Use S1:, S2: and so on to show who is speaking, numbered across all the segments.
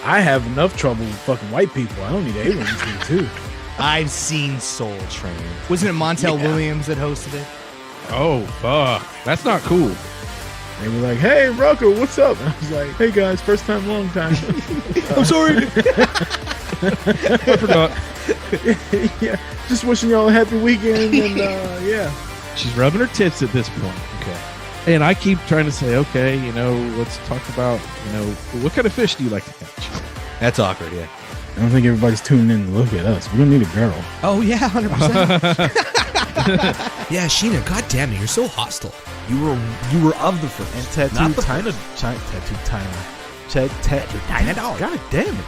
S1: I have enough trouble with fucking white people. I don't need aliens here too.
S2: I've seen Soul Train. Wasn't it Montel Williams that hosted it?
S3: Oh, fuck. That's not cool.
S1: They were like, "Hey, Rucker, what's up?" And I was like, "Hey guys, first time, long time."
S2: I'm sorry.
S3: I forgot.
S1: Yeah, just wishing y'all a happy weekend, and yeah.
S3: She's rubbing her tits at this point. Okay. And I keep trying to say, okay, let's talk about, what kind of fish do you like to catch?
S2: That's awkward, yeah.
S1: I don't think everybody's tuning in to look at us. We're gonna need a girl.
S2: Oh, yeah, 100%. Yeah, Sheena, goddamn it, you're so hostile. You were of the first.
S1: And tattoo China dog. God damn it.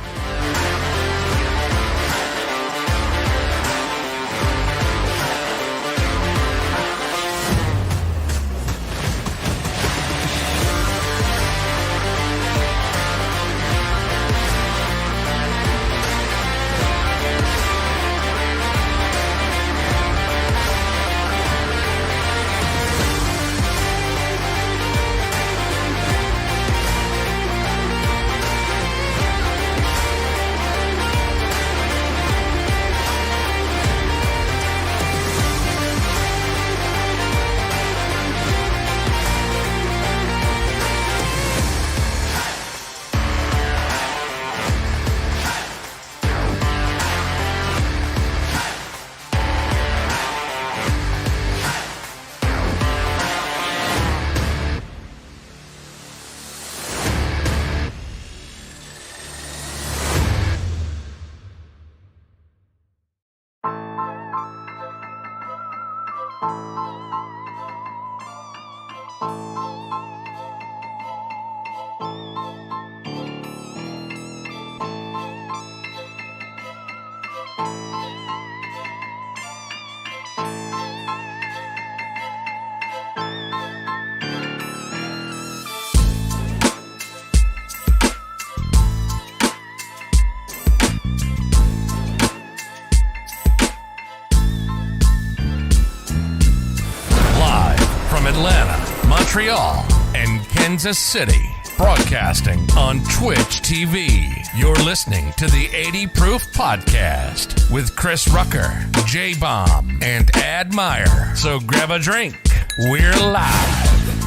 S4: Montreal, and Kansas City. Broadcasting on Twitch TV. You're listening to the 80 Proof Podcast with Chris Rucker, J-Bomb, and Ad Meyer. So grab a drink. We're live.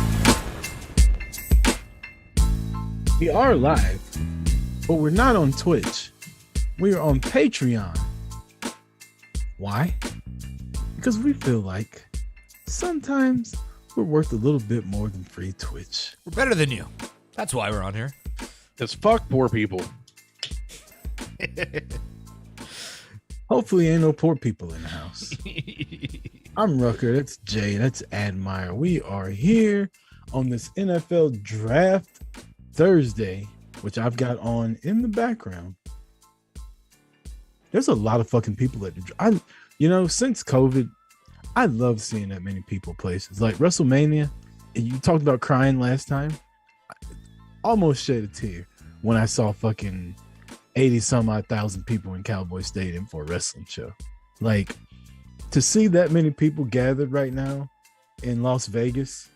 S1: We are live, but we're not on Twitch. We are on Patreon. Why? Because we feel like sometimes we're worth a little bit more than free Twitch.
S2: We're better than you. That's why we're on here.
S3: Because fuck poor people.
S1: Hopefully ain't no poor people in the house. I'm Rucker. That's Jay. That's Admire. We are here on this NFL Draft Thursday, which I've got on in the background. There's a lot of fucking people at the draft. Since COVID, I love seeing that many people places. Like WrestleMania, and you talked about crying last time. I almost shed a tear when I saw fucking 80 some odd thousand people in Cowboy Stadium for a wrestling show. Like, to see that many people gathered right now in Las Vegas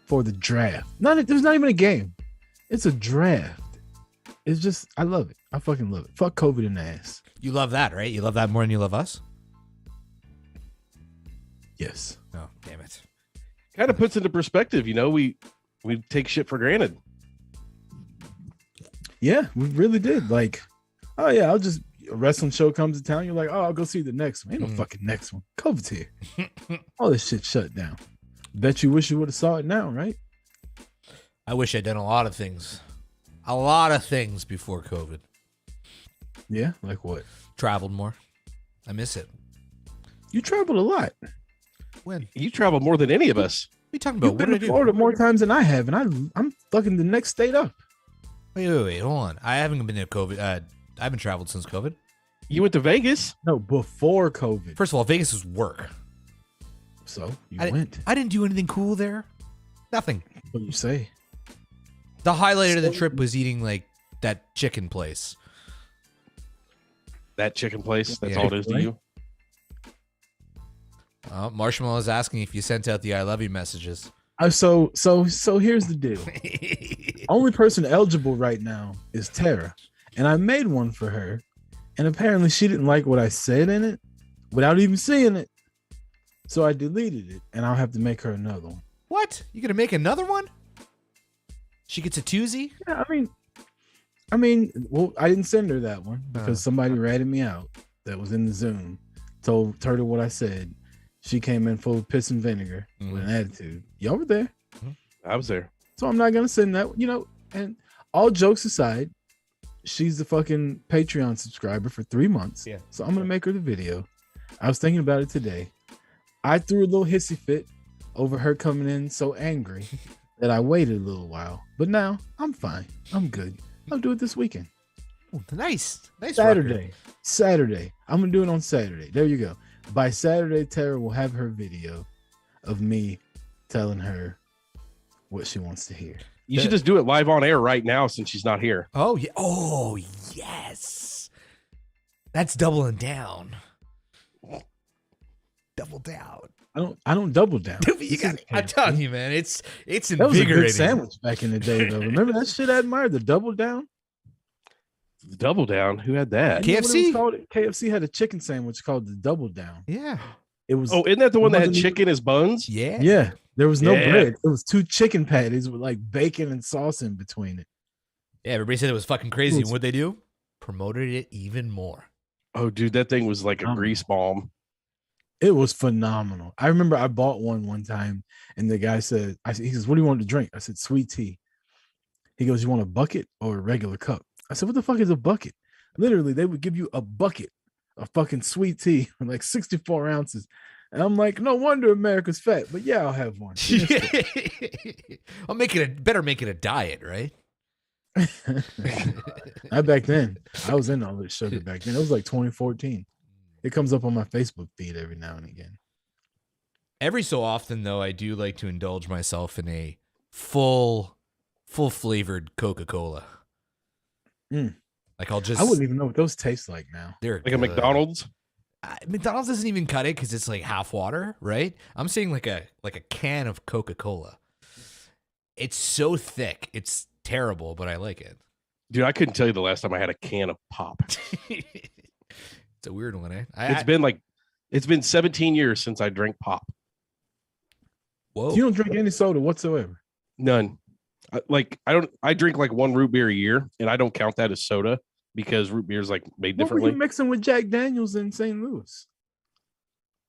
S1: for the draft. There's not even a game. It's a draft. It's just, I love it. I fucking love it. Fuck COVID in the ass.
S2: You love that, right? You love that more than you love us?
S1: Yes.
S2: Oh, damn it.
S3: Kind of puts into perspective, we take shit for granted.
S1: Yeah, we really did. Like, oh yeah, a wrestling show comes to town. You're like, oh, I'll go see the next one. Ain't no fucking next one. COVID's here. All this shit shut down. Bet you wish you would have saw it now, right?
S2: I wish I'd done a lot of things. A lot of things before COVID.
S1: Yeah, like what?
S2: Traveled more. I miss it.
S1: You traveled a lot.
S2: When?
S3: You travel more than any of us.
S2: What are you talking about?
S1: You've been to Florida more times than I have, and I'm fucking the next state up.
S2: Wait, hold on. I haven't been to COVID. I haven't traveled since COVID.
S3: You went to Vegas?
S1: No, before COVID.
S2: First of all, Vegas was work.
S1: So you
S2: I
S1: went.
S2: I didn't do anything cool there. Nothing.
S1: What do you say?
S2: The highlight of the trip was eating like that chicken place.
S3: That chicken place. That's
S2: Yeah.
S3: all it is to you.
S2: Marshmallow is asking if you sent out the "I love you" messages.
S1: So here's the deal. Only person eligible right now is Tara, and I made one for her, and apparently she didn't like what I said in it without even seeing it. So I deleted it, and I'll have to make her another one.
S2: What? You gonna make another one? She gets a twosie?
S1: Yeah, I mean, well, I didn't send her that one because somebody ratted me out that was in the Zoom, told her what I said. She came in full of piss and vinegar with an attitude. Y'all were there.
S3: I was there.
S1: So I'm not going to send that, and all jokes aside, she's the fucking Patreon subscriber for 3 months.
S2: Yeah.
S1: So I'm going to make her the video. I was thinking about it today. I threw a little hissy fit over her coming in so angry that I waited a little while. But now I'm fine. I'm good. I'll do it this weekend.
S2: Oh, nice.
S1: Saturday. I'm going to do it on Saturday. There you go. By Saturday, Tara will have her video of me telling her what she wants to hear.
S3: You should just do it live on air right now since she's not here.
S2: Oh, yeah. Oh, yes. That's doubling down. Double down.
S1: I don't double down.
S2: I'm telling you, man, it's invigorating.
S1: That was a good sandwich back in the day, though. Remember that shit I admired, the double down?
S3: The double down? Who had that?
S1: You know what it was called? KFC had a chicken sandwich called the double down.
S2: Yeah.
S1: It was.
S3: Oh, isn't that the one that had chicken as buns?
S2: Yeah.
S1: Yeah. There was no bread. It was 2 chicken patties with like bacon and sauce in between it.
S2: Yeah, everybody said it was fucking crazy. And what'd they do? Promoted it even more.
S3: Oh, dude, that thing was like a grease bomb.
S1: It was phenomenal. I remember I bought one time, and the guy said, he says, "What do you want to drink?" I said, "Sweet tea." He goes, "You want a bucket or a regular cup?" I said, "What the fuck is a bucket?" Literally, they would give you a bucket of fucking sweet tea, like 64 ounces. And I'm like, no wonder America's fat. But yeah, I'll have one.
S2: I'll better make it a diet, right?
S1: Not back then. I was in all this sugar back then. It was like 2014. It comes up on my Facebook feed every now and again.
S2: Every so often, though, I do like to indulge myself in a full flavored Coca-Cola. Like I wouldn't
S1: even know what those taste like now.
S2: They're
S3: like good. A McDonald's.
S2: McDonald's doesn't even cut it because it's like half water, right? I'm saying like a can of Coca-Cola. It's so thick, it's terrible, but I like it.
S3: Dude, I couldn't tell you the last time I had a can of pop.
S2: It's a weird one, eh?
S3: It's been 17 years since I drank pop.
S2: Whoa!
S1: You don't drink any soda whatsoever.
S3: None. I drink like 1 root beer a year, and I don't count that as soda because root beer is like made differently.
S1: What were you mixing with Jack Daniels in St. Louis?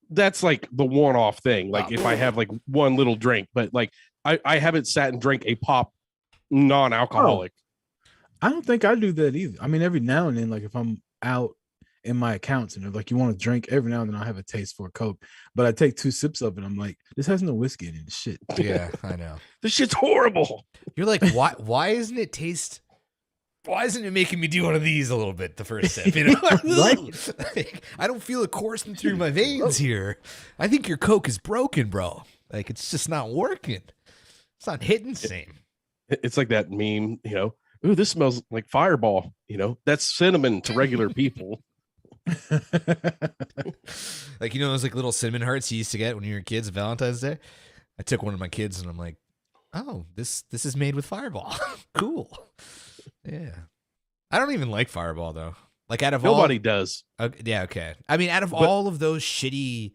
S3: That's like the one-off thing. Like if I have like one little drink, but like I haven't sat and drank a pop non-alcoholic.
S1: I don't think I do that either. I mean, every now and then, like if I'm out in my accounts and they're like, "You want to drink?" Every now and then I have a taste for a Coke, but I take 2 sips of it. I'm like, this has no whiskey in it. Shit.
S2: Yeah, I know.
S3: This shit's horrible.
S2: You're like, why isn't it taste? Why isn't it making me do one of these a little bit the first sip? You know, like, I don't feel it coursing through my veins here. I think your Coke is broken, bro. Like it's just not working. It's not hitting the same.
S3: It's like that meme, you know. Ooh, this smells like Fireball. You know, that's cinnamon to regular people.
S2: Like, you know, those like little cinnamon hearts you used to get when you were kids at Valentine's Day. I took one of my kids and I'm like, oh, this is made with Fireball. Cool. Yeah. I don't even like Fireball though. Like out of
S3: nobody does.
S2: Yeah. Okay. I mean, out of all of those shitty,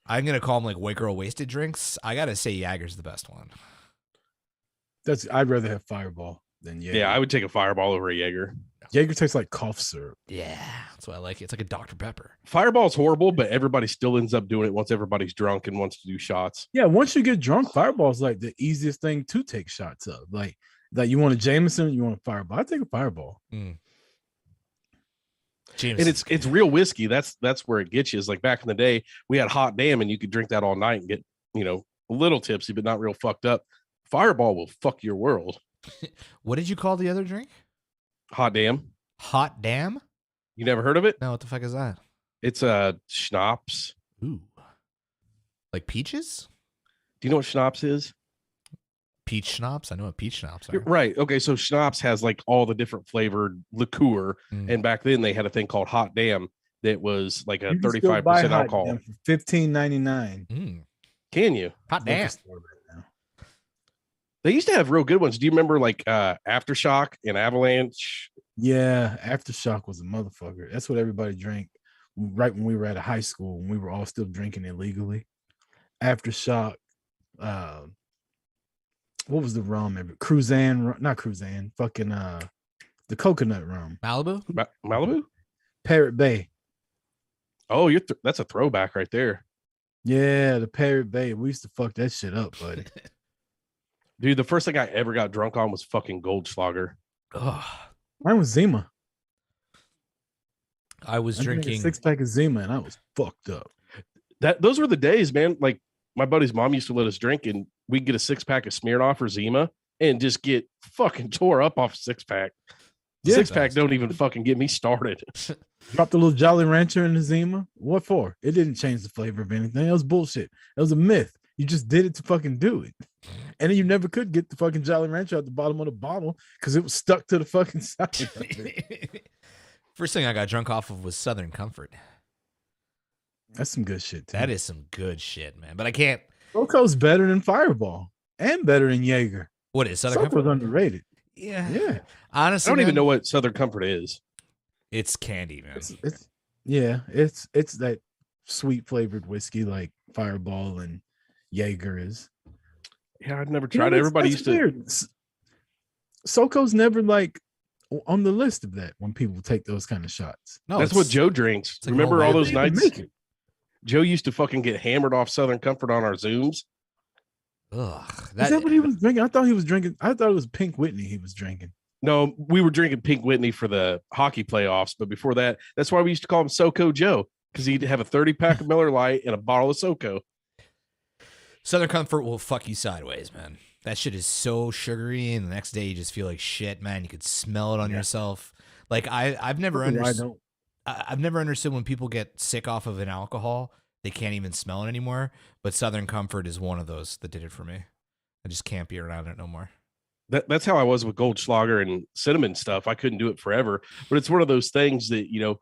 S2: I'm going to call them like white girl wasted drinks. I got to say Jager's the best one.
S1: I'd rather have Fireball than Jaeger.
S3: Yeah, I would take a Fireball over a Jaeger.
S1: Jaeger tastes like cough syrup.
S2: Yeah, that's why I like it. It's like a Dr. Pepper.
S3: Fireball's horrible, but everybody still ends up doing it once everybody's drunk and wants to do shots.
S1: Yeah, once you get drunk, Fireball's like the easiest thing to take shots of. Like you want a Jameson, you want a Fireball. I take a Fireball.
S3: And it's real whiskey. That's where it gets you. Is like back in the day, we had Hot Damn, and you could drink that all night and get, you know, a little tipsy, but not real fucked up. Fireball will fuck your world.
S2: What did you call the other drink?
S3: Hot Damn.
S2: Hot Damn?
S3: You never heard of it?
S2: No, what the fuck is that?
S3: It's a schnapps.
S2: Ooh. Like peaches?
S3: Do you know what schnapps is?
S2: Peach schnapps? I know what peach schnapps are.
S3: Right. Okay, so schnapps has like all the different flavored liqueur. And back then they had a thing called Hot Damn that was like a 35% alcohol.
S1: For $15.99.
S3: Can you?
S2: Hot Damn.
S3: They used to have real good ones. Do you remember like Aftershock and Avalanche?
S1: Yeah, Aftershock was a motherfucker. That's what everybody drank right when we were at a high school, when we were all still drinking illegally. Aftershock, uh, what was the rum? Cruzan, not Cruzan, fucking the coconut rum.
S2: Malibu?
S3: Malibu?
S1: Parrot Bay.
S3: Oh, that's a throwback right there.
S1: Yeah, the Parrot Bay. We used to fuck that shit up, buddy.
S3: Dude, the first thing I ever got drunk on was fucking Goldschlager.
S2: Ugh.
S1: Mine was Zima.
S2: I was drinking
S1: a 6-pack of Zima and I was fucked up.
S3: Those were the days, man. Like my buddy's mom used to let us drink, and we'd get a 6-pack of Smirnoff or Zima and just get fucking tore up off a 6-pack.
S1: Yeah.
S3: 6-pack don't even fucking get me started.
S1: Dropped a little Jolly Rancher in the Zima. What for? It didn't change the flavor of anything. It was bullshit. It was a myth. You just did it to fucking do it. And then you never could get the fucking Jolly Rancher at the bottom of the bottle because it was stuck to the fucking side of it.
S2: First thing I got drunk off of was Southern Comfort.
S1: That's some good shit, too.
S2: That is some good shit, man. But I can't.
S1: SoCo's better than Fireball and better than Jaeger.
S2: What is Southern
S1: SoCo's
S2: Comfort?
S1: underrated.
S2: Yeah.
S1: Yeah.
S2: Honestly,
S3: I don't even
S2: man,
S3: know what Southern Comfort is.
S2: It's candy, man.
S1: It's that sweet flavored whiskey like Fireball and Jaeger is.
S3: Yeah, I've never tried it. Everybody used to.
S1: Weird. SoCo's never like on the list of that when people take those kind of shots.
S2: No,
S3: That's
S2: it's-
S3: what Joe drinks.
S2: like
S3: Remember all
S2: homemade.
S3: those
S1: They didn't
S3: nights?
S1: make it.
S3: Joe used to fucking get hammered off Southern Comfort on our Zooms.
S2: Ugh.
S1: Is that what he was drinking? I thought he was drinking. I thought it was Pink Whitney he was drinking.
S3: No, we were drinking Pink Whitney for the hockey playoffs, but before that, that's why we used to call him SoCo Joe, because he'd have a 30-pack of Miller Lite and a bottle of SoCo.
S2: Southern Comfort will fuck you sideways, man. That shit is so sugary, and the next day you just feel like shit, man. You could smell it on yourself. Like I've never understood. I've never understood when people get sick off of an alcohol, they can't even smell it anymore. But Southern Comfort is one of those that did it for me. I just can't be around it no more.
S3: That's how I was with Goldschlager and cinnamon stuff. I couldn't do it forever, but it's one of those things that, you know,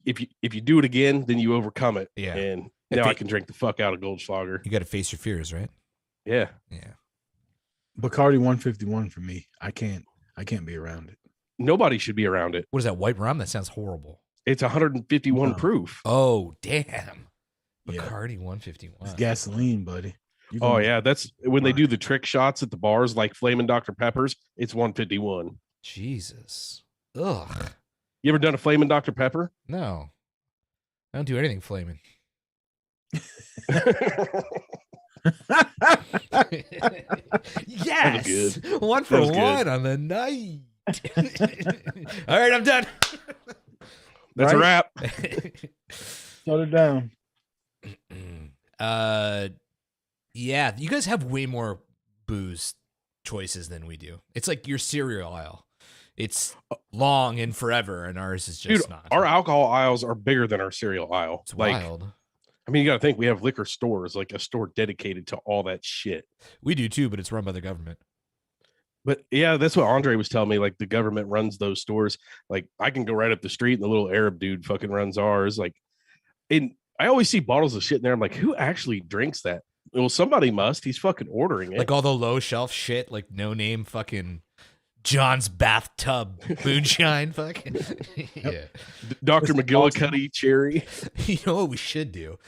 S3: if you do it again, then you overcome it.
S2: Yeah.
S3: And now I can drink the fuck out of Goldschlager.
S2: You got to face your fears, right?
S3: Yeah.
S2: Yeah.
S1: Bacardi 151 for me. I can't be around it.
S3: Nobody should be around it.
S2: What is that, white rum? That sounds horrible.
S3: It's 151
S1: No.
S3: proof.
S2: Oh, damn.
S1: Yeah.
S2: Bacardi 151.
S1: It's gasoline, buddy. You
S3: Oh
S1: gonna-
S3: yeah, that's when they
S1: Fine.
S3: do the trick shots at the bars, like Flamin' Dr. Peppers. It's 151.
S2: Jesus. Ugh.
S3: You ever done a Flamin' Dr. Pepper?
S2: No. I don't do anything flaming. Yes.
S3: good.
S2: One for
S3: That was good.
S2: one on the night. All right, I'm done.
S3: That's a
S1: Right?
S3: wrap.
S1: Shut it down.
S2: Yeah, you guys have way more booze choices than we do. It's like your cereal aisle. It's long and forever, and ours is just
S3: Dude,
S2: not.
S3: our alcohol aisles are bigger than our cereal aisle.
S2: It's
S3: Like,
S2: wild.
S3: I mean, you got to think we have liquor stores, like a store dedicated to all that shit.
S2: We do too, but it's run by the government.
S3: But yeah, that's what Andre was telling me. Like the government runs those stores. Like I can go right up the street and the little Arab dude fucking runs ours. Like, and I always see bottles of shit in there. I'm like, who actually drinks that? Well, somebody must. He's fucking ordering it.
S2: Like all the low shelf shit, like no name fucking John's bathtub moonshine. Fucking yeah.
S3: Dr. McGillicuddy cherry.
S2: You know what we should do?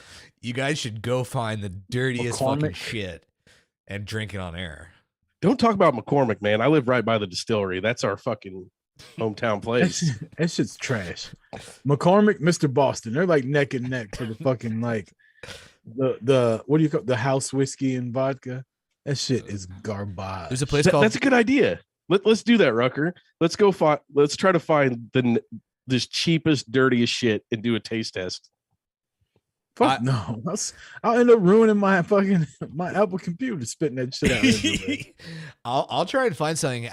S2: You guys should go find the dirtiest fucking
S1: McCormick.
S2: shit and drink it on air.
S3: Don't talk about McCormick, man. I live right by the distillery. That's our fucking hometown place.
S1: That shit's trash. McCormick, Mr. Boston, they're like neck and neck for the fucking like the what do you call the house whiskey and vodka? That shit is garbage.
S2: There's a place called
S3: That's a good idea. Let's do that, Rucker. Let's go find. Let's try to find this cheapest, dirtiest shit and do a taste test.
S1: Fuck no. I'll end up ruining my fucking my Apple computer spitting that shit out. everywhere.
S2: I'll try and find something.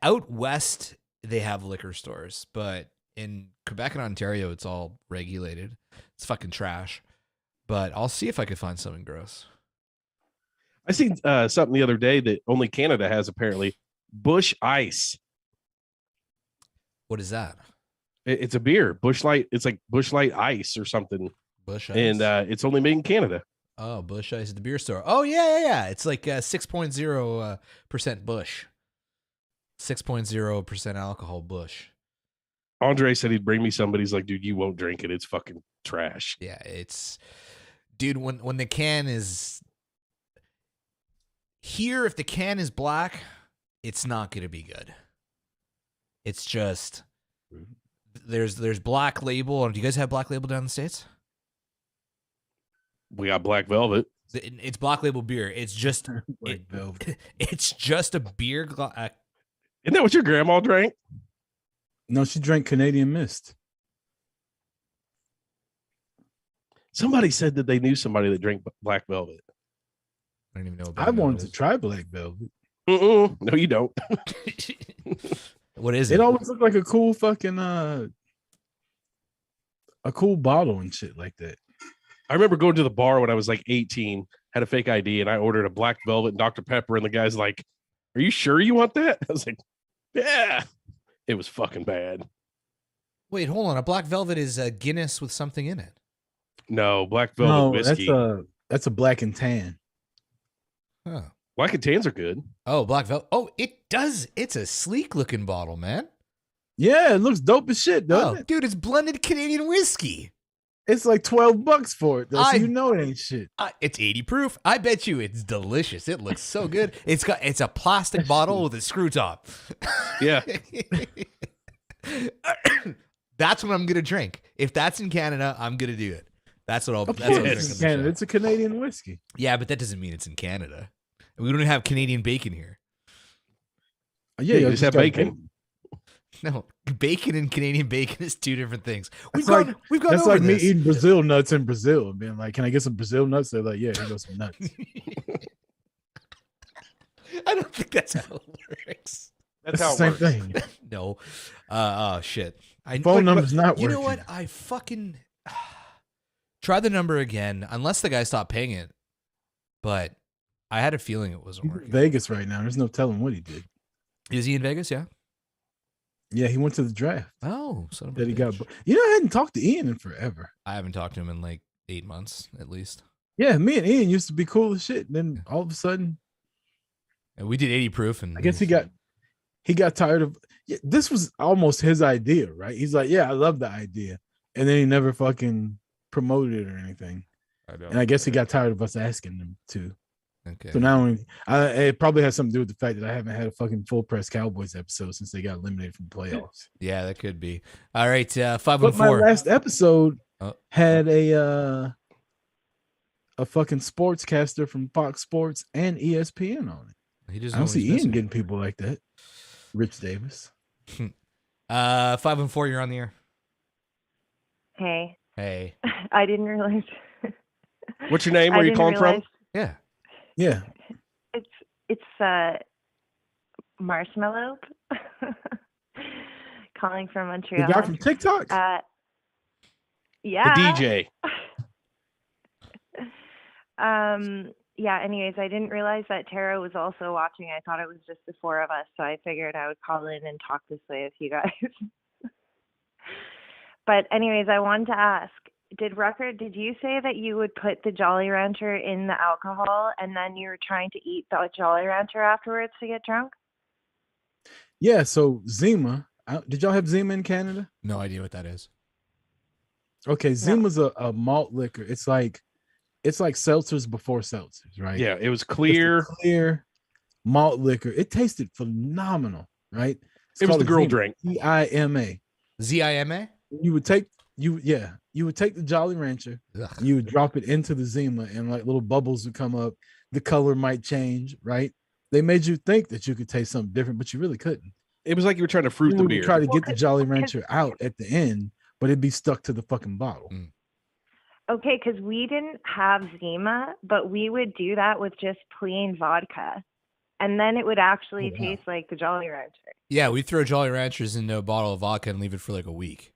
S2: Out west they have liquor stores, but in Quebec and Ontario it's all regulated. It's fucking trash. But I'll see if I can find something gross.
S3: I seen something the other day that only Canada has apparently. Bush Ice.
S2: What is that?
S3: It's a beer. Bush Light. It's like Bush Light Ice or something,
S2: Bush Ice.
S3: and it's only made in Canada.
S2: Oh, Bush Ice at the beer store. Oh yeah. It's like 6.0% Bush. 6.0% alcohol Bush.
S3: Andre said he'd bring me somebody. He's like, dude, you won't drink it. It's fucking trash.
S2: Yeah, it's dude, when the can is here, if the can is black, it's not gonna be good. It's just there's Black Label. Do you guys have Black Label down in the States?
S3: We got Black Velvet.
S2: It's Black Label beer. It's just it's just a beer.
S3: Isn't that what your grandma drank?
S1: No, she drank Canadian Mist.
S3: Somebody said that they knew somebody that drank Black Velvet.
S2: I don't even know about
S1: I wanted to try Black Velvet.
S3: No, you don't.
S2: What is it?
S1: It always looked like a cool fucking a cool bottle and shit like that.
S3: I remember going to the bar when I was like 18, had a fake ID, and I ordered a Black Velvet and Dr. Pepper, and the guy's like, "Are you sure you want that?" I was like, "Yeah." It was fucking bad.
S2: Wait, hold on. A Black Velvet is a Guinness with something in it.
S3: No, Black Velvet whiskey.
S1: That's a black and tan.
S2: Huh.
S3: Black and tans are good.
S2: Oh, Black Velvet. Oh, it does. It's a sleek looking bottle, man.
S1: Yeah, it looks dope as shit, doesn't it?
S2: Dude, it's blended Canadian whiskey.
S1: It's like $12 for it, though, so you know it ain't shit.
S2: It's 80 proof. I bet you it's delicious. It looks so good. It's a plastic bottle with a screw top.
S3: Yeah.
S2: That's what I'm gonna drink. If that's in Canada, I'm gonna do it. That's what I'll. That's what I'm
S1: It's
S2: drinking.
S1: Canada. It's a Canadian whiskey.
S2: Yeah, but that doesn't mean it's in Canada. We don't have Canadian bacon here.
S1: Yeah,
S3: you just have
S1: got
S3: bacon.
S2: No, bacon and Canadian bacon is two different things. We've
S1: That's
S2: gone
S1: That's
S2: over
S1: like me
S2: this.
S1: eating Brazil nuts in Brazil and being like, "Can I get some Brazil nuts?" They're like, "Yeah, here goes some nuts."
S2: I don't think that's how it works.
S3: That's
S1: It's
S3: how
S1: the
S3: it
S1: same
S3: works.
S1: thing.
S2: No. Oh shit.
S1: Phone number's not
S2: You know
S1: working.
S2: what? I fucking try the number again, unless the guy stopped paying it. But I had a feeling it wasn't
S1: He's in
S2: working.
S1: Vegas right now. There's no telling what he did.
S2: Is he in Vegas? Yeah.
S1: Yeah, he went to the draft.
S2: Oh, son of a
S1: That he got.
S2: bitch.
S1: You know, I hadn't talked to Ian in forever.
S2: I haven't talked to him in like 8 months at least.
S1: Yeah, me and Ian used to be cool as shit. Then all of a sudden,
S2: And we did 80 proof, and
S1: I guess he got tired of. Yeah, this was almost his idea, right? He's like, "Yeah, I love the idea," and then he never fucking promoted it or anything.
S2: I know.
S1: And I guess he got tired of us asking him to.
S2: Okay.
S1: So now it probably has something to do with the fact that I haven't had a fucking full press Cowboys episode since they got eliminated from the playoffs.
S2: Yeah, that could be. All right, 5
S1: But
S2: and
S1: my
S2: 4.
S1: last episode
S2: Oh.
S1: had a fucking sportscaster from Fox Sports and ESPN on it.
S2: He doesn't
S1: I
S2: know
S1: don't
S2: what
S1: see
S2: he's
S1: Ian
S2: missing.
S1: getting people like that. Rich Davis.
S2: 5 and 4, you're on the air.
S5: Hey,
S2: Hey.
S5: I didn't realize.
S3: What's your name? Where are you calling from?
S2: Yeah.
S1: Yeah.
S5: It's Marshmallow, calling from
S1: The
S5: Montreal.
S1: guy from TikTok?
S5: Yeah.
S3: The DJ.
S5: Yeah, anyways, I didn't realize that Tara was also watching. I thought it was just the four of us, so I figured I would call in and talk this way with you guys. But anyways, I wanted to ask, did you say that you would put the Jolly Rancher in the alcohol and then you were trying to eat the Jolly Rancher afterwards to get drunk?
S1: Yeah, so Zima. Did y'all have Zima in Canada?
S2: No idea what that is.
S1: Okay, Zima's a malt liquor. It's like seltzers before seltzers, right?
S3: Yeah, it was
S1: It's a
S3: clear.
S1: clear malt liquor. It tasted phenomenal, right? It's
S3: It was
S1: called
S3: the
S1: a
S3: girl
S1: Zima,
S3: drink.
S1: Zima.
S2: ZIMA?
S1: You would take the Jolly Rancher,
S2: Ugh.
S1: you would drop it into the Zima, and like little bubbles would come up. The color might change, right? They made you think that you could taste something different, but you really couldn't.
S3: It was like you were trying to fruit
S1: You
S3: the
S1: would
S3: beer.
S1: try to get the Jolly Rancher out at the end, but it'd be stuck to the fucking bottle.
S5: Okay, because we didn't have Zima, but we would do that with just plain vodka. And then it would actually
S1: Oh, wow.
S5: taste like the Jolly Rancher.
S2: Yeah, we throw Jolly Ranchers into a bottle of vodka and leave it for like a week.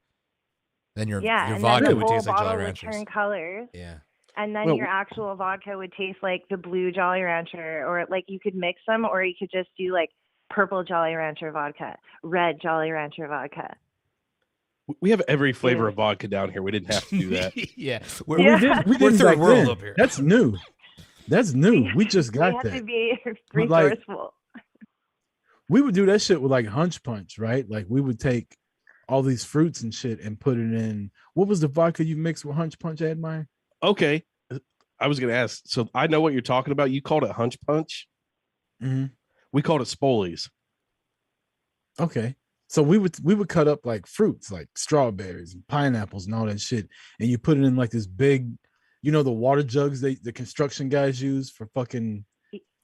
S2: Then your
S5: And
S2: vodka
S5: then the
S2: would
S5: whole
S2: taste like
S5: bottle
S2: Jolly
S5: would
S2: Ranchers.
S5: turn colors.
S2: Yeah.
S5: And then
S3: Well,
S5: your actual vodka would taste like the blue Jolly Rancher, or like you could mix them, or you could just do like purple Jolly Rancher vodka, red Jolly Rancher vodka.
S3: We have every flavor of vodka down here. We didn't have to do that.
S2: Yeah.
S1: We
S5: Yeah.
S1: did. We
S2: We're
S1: did
S2: third
S1: back
S2: world
S1: then.
S2: up here.
S1: That's new. That's new. We just
S5: We
S1: got
S5: had to
S1: that.
S5: be
S1: But, like,
S5: resourceful.
S1: We would do that shit with like Hunch Punch, right? Like we would take all these fruits and shit and put it in. What was the vodka you mixed with Hunch Punch, Admire?
S3: Okay. I was gonna ask. So I know what you're talking about. You called it Hunch Punch.
S1: Mm-hmm.
S3: We called it Spolies.
S1: Okay. So we would cut up like fruits, like strawberries and pineapples and all that shit, and you put it in like this big, the water jugs the construction guys use for fucking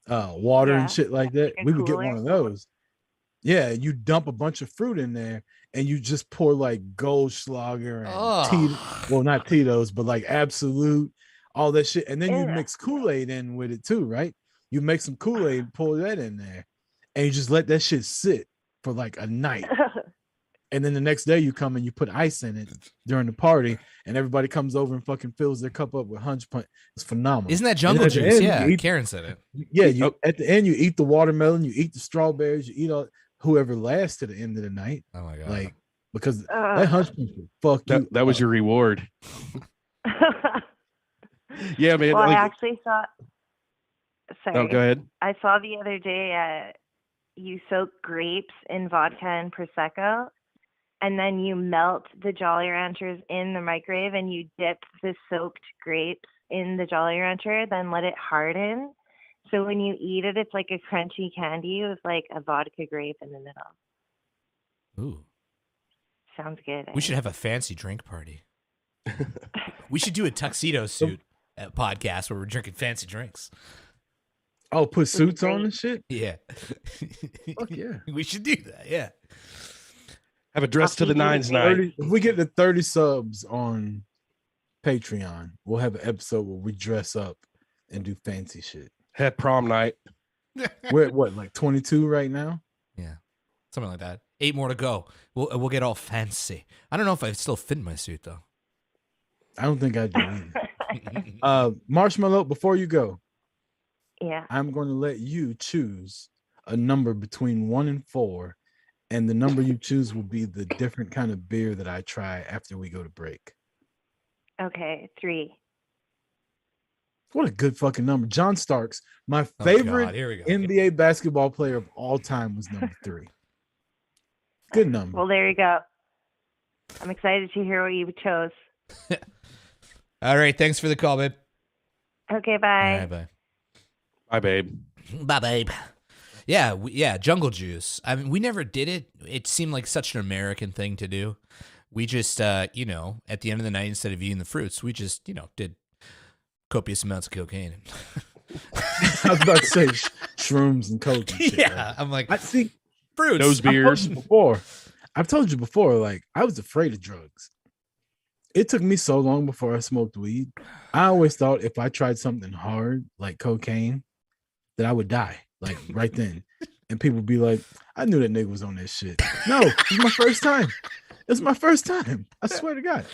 S1: water and shit like that.
S5: Like a
S1: We would get
S5: cooler.
S1: one of those. Yeah, you dump a bunch of fruit in there, and you just pour like Goldschlager and well, not Tito's, but like Absolute, all that shit, and then you mix Kool-Aid in with it too, right? You make some Kool-Aid, pour that in there, and you just let that shit sit for like a night. And then the next day you come and you put ice in it during the party, and everybody comes over and fucking fills their cup up with Hunch Punch. It's phenomenal.
S2: Isn't that jungle
S1: at the
S2: juice?
S1: end,
S2: Yeah, Karen said it.
S1: Yeah, at the end you eat the watermelon, you eat the strawberries, you eat all whoever lasts to the end of the night.
S2: Oh my god!
S1: Like because that Hunch Punch will fuck you.
S3: That was your reward. Yeah, man.
S5: Well,
S3: like,
S5: I actually saw. Sorry.
S3: no, go ahead.
S5: I saw the other day you soak grapes in vodka and prosecco, and then you melt the Jolly Ranchers in the microwave, and you dip the soaked grapes in the Jolly Rancher, then let it harden. So when you eat it, it's like a crunchy candy with like a vodka grape in the middle.
S2: Ooh,
S5: Sounds good.
S2: we should have a fancy drink party. We should do a tuxedo suit podcast where we're drinking fancy drinks.
S1: Oh, put suits on and shit.
S2: Yeah.
S1: Fuck yeah.
S2: We should do that. Yeah.
S3: Have a dress to the nines night.
S1: If we get to 30 subs on Patreon, we'll have an episode where we dress up and do fancy shit.
S3: Had prom night.
S1: We're at what, like 22 right now?
S2: Yeah. Something like that. 8 more to go. We'll get all fancy. I don't know if I still fit in my suit though.
S1: I don't think I do either. Marshmallow, before you go,
S5: Yeah.
S1: I'm going to let you choose a number between 1 and 4, and the number you choose will be the different kind of beer that I try after we go to break.
S5: Okay, 3.
S1: What a good fucking number. John Starks, my
S2: Oh,
S1: favorite
S2: God, here we go.
S1: NBA basketball player of all time, was number 3. Good number.
S5: Well, there you go. I'm excited to hear what you chose.
S2: All right. Thanks for the call, babe.
S5: Okay, bye.
S2: All right, bye.
S3: Bye, babe.
S2: Bye, babe. Yeah, jungle juice. I mean, we never did it. It seemed like such an American thing to do. We just, at the end of the night, instead of eating the fruits, we just, did copious amounts of cocaine.
S1: I was about to say shrooms and coke. And shit,
S2: Yeah,
S1: right?
S2: I'm like,
S1: I think
S2: fruits.
S3: Those beers.
S1: I've told you before, like I was afraid of drugs. It took me so long before I smoked weed. I always thought if I tried something hard like cocaine, that I would die, like right then. And people would be like, I knew that nigga was on that shit. No, it's my first time. It's my first time. I swear to God.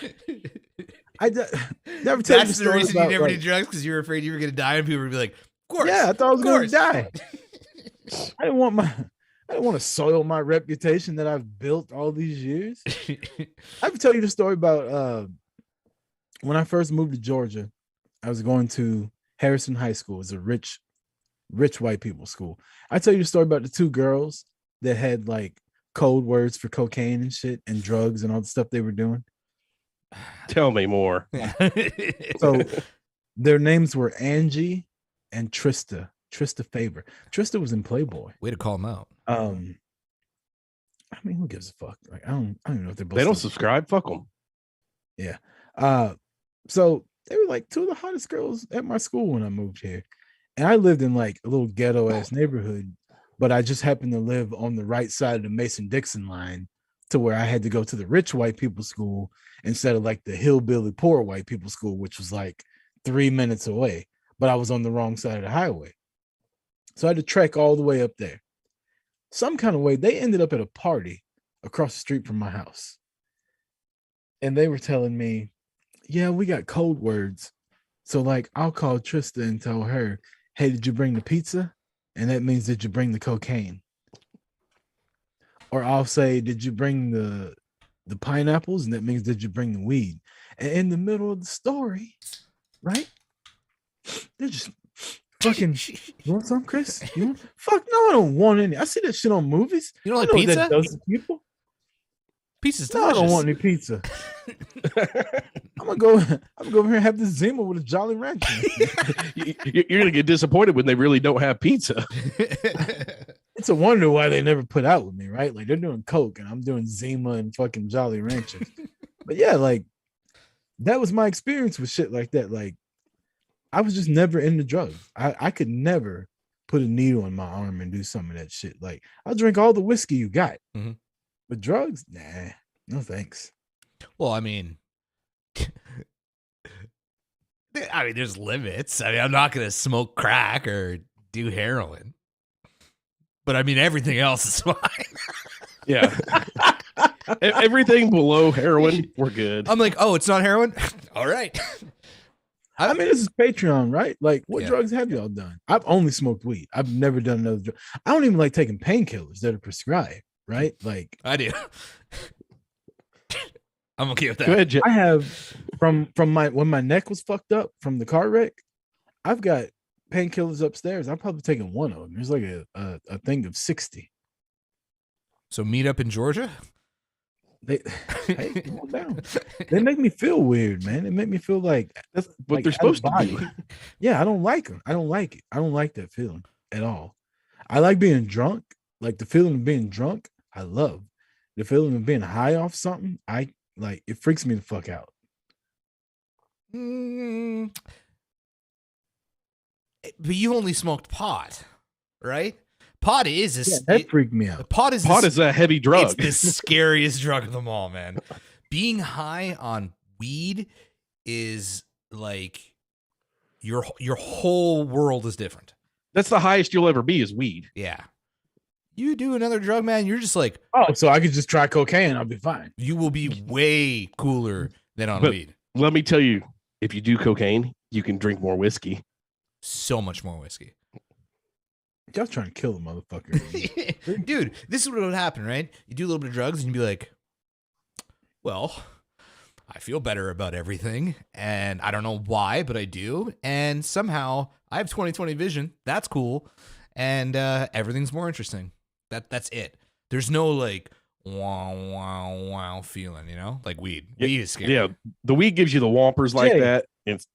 S1: Never tell you
S2: That's the
S1: story
S2: reason you
S1: about,
S2: never
S1: like,
S2: did drugs, because you were afraid you were going to die, and people would be like, of course.
S1: yeah, I thought I was
S2: of
S1: going
S2: course.
S1: to die. I didn't want to soil my reputation that I've built all these years. I have to tell you the story about when I first moved to Georgia. I was going to Harrison High School. It's a rich white people school. I tell you the story about the 2 girls that had like code words for cocaine and shit and drugs and all the stuff they were doing.
S3: Tell me more.
S1: So their names were Angie and Trista Faber. Trista was in Playboy.
S2: Way to call them out.
S1: I mean, who gives a fuck? Like, I don't even know if they're both
S3: They don't
S1: still-
S3: subscribe. Fuck them.
S1: Yeah. So they were like 2 of the hottest girls at my school when I moved here. And I lived in like a little ghetto ass neighborhood, but I just happened to live on the right side of the Mason-Dixon line to where I had to go to the rich white people school instead of like the hillbilly poor white people school, which was like 3 minutes away, but I was on the wrong side of the highway. So I had to trek all the way up there. Some kind of way, they ended up at a party across the street from my house. And they were telling me, yeah, we got code words. So like, I'll call Trista and tell her, hey, did you bring the pizza? And that means, did you bring the cocaine? Or I'll say, did you bring the pineapples? And that means, did you bring the weed? And in the middle of the story, right? They're just fucking, you want some, Chris? You want? Fuck no, I don't want any. I see that shit on movies.
S2: You don't
S1: I
S2: like
S1: know what
S2: pizza?
S1: that does to people.
S2: Pizza's
S1: No, I
S2: delicious.
S1: don't want any pizza. I'm gonna go over here and have this Zima with a Jolly Rancher.
S3: You're gonna get disappointed when they really don't have pizza.
S1: It's a wonder why they never put out with me, right? Like they're doing Coke and I'm doing Zima and fucking Jolly Rancher. But yeah, like that was my experience with shit like that. Like I was just never into drugs. I could never put a needle in my arm and do some of that shit. Like I'll drink all the whiskey you got,
S2: Mhm.
S1: but drugs, nah, no thanks.
S2: Well, I mean, there's limits. I mean, I'm not gonna smoke crack or do heroin, but I mean, everything else is fine.
S3: Yeah. Everything below heroin, we're good.
S2: I'm like, oh, it's not heroin. All right.
S1: I mean, this is Patreon, right? Like, what
S2: Yeah.
S1: drugs have y'all done? I've only smoked weed. I've never done another drug. I don't even like taking painkillers that are prescribed, right? Like,
S2: I do. I'm okay with that.
S3: Go ahead, Jay.
S1: I have from my when my neck was fucked up from the car wreck. I've got painkillers upstairs. I've probably taken one of them. There's like a thing of 60.
S2: So meet up in Georgia.
S1: They hey, calm down. They make me feel weird, man. They make me feel like
S3: That's what
S1: like
S3: they're
S1: out of
S3: supposed to
S1: body.
S3: do.
S1: Yeah, I don't like them. I don't like it. I don't like that feeling at all. I like being drunk. Like the feeling of being drunk, I love. The feeling of being high off something, I like it freaks me the fuck out.
S2: Mm, but you only smoked pot, right? Pot is
S1: Yeah, that freaked me out.
S2: pot is
S3: Pot is a heavy drug.
S2: It's the scariest drug of them all, man. Being high on weed is like your whole world is different.
S3: That's the highest you'll ever be is weed.
S2: Yeah. You do another drug, man, you're just like,
S1: Oh, so I could just try cocaine, I'll be fine.
S2: you will be way cooler than on
S3: But-
S2: weed.
S3: Let me tell you, if you do cocaine, you can drink more whiskey.
S2: So much more whiskey.
S1: Y'all trying to kill a motherfucker.
S2: Dude, this is what would happen, right? You do a little bit of drugs and you'd be like, well, I feel better about everything. And I don't know why, but I do. And somehow I have 20/20 vision. That's cool. And everything's more interesting. That's it. There's no like wow feeling, you know? Like weed. Weed is scary.
S3: Yeah, the weed gives you the whompers like
S1: Jay.
S3: that. It's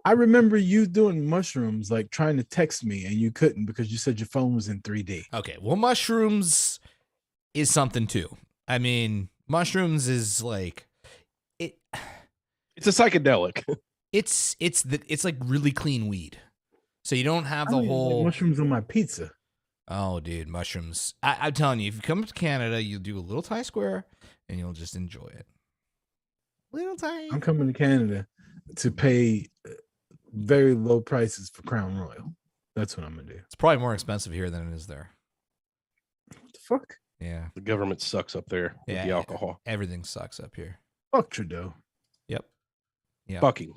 S1: I remember you doing mushrooms, like trying to text me, and you couldn't because you said your phone was in 3D.
S2: Okay. Well, mushrooms is something too. I mean, mushrooms is like it.
S3: a psychedelic.
S2: It's like really clean weed, so you don't have
S1: I
S2: the
S1: don't even like
S2: whole.
S1: mushrooms on my pizza.
S2: Oh, dude, mushrooms! I'm telling you, if you come to Canada, you'll do a little Thai square, and you'll just enjoy it. Little Thai.
S1: I'm coming to Canada to pay very low prices for Crown Royal. That's what I'm gonna do.
S2: It's probably more expensive here than it is there.
S1: What the fuck?
S2: Yeah,
S3: The government sucks up there with
S2: Yeah,
S3: the alcohol.
S2: everything sucks up here.
S1: Fuck Trudeau.
S2: Yep. Yeah.
S3: Fucking.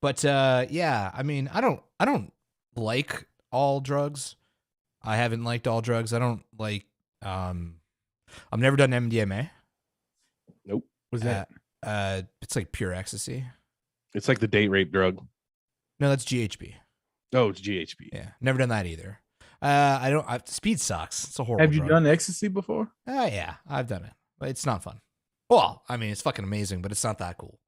S2: But yeah, I mean, I don't like all drugs. I haven't liked all drugs. I don't like. I've never done MDMA.
S1: What's that?
S2: It's like pure ecstasy.
S3: It's like the date rape drug.
S2: No, that's GHB.
S3: Oh, it's GHB.
S2: Yeah, never done that either. I don't. Speed sucks. It's a horrible.
S1: Have you
S2: drug.
S1: done ecstasy before?
S2: Yeah, I've done it, but it's not fun. Well, I mean, it's fucking amazing, but it's not that cool.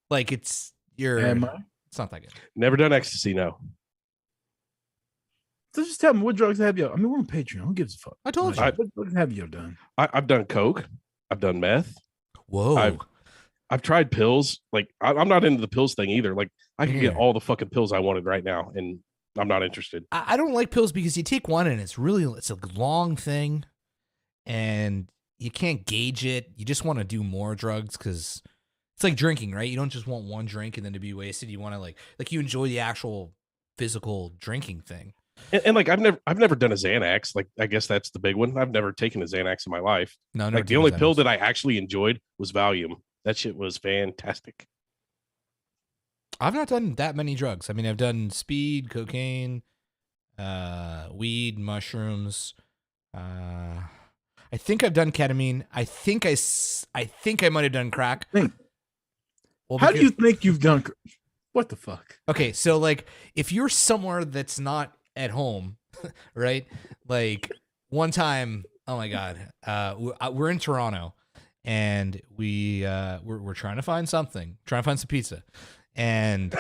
S2: Like it's
S1: Am I?
S2: It's not that good.
S3: Never done ecstasy, no.
S1: So just tell me what drugs have y'all. I mean, we're on Patreon. Who gives a fuck?
S2: I told you.
S1: Like, what drugs have y'all done?
S3: I've done coke. I've done meth.
S2: Whoa.
S3: I've tried pills. Like I'm not into the pills thing either. Like I can get
S2: Yeah.
S3: all the fucking pills I wanted right now, and I'm not interested.
S2: I don't like pills because you take one and it's a long thing, and you can't gauge it. You just want to do more drugs because it's like drinking, right? You don't just want one drink and then to be wasted. You want to like you enjoy the actual physical drinking thing.
S3: And like I've never done a Xanax. Like I guess that's the big one. I've never taken a Xanax in my life.
S2: No,
S3: Like the only pill that I actually enjoyed was Valium. That shit was fantastic.
S2: I've not done that many drugs. I mean, I've done speed, cocaine, weed, mushrooms. I think I've done ketamine. I think I might have done crack.
S1: Think.
S2: Well,
S1: How do
S2: because-
S1: you think you've done? What the fuck?
S2: Okay, so like if you're somewhere that's not at home, right? Like one time Oh my god. We're in Toronto, and we're trying to find something, trying to find some pizza, and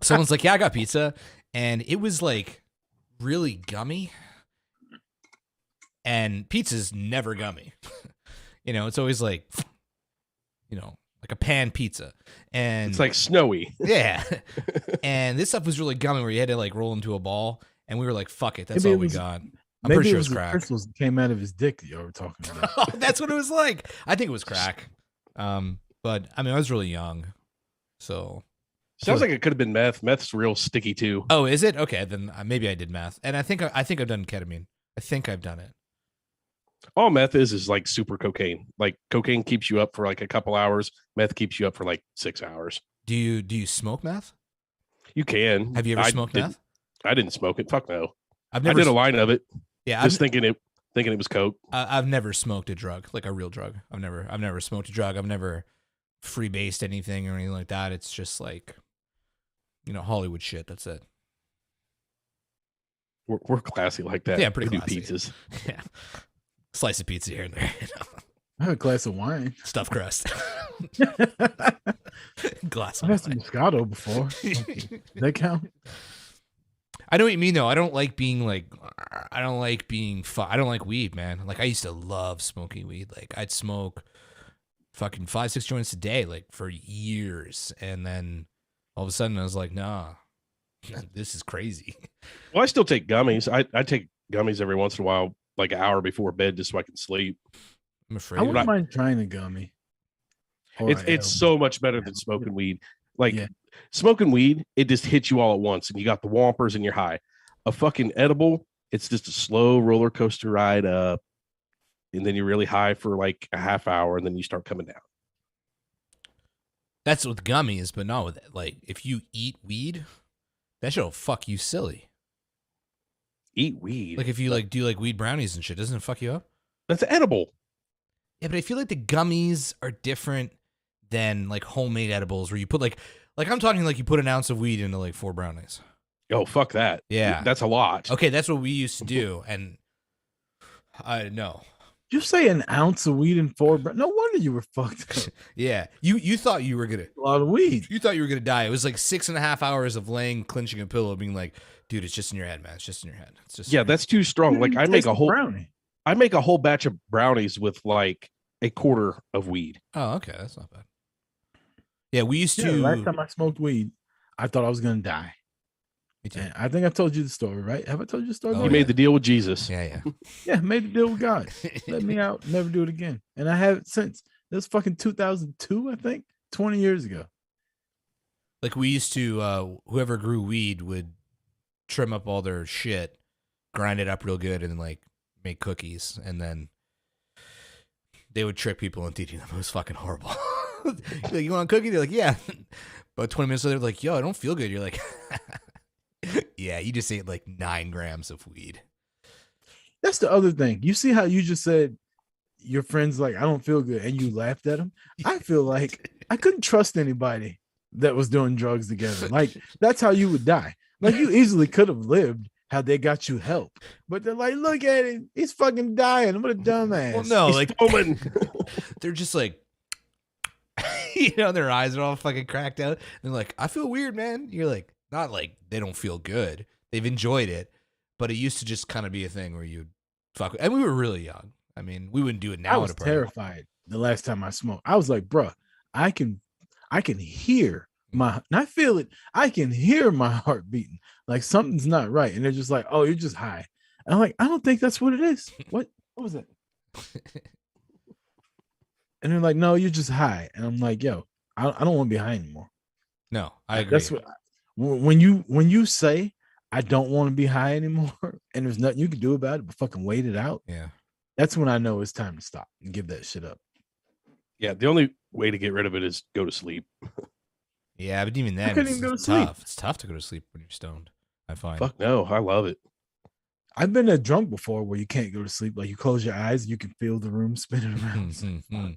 S2: someone's like, "Yeah, I got pizza," and it was like really gummy. And pizza's never gummy. It's always like, like a pan pizza, and
S3: It's like snowy.
S2: yeah. And this stuff was really gummy, where you had to like roll into a ball, and we were like, "Fuck it, that's
S1: Maybe
S2: all
S1: it
S2: we
S1: was-
S2: got." I'm
S1: Maybe
S2: pretty sure
S1: it
S2: it was
S1: was the
S2: crack.
S1: crystals that came out of his dick that you were talking about.
S2: Oh, that's what it was like. I think it was crack. But I mean, I was really young, so.
S3: Sounds like it could have been meth. Meth's real sticky too.
S2: Oh, is it? Okay, then maybe I did math, and I think I've done ketamine. I think I've done it.
S3: All meth is like super cocaine. Like cocaine keeps you up for like a couple hours. Meth keeps you up for like 6 hours.
S2: Do you smoke meth?
S3: You can.
S2: Have you ever smoked
S3: didn't-
S2: meth?
S3: I didn't smoke it. Fuck no.
S2: I've
S3: I
S2: never.
S3: did a line of it,
S2: Yeah,
S3: just thinking it was coke.
S2: I've never smoked a drug, like a real drug. I've never smoked a drug. I've never freebased anything or anything like that. It's just like, Hollywood shit. That's it.
S3: We're classy like that.
S2: Yeah, pretty
S3: we
S2: classy.
S3: do pizzas.
S2: Yeah, slice of pizza here and there.
S1: I had a glass of wine.
S2: Stuffed crust,
S1: I've
S2: glass
S1: had
S2: of
S1: some
S2: wine.
S1: Moscato before. Does that count?
S2: I know what you mean though. I don't like being I don't like weed, man. Like I used to love smoking weed. Like I'd smoke fucking 5-6 joints a day, like for years, and then all of a sudden I was like, nah, this is crazy.
S3: Well, I still take gummies. I take gummies every once in a while, like an hour before bed, just so I can sleep.
S2: I'm
S1: I
S2: afraid.
S1: wouldn't mind trying a gummy. Or
S3: It's
S1: a
S3: it's
S1: edible.
S3: so much better than smoking weed. Like
S1: Yeah.
S3: smoking weed, it just hits you all at once, and you got the whompers and you're high. A fucking edible, it's just a slow roller coaster ride up, and then you're really high for like a half hour, and then you start coming down.
S2: That's with gummies, but not with like if you eat weed, that shit'll fuck you silly.
S3: Eat weed.
S2: Like if you like do like weed brownies and shit, doesn't it fuck you up?
S3: That's edible.
S2: Yeah, but I feel like the gummies are different than like homemade edibles where you put like I'm talking like you put an ounce of weed into like 4 brownies.
S3: Oh, fuck that.
S2: Yeah.
S3: That's a lot.
S2: Okay, that's what we used to do, and I know.
S1: You say an ounce of weed in 4 no wonder you were fucked up.
S2: Yeah, you thought you were gonna
S1: A lot of weed.
S2: die. It was like 6.5 hours of laying clenching a pillow, being like, dude, it's just in your head, man. It's just in your head. It's just
S3: Yeah, that's too strong. Like I make
S1: Taste
S3: a
S1: the
S3: whole
S1: brownie.
S3: batch of brownies with like a quarter of weed.
S2: Oh, okay, that's not bad. Yeah, we used
S1: Yeah,
S2: to.
S1: last time I smoked weed, I thought I was gonna die.
S2: Me too.
S1: And I think I told you the story, right? Have I told you the story?
S2: Oh,
S3: You
S1: about
S3: made
S2: yeah.
S3: the deal with Jesus.
S2: Yeah,
S1: Yeah, made the deal with God. Let me out, never do it again. And I haven't since. It was fucking 2002, I think, 20 years ago.
S2: Like we used to. Whoever grew weed would trim up all their shit, grind it up real good, and then like make cookies, and then they would trick people into eating them. It was fucking horrible. Like, you want a cookie? They're like, yeah. But 20 minutes later, they're like, yo, I don't feel good. You're like, yeah, you just ate like 9 grams of weed.
S1: That's the other thing. You see how you just said your friend's like, I don't feel good, and you laughed at him? I feel like I couldn't trust anybody that was doing drugs together. Like, that's how you would die. Like, you easily could have lived had they got you help. But they're like, look at him. He's fucking dying. What a dumbass.
S2: Well, no,
S3: He's
S2: like
S3: foaming.
S2: they're just like, their eyes are all fucking cracked out. They're like, I feel weird, man. You're like, not like they don't feel good. They've enjoyed it, but it used to just kind of be a thing where you'd fuck. And we were really young. I mean, we wouldn't do it now.
S1: I was terrified the last time I smoked. I was like, bruh, I can hear not feel it. I can hear my heart beating. Like something's not right. And they're just like, oh, you're just high. And I'm like, I don't think that's what it is. What was that? And they're like, no, you're just high. And I'm like, yo, I don't want to be high anymore.
S2: No, I agree.
S1: That's what when you say I don't want to be high anymore, and there's nothing you can do about it but fucking wait it out.
S2: Yeah.
S1: That's when I know it's time to stop and give that shit up.
S3: Yeah, the only way to get rid of it is go to sleep.
S2: Yeah, but even then,
S1: couldn't
S2: it's
S1: even go to sleep.
S2: tough. It's tough to go to sleep when you're stoned, I find.
S3: Fuck no, I love it.
S1: I've been that drunk before where you can't go to sleep. Like you close your eyes, you can feel the room spinning around. It's like, fuck.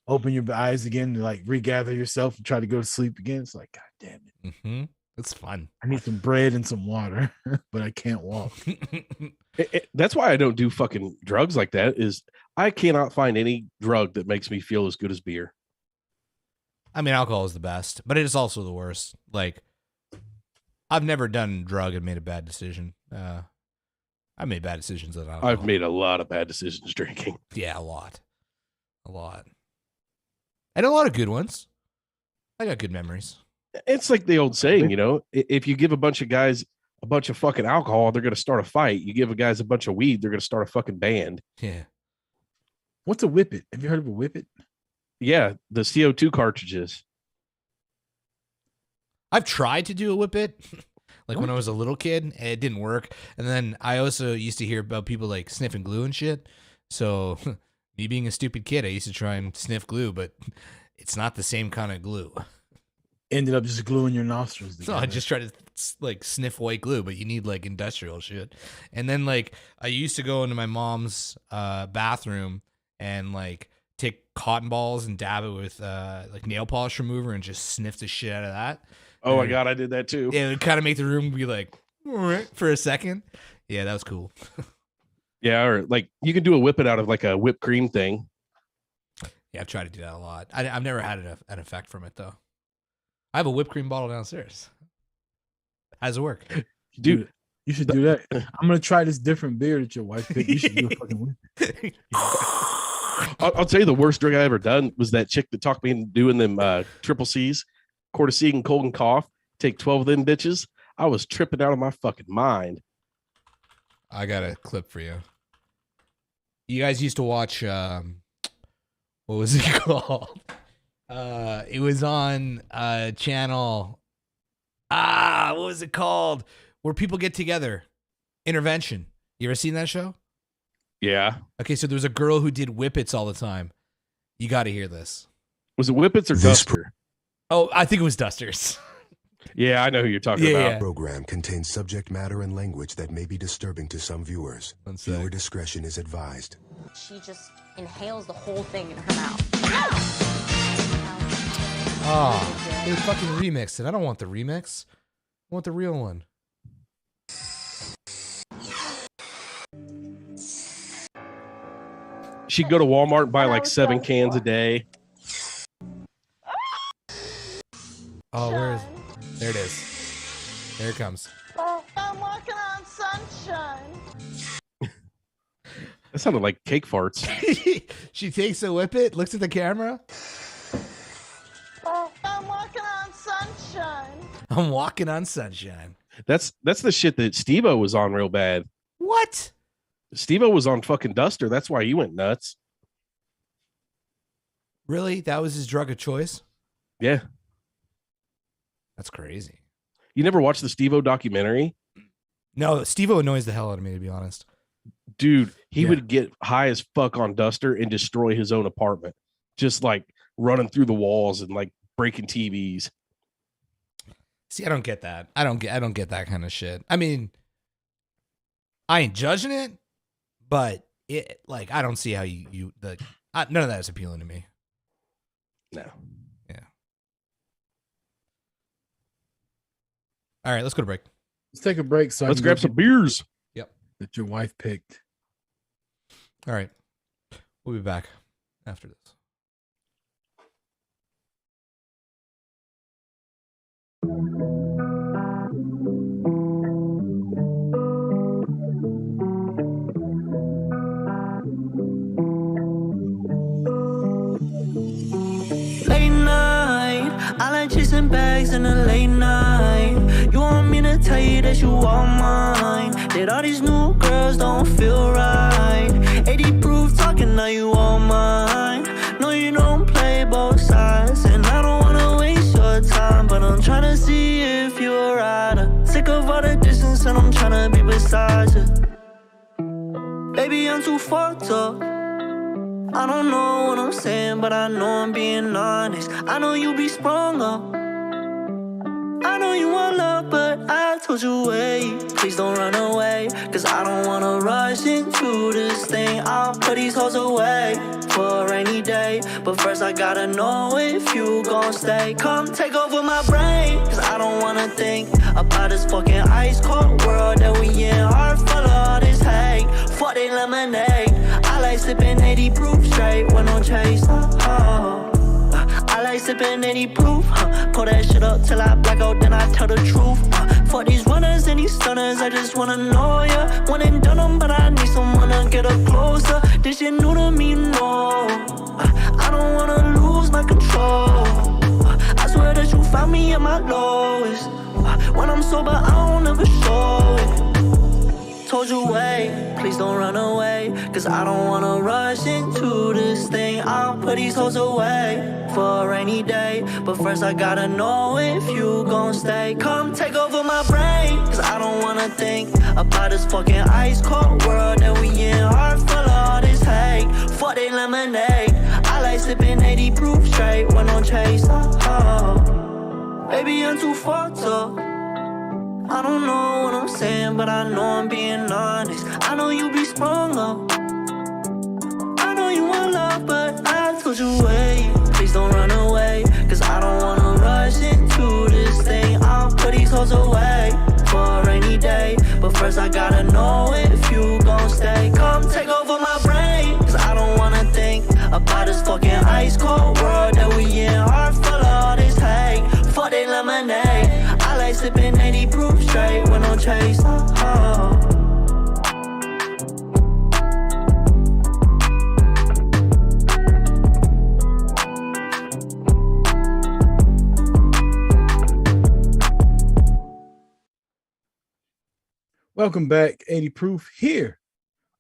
S1: Open your eyes again to like regather yourself and try to go to sleep again. It's like, God damn it.
S2: Mm-hmm. It's fun.
S1: I need some bread and some water, but I can't walk.
S3: That's why I don't do fucking drugs like that. Is I cannot find any drug that makes me feel as good as beer.
S2: I mean, alcohol is the best, but it is also the worst. Like, I've never done a drug and made a bad decision. I made bad decisions with alcohol.
S3: I've made a lot of bad decisions drinking.
S2: Yeah, a lot, and a lot of good ones. I got good memories.
S3: It's like the old saying, you know, if you give a bunch of guys a bunch of fucking alcohol, they're going to start a fight. You give a guys a bunch of weed, they're going to start a fucking band.
S2: Yeah.
S1: What's a whippet? Have you heard of a whippet?
S3: Yeah, the CO2 cartridges.
S2: I've tried to do a whippet, like when I was a little kid. It didn't work. And then I also used to hear about people like sniffing glue and shit. So me being a stupid kid, I used to try and sniff glue, but it's not the same kind of glue.
S1: Ended up just gluing your nostrils together.
S2: So I just tried to like sniff white glue, but you need like industrial shit. And then like I used to go into my mom's bathroom and like take cotton balls and dab it with like nail polish remover and just sniff the shit out of that.
S3: Oh my God, I did that too.
S2: It would kind of make the room be like for a second. Yeah, that was cool.
S3: Yeah, or like you can do a whippet out of like a whipped cream thing.
S2: Yeah, I've tried to do that a lot. I've never had an effect from it though. I have a whipped cream bottle downstairs. How does it work?
S3: Dude,
S1: you should do that. I'm gonna try this different beer that your wife picked. You should do a fucking whippet.
S3: I'll tell you the worst drink I ever done was that chick that talked me into doing them triple C's, Cortesigue and cold and cough. Take 12 of them bitches. I was tripping out of my fucking mind.
S2: I got a clip for you. You guys used to watch what was it called? It was on channel. What was it called? Where people get together. Intervention. You ever seen that show?
S3: Yeah.
S2: Okay, so there was a girl who did whippets all the time. You got to hear this.
S3: Was it Whippets or Duster?
S2: Oh, I think it was Dusters.
S3: Yeah, I know who you're talking about.
S2: Yeah.
S6: Program contains subject matter and language that may be disturbing to some viewers. Viewer discretion is advised.
S7: She just inhales the whole thing in her mouth.
S2: Oh, they fucking remixed it. I don't want the remix. I want the real one.
S3: She'd go to Walmart and buy like 7 cans a day.
S2: Oh, where is it? There it is. There it comes.
S8: I'm walking on sunshine.
S3: That sounded like cake farts.
S2: She takes a whippet, looks at the camera.
S8: I'm walking on sunshine.
S2: I'm walking on sunshine.
S3: That's the shit that Steve-O was on real bad.
S2: What?
S3: Steve-O was on fucking Duster. That's why he went nuts.
S2: Really? That was his drug of choice?
S3: Yeah.
S2: That's crazy.
S3: You never watched the Steve-O documentary?
S2: No, Steve-O annoys the hell out of me, to be honest.
S3: Dude, he would get high as fuck on Duster and destroy his own apartment. Just like running through the walls and like breaking TVs.
S2: See, I don't get that. I don't get that kind of shit. I mean, I ain't judging it, but it like I don't see how none of that is appealing to me.
S3: No.
S2: Yeah. All right, let's go to break.
S1: Let's take a break. So
S3: Let's grab some beers.
S2: Yep.
S1: That your wife picked.
S2: All right. We'll be back after this.
S9: Late night, I like chasing bags in the late night. You want me to tell you that you are mine? That all these new girls don't feel right. 80 proof talking, now you all mine. No, you don't play both sides, and I don't wanna waste your time, but I'm trying to see if you're a rider. Sick of all the distance, and I'm trying to be beside you. Baby, I'm too fucked up. I don't know what I'm saying, but I know I'm being honest. I know you be sprung up. I know you want love, but I told you wait, please don't run away, cause I don't wanna rush into this thing. I'll put these hoes away for a rainy day, but first I gotta know if you gon' stay. Come take over my brain, cause I don't wanna think about this fucking ice cold world that we in. Heart full of all this hate, fuck they lemonade. I like sipping 80 proof straight with no chase. I like sipping 80 proof, pull that shit up till I black out, then I tell the truth. Fuck these runners and these stunners, I just wanna know ya. One and done 'em, but I need someone to get up closer. This shit new to me, no. I don't wanna lose my control. I swear that you found me at my lowest. When I'm sober, I don't ever show it. Told you wait, please don't run away, cause I don't wanna rush into this thing. I'll put these hoes away for a rainy day, but first I gotta know if you gon' stay. Come take over my brain, cause I don't wanna think about this fucking ice cold world that we in. Heart full of all this hate, fuck they lemonade. I like sipping 80 proof straight with no chase. Baby, I'm too fucked up. I don't know what I'm saying, but I know I'm being honest. I know you be sprung up. I know you want love, but I told you wait, please don't run away, cause I don't wanna rush into this thing. I'll put these hoes away for a rainy day, but first I gotta know if you gon' stay. Come take over my brain, cause I don't wanna think about this fucking ice cold world that we in. Heart full of all this hate, fuck they lemonade. I like sipping 80 proof straight with no chase.
S1: Welcome back, 80 Proof, here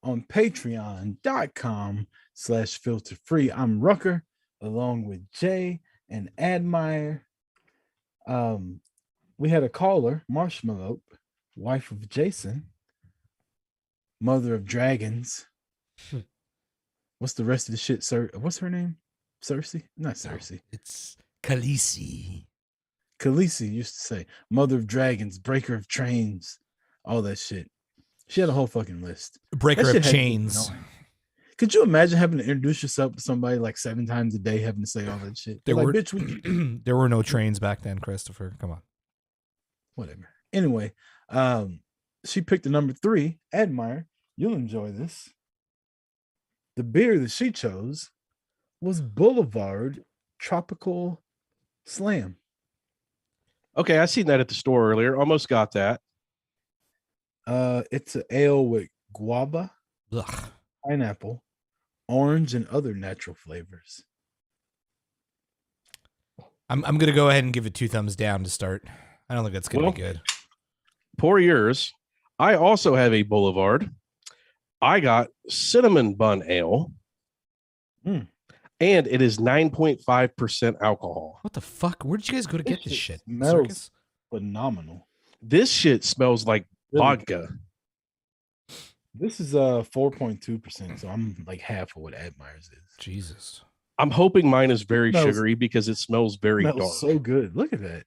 S1: on patreon.com/filter-free. I'm Rucker, along with Jay and Admire. We had a caller, Marshmallow, wife of Jason, mother of dragons. What's the rest of the shit, sir? What's her name? Cersei? Not Cersei.
S2: No, it's Khaleesi.
S1: Khaleesi used to say, mother of dragons, breaker of trains, all that shit. She had a whole fucking list.
S2: Breaker of chains.
S1: Could you imagine having to introduce yourself to somebody like 7 times a day, having to say all that shit?
S2: There
S1: like,
S2: were
S1: bitch,
S2: there were no trains back then, Christopher. Come on.
S1: Whatever. Anyway, she picked the number 3. Admire, you'll enjoy this. The beer that she chose was Boulevard Tropical Slam.
S3: Okay, I seen that at the store earlier. Almost got that.
S1: It's an ale with guava, pineapple, orange, and other natural flavors.
S2: I'm gonna go ahead and give it 2 thumbs down to start. I don't think that's gonna be good.
S3: Pour yours. I also have a Boulevard. I got cinnamon bun ale. And it is 9.5% alcohol.
S2: What the fuck? Where did you guys go to get this shit?
S1: Smells
S2: Circus?
S1: phenomenal.
S3: This shit smells like vodka.
S1: This is 4.2%, so I'm like half of what Admire's is.
S2: Jesus.
S3: I'm hoping mine is very
S1: Smells-
S3: sugary because it smells very
S1: Smells
S3: dark.
S1: so good. Look at that.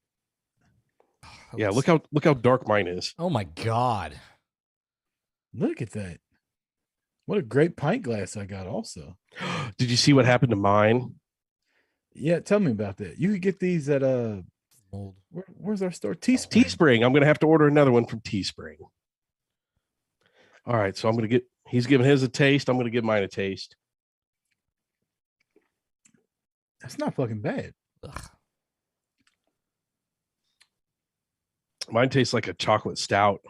S3: Yeah, look how dark mine is.
S2: Oh my god.
S1: Look at that. What a great pint glass I got also.
S3: Did you see what happened to mine?
S1: Yeah, tell me about that. You could get these at where's our store? Teespring.
S3: Teespring. I'm gonna have to order another one from Teespring. All right, so he's giving his a taste. I'm gonna give mine a taste.
S1: That's not fucking bad.
S2: Ugh.
S3: Mine tastes like a chocolate stout.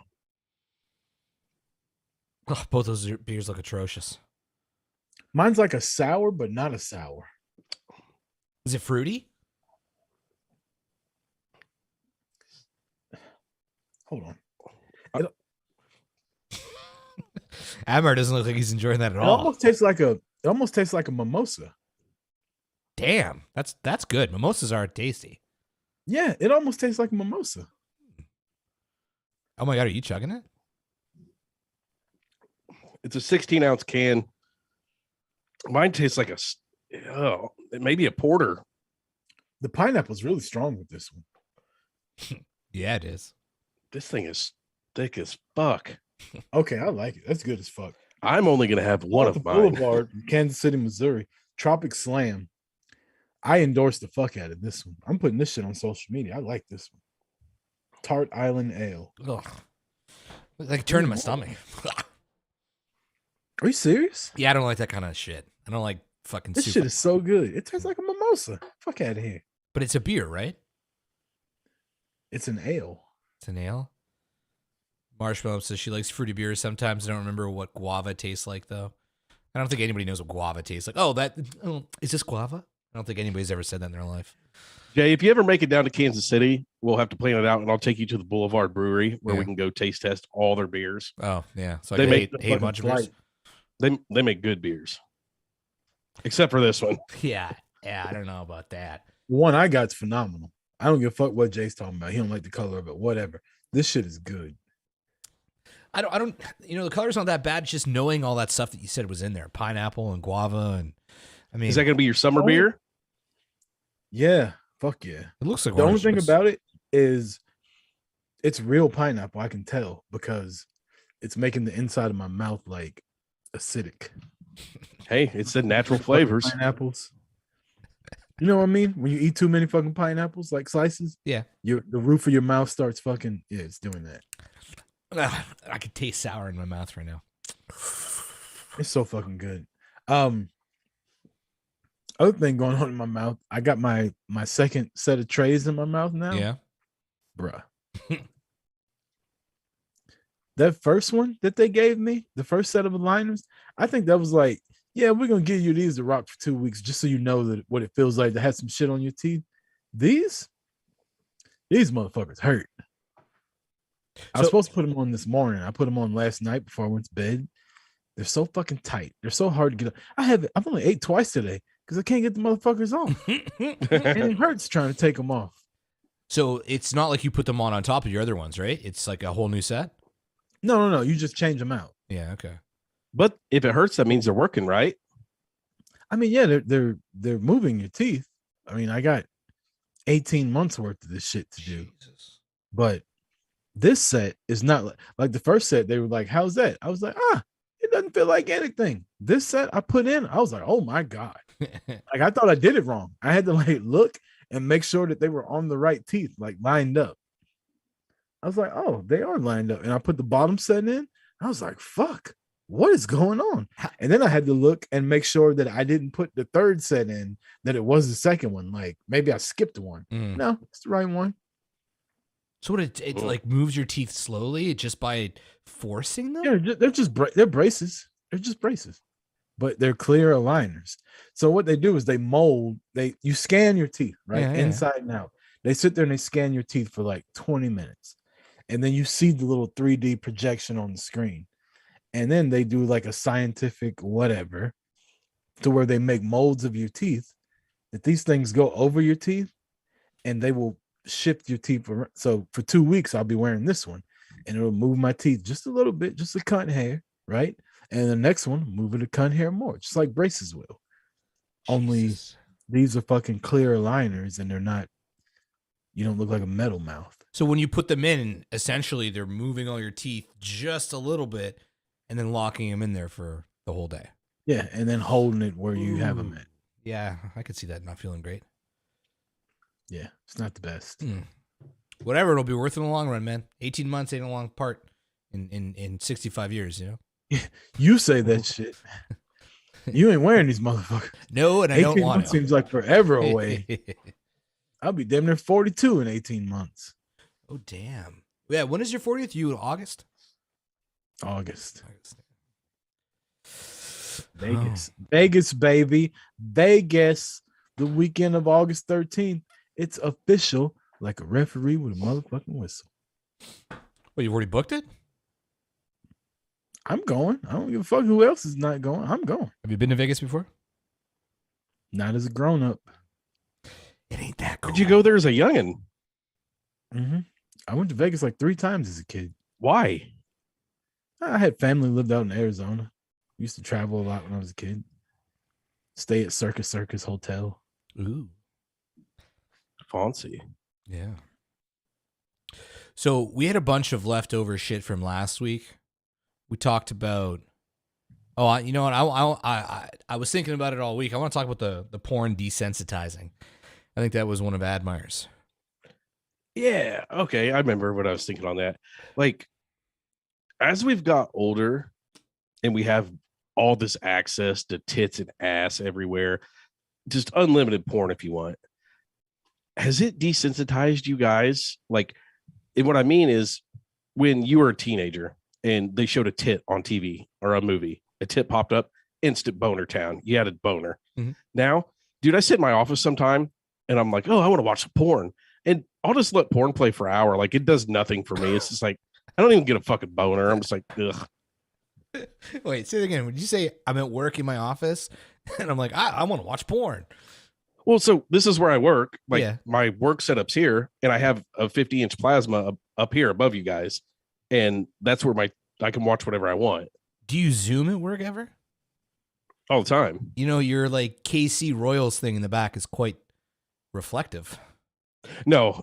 S2: Ugh, both those beers look atrocious.
S1: Mine's like a sour, but not a sour.
S2: Is it fruity?
S1: Hold on.
S2: Amar doesn't look like he's enjoying that at
S1: It
S2: all.
S1: almost tastes like a mimosa.
S2: Damn, that's good. Mimosas are tasty.
S1: Yeah, it almost tastes like a mimosa.
S2: Oh my god, are you chugging it?
S3: It's a 16-ounce can. Mine tastes like maybe a porter.
S1: The pineapple's really strong with this one.
S2: Yeah, it is.
S3: This thing is thick as fuck.
S1: Okay, I like it. That's good as fuck.
S3: I'm only gonna have one
S1: Off the
S3: of mine.
S1: Boulevard, in Kansas City, Missouri. Tropic Slam. I endorse the fuck out of this one. I'm putting this shit on social media. I like this one. Tart Island Ale.
S2: Ugh. Like turning my stomach.
S1: Are you serious?
S2: Yeah, I don't like that kind of shit. I don't like fucking
S1: This
S2: soup.
S1: shit is so good. It tastes like a mimosa. Fuck out of here.
S2: But it's a beer, right?
S1: It's an ale.
S2: It's an ale. Marshmallow says she likes fruity beers. Sometimes I don't remember what guava tastes like, though. I don't think anybody knows what guava tastes like. Is this guava? I don't think anybody's ever said that in their life.
S3: Jay, if you ever make it down to Kansas City, we'll have to plan it out, and I'll take you to the Boulevard Brewery where we can go taste test all their beers.
S2: Oh, yeah. So
S3: They
S2: I
S3: make
S2: hate a bunch of beers.
S3: They make good beers, except for this one.
S2: Yeah, I don't know about that.
S1: The one I got's phenomenal. I don't give a fuck what Jay's talking about. He don't like the color of it. Whatever. This shit is good.
S2: I don't. The color's not that bad. It's just knowing all that stuff that you said was in there, pineapple and guava, and I mean,
S3: Is that going to be your summer beer?
S1: Yeah. Fuck yeah.
S2: It looks like
S1: the only
S2: orange
S1: thing
S2: juice.
S1: about it is it's real pineapple. I can tell because it's making the inside of my mouth like acidic.
S3: Hey, it said natural flavors.
S1: Pineapples. You know what I mean? When you eat too many fucking pineapples, like slices,
S2: Yeah,
S1: the roof of your mouth starts fucking. Yeah, it's doing that.
S2: I could taste sour in my mouth right now.
S1: It's so fucking good. Other thing going on in my mouth, I got my second set of trays in my mouth now.
S2: Yeah,
S1: Bruh. That first one that they gave me, the first set of aligners, I think that was like, yeah, we're gonna give you these to rock for 2 weeks just so you know that what it feels like to have some shit on your teeth. These motherfuckers hurt. I was supposed to put them on this morning. I put them on last night before I went to bed. They're so fucking tight. They're so hard to get up. I've only ate twice today because I can't get the motherfuckers on. And it hurts trying to take them off.
S2: So it's not like you put them on top of your other ones, right? It's like a whole new set.
S1: No. You just change them out.
S2: Yeah. Okay.
S3: But if it hurts, that means they're working, right?
S1: I mean, yeah, they're moving your teeth. I mean, I got 18 months worth of this shit to do.
S2: Jesus.
S1: But this set is not like the first set. They were like, how's that? I was like, it doesn't feel like anything. This set I put in, I was like, oh my God. Like I thought I did it wrong. I had to like look and make sure that they were on the right teeth, like lined up. I was like, oh, they are lined up. And I put the bottom set in. I was like, fuck, what is going on? And then I had to look and make sure that I didn't put the third set in, that it was the second one. Like maybe I skipped one. No, it's the right one.
S2: So what it like moves your teeth slowly just by forcing them?
S1: Yeah, they're braces. They're just braces, but they're clear aligners. So what they do is they mold. You scan your teeth right inside and out. They sit there and they scan your teeth for like 20 minutes, and then you see the little 3D projection on the screen, and then they do like a scientific whatever to where they make molds of your teeth. That these things go over your teeth, and they will shift your teeth. So for 2 weeks, I'll be wearing this one, and it'll move my teeth just a little bit, just a cut hair, right? And the next one, move it a cut hair more, just like braces will. Only these are fucking clear aligners, and they're not. You don't look like a metal mouth.
S2: So when you put them in, essentially they're moving all your teeth just a little bit, and then locking them in there for the whole day.
S1: Yeah, and then holding it where you have them at.
S2: Yeah, I could see that not feeling great.
S1: Yeah, it's not the best.
S2: Whatever, it'll be worth it in the long run, man. 18 months ain't a long part in 65 years, you know?
S1: You say that shit. You ain't wearing these motherfuckers.
S2: No, and I don't want
S1: months
S2: to.
S1: Seems like forever away. I'll be damn near 42 in 18 months.
S2: Oh, damn. Yeah, when is your 40th? You in August?
S1: August. Vegas. Vegas, baby. Vegas. The weekend of August 13th. It's official, like a referee with a motherfucking whistle.
S2: Well, you've already booked it?
S1: I'm going. I don't give a fuck who else is not going. I'm going.
S2: Have you been to Vegas before?
S1: Not as a grown up.
S2: It ain't that cool.
S3: Did you go there as a youngin'?
S1: Mm-hmm. I went to Vegas like 3 times as a kid.
S3: Why?
S1: I had family lived out in Arizona. Used to travel a lot when I was a kid. Stay at Circus Hotel.
S2: Ooh.
S3: Fancy.
S2: Yeah. So we had a bunch of leftover shit from last week. We talked about. Oh, you know what? I was thinking about it all week. I want to talk about the porn desensitizing. I think that was one of Admire's.
S3: Yeah. Okay. I remember what I was thinking on that. Like, as we've got older and we have all this access to tits and ass everywhere, just unlimited porn if you want. Has it desensitized you guys? Like, and what I mean is when you were a teenager and they showed a tit on TV or a movie, a tit popped up, instant boner town. You had a boner.
S2: Mm-hmm.
S3: Now, dude, I sit in my office sometime and I'm like, oh, I want to watch some porn. And I'll just let porn play for an hour. Like, it does nothing for me. It's just like, I don't even get a fucking boner. I'm just like, ugh.
S2: Wait, say it again. Would you say I'm at work in my office and I'm like, I want to watch porn?
S3: Well, so this is where I work. Like,
S2: Yeah.
S3: my work setup's here, and I have a 50-inch plasma up here above you guys, and that's where I can watch whatever I want
S2: Do you Zoom at work ever?
S3: all the time.
S2: You know, your like KC Royals thing in the back is quite reflective.
S3: No,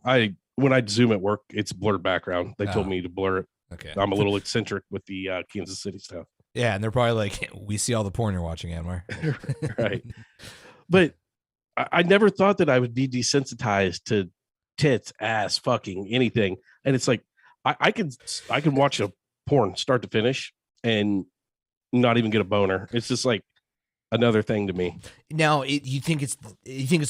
S3: when I Zoom at work, it's blurred background. They told
S2: Oh.
S3: me to blur it.
S2: Okay.
S3: I'm a little eccentric with the Kansas City stuff.
S2: Yeah, and they're probably like, we see all the porn you're watching, Anwar.
S3: Right. But I never thought that I would be desensitized to tits, ass, fucking anything. And it's like, I can watch a porn start to finish and not even get a boner. It's just like another thing to me.
S2: Now, you think it's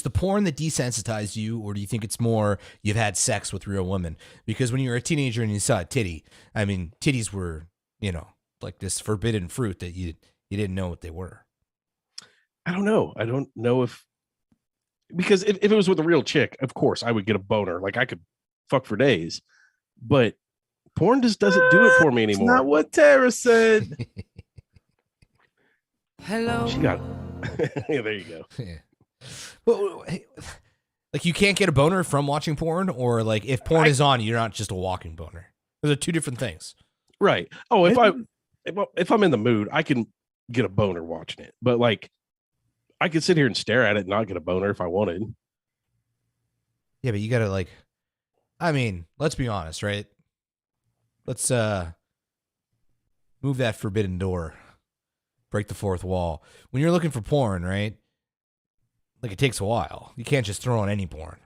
S2: the porn that desensitized you, or do you think it's more you've had sex with real women? Because when you were a teenager and you saw a titty, I mean, titties were, you know, like this forbidden fruit that you didn't know what they were.
S3: I don't know. I don't know because if it was with a real chick, of course I would get a boner. Like, I could fuck for days, but porn just doesn't do it for me
S1: It's
S3: anymore.
S1: not what Tara said.
S2: Hello.
S3: She got yeah, there you go.
S2: Yeah. Well, like, you can't get a boner from watching porn, or like if porn is on, you're not just a walking boner. Those are two different things.
S3: Right. Oh, if I'm in the mood, I can get a boner watching it. But like, I could sit here and stare at it and not get a boner if I wanted.
S2: Yeah, but you gotta like, I mean, let's be honest, right? Let's move that forbidden door, break the fourth wall. When you're looking for porn, right? Like, it takes a while. You can't just throw on any porn.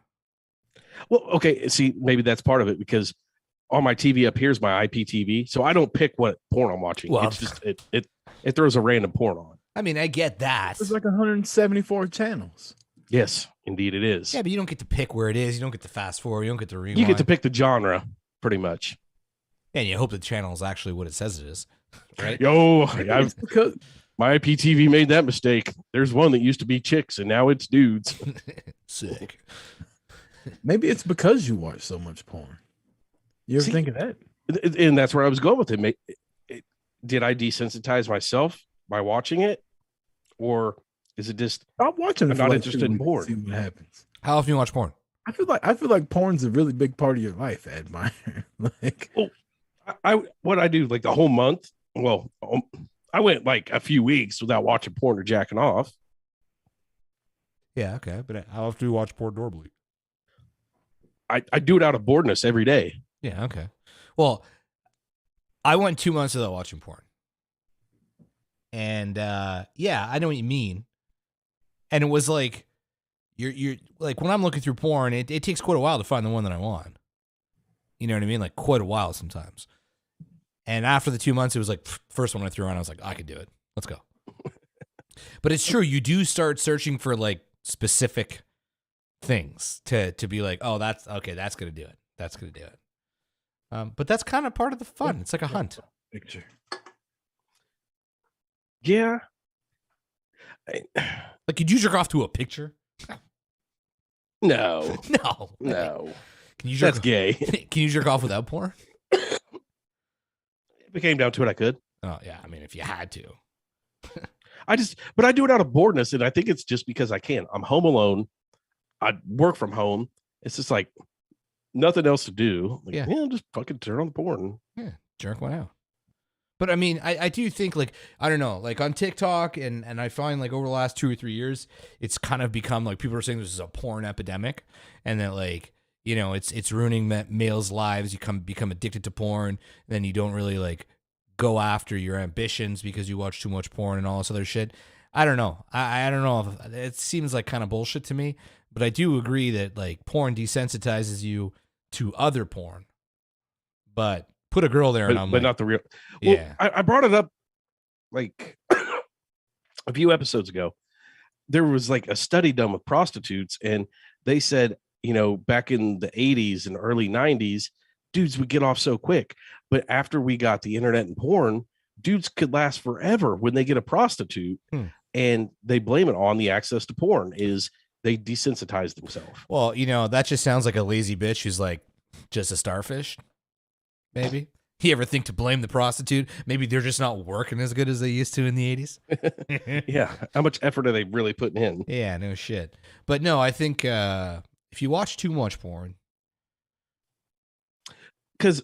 S3: Well, okay. See, maybe that's part of it, because on my TV up here is my IPTV, so I don't pick what porn I'm watching.
S2: Well,
S3: it's just it throws a random porn on.
S2: I mean, I get that.
S1: There's like 174 channels.
S3: Yes, indeed it is.
S2: Yeah, but you don't get to pick where it is. You don't get to fast forward. You don't get to rewind.
S3: You get to pick the genre, pretty much.
S2: And you hope the channel is actually what it says it is, right?
S3: Yo,
S1: Because
S3: my IPTV made that mistake. There's one that used to be chicks and now it's dudes.
S2: Sick.
S1: maybe it's because you watch so much porn. You ever
S3: See,
S1: think of that?
S3: And that's where I was going with it. Did I desensitize myself by watching it, or is it just
S1: I'm watching it.
S3: I'm
S1: for
S3: not
S1: like
S3: interested
S1: 2
S3: in
S1: weeks,
S3: porn.
S1: See what happens.
S2: How often do you watch porn?
S1: I feel like porn's a really big part of your life, Admire. Like,
S3: what I do like the whole month? Well, I went like a few weeks without watching porn or jacking off.
S2: Yeah, okay. But how often do you watch porn normally?
S3: I do it out of boredness every day.
S2: Yeah, okay. Well, I went 2 months without watching porn. And yeah, I know what you mean. And it was like you're like, when I'm looking through porn, it takes quite a while to find the one that I want. You know what I mean? Like, quite a while sometimes. And after the 2 months, it was like first one I threw on, I was like, I could do it. Let's go. But it's true, you do start searching for like specific things to be like, oh, that's okay, that's gonna do it. That's gonna do it. But that's kind of part of the fun. It's like a hunt.
S1: picture.
S3: Yeah.
S2: Like, could you jerk off to a picture?
S3: No.
S2: No.
S3: No.
S2: Can you jerk
S3: That's gay.
S2: Can you jerk off without porn?
S3: If it came down to it, I could.
S2: Oh yeah, I mean, if you had to.
S3: But I do it out of boredness, and I think it's just because I can. I'm home alone. I work from home. It's just like nothing else to do. Like,
S2: Yeah.
S3: just fucking turn on the porn.
S2: Yeah, jerk one out. But I mean, I do think, like, I don't know, like on TikTok and I find like over the last 2 or 3 years, it's kind of become like people are saying this is a porn epidemic, and that like you know, it's ruining males' lives. You become addicted to porn, and then you don't really like go after your ambitions because you watch too much porn and all this other shit. I don't know. I don't know. If, it seems like kind of bullshit to me, but I do agree that like porn desensitizes you to other porn. But put a girl there, and I'm
S3: but
S2: like,
S3: not the real. Well,
S2: yeah.
S3: I brought it up like a few episodes ago. There was like a study done with prostitutes, and they said, you know, back in the 80s and early 90s, dudes would get off so quick. But after we got the internet and porn, dudes could last forever when they get a prostitute. And they blame it on the access to porn is they desensitize themselves.
S2: Well, you know, that just sounds like a lazy bitch who's like just a starfish. Maybe. You ever think to blame the prostitute? Maybe they're just not working as good as they used to in the 80s.
S3: Yeah. How much effort are they really putting in?
S2: Yeah, no shit. But no, I think if you watch too much porn.
S3: Because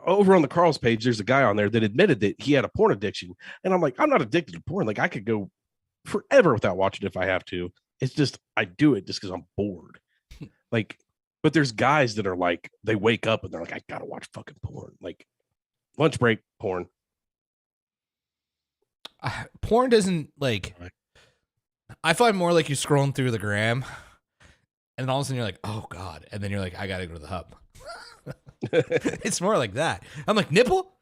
S3: over on the Carl's page, there's a guy on there that admitted that he had a porn addiction. And I'm like, I'm not addicted to porn. Like I could go forever without watching it if I have to. It's just, I do it just because I'm bored. Like, but there's guys that are like, they wake up and they're like, I gotta watch fucking porn. Like lunch break, porn.
S2: Porn doesn't like, I find more like you're scrolling through the gram and all of a sudden you're like, oh God. And then you're like, I gotta go to the hub. It's more like that. I'm like, nipple?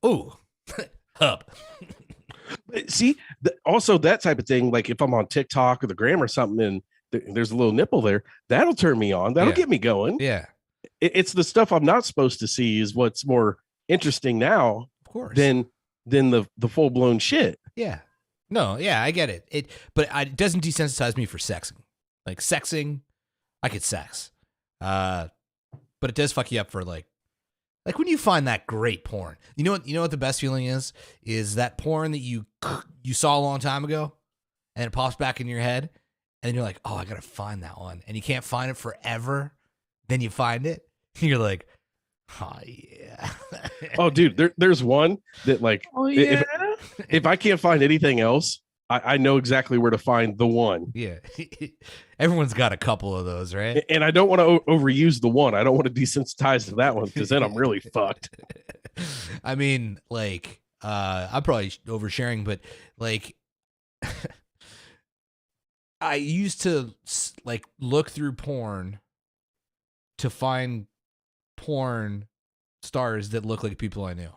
S2: Ooh, hub.
S3: See, also that type of thing, like if I'm on TikTok or the gram or something and there's a little nipple there, that'll turn me on. That'll get me going.
S2: Yeah.
S3: It's the stuff I'm not supposed to see is what's more interesting now,
S2: of course,
S3: than the full blown shit.
S2: Yeah. No, yeah, I get it. But it doesn't desensitize me for sexing. Like sexing, I could sex. But it does fuck you up for like when you find that great porn. You know what the best feeling is that porn that you saw a long time ago and it pops back in your head and then you're like, oh, I gotta find that one, and you can't find it forever. Then you find it and you're like, oh yeah.
S3: Oh dude, there's one that like,
S1: oh yeah,
S3: if I can't find anything else, I know exactly where to find the one.
S2: Yeah. Everyone's got a couple of those, right?
S3: And I don't want to overuse the one. I don't want to desensitize to that one because then I'm really fucked.
S2: I mean, like, I'm probably oversharing, but like, I used to like look through porn to find porn stars that look like people I knew.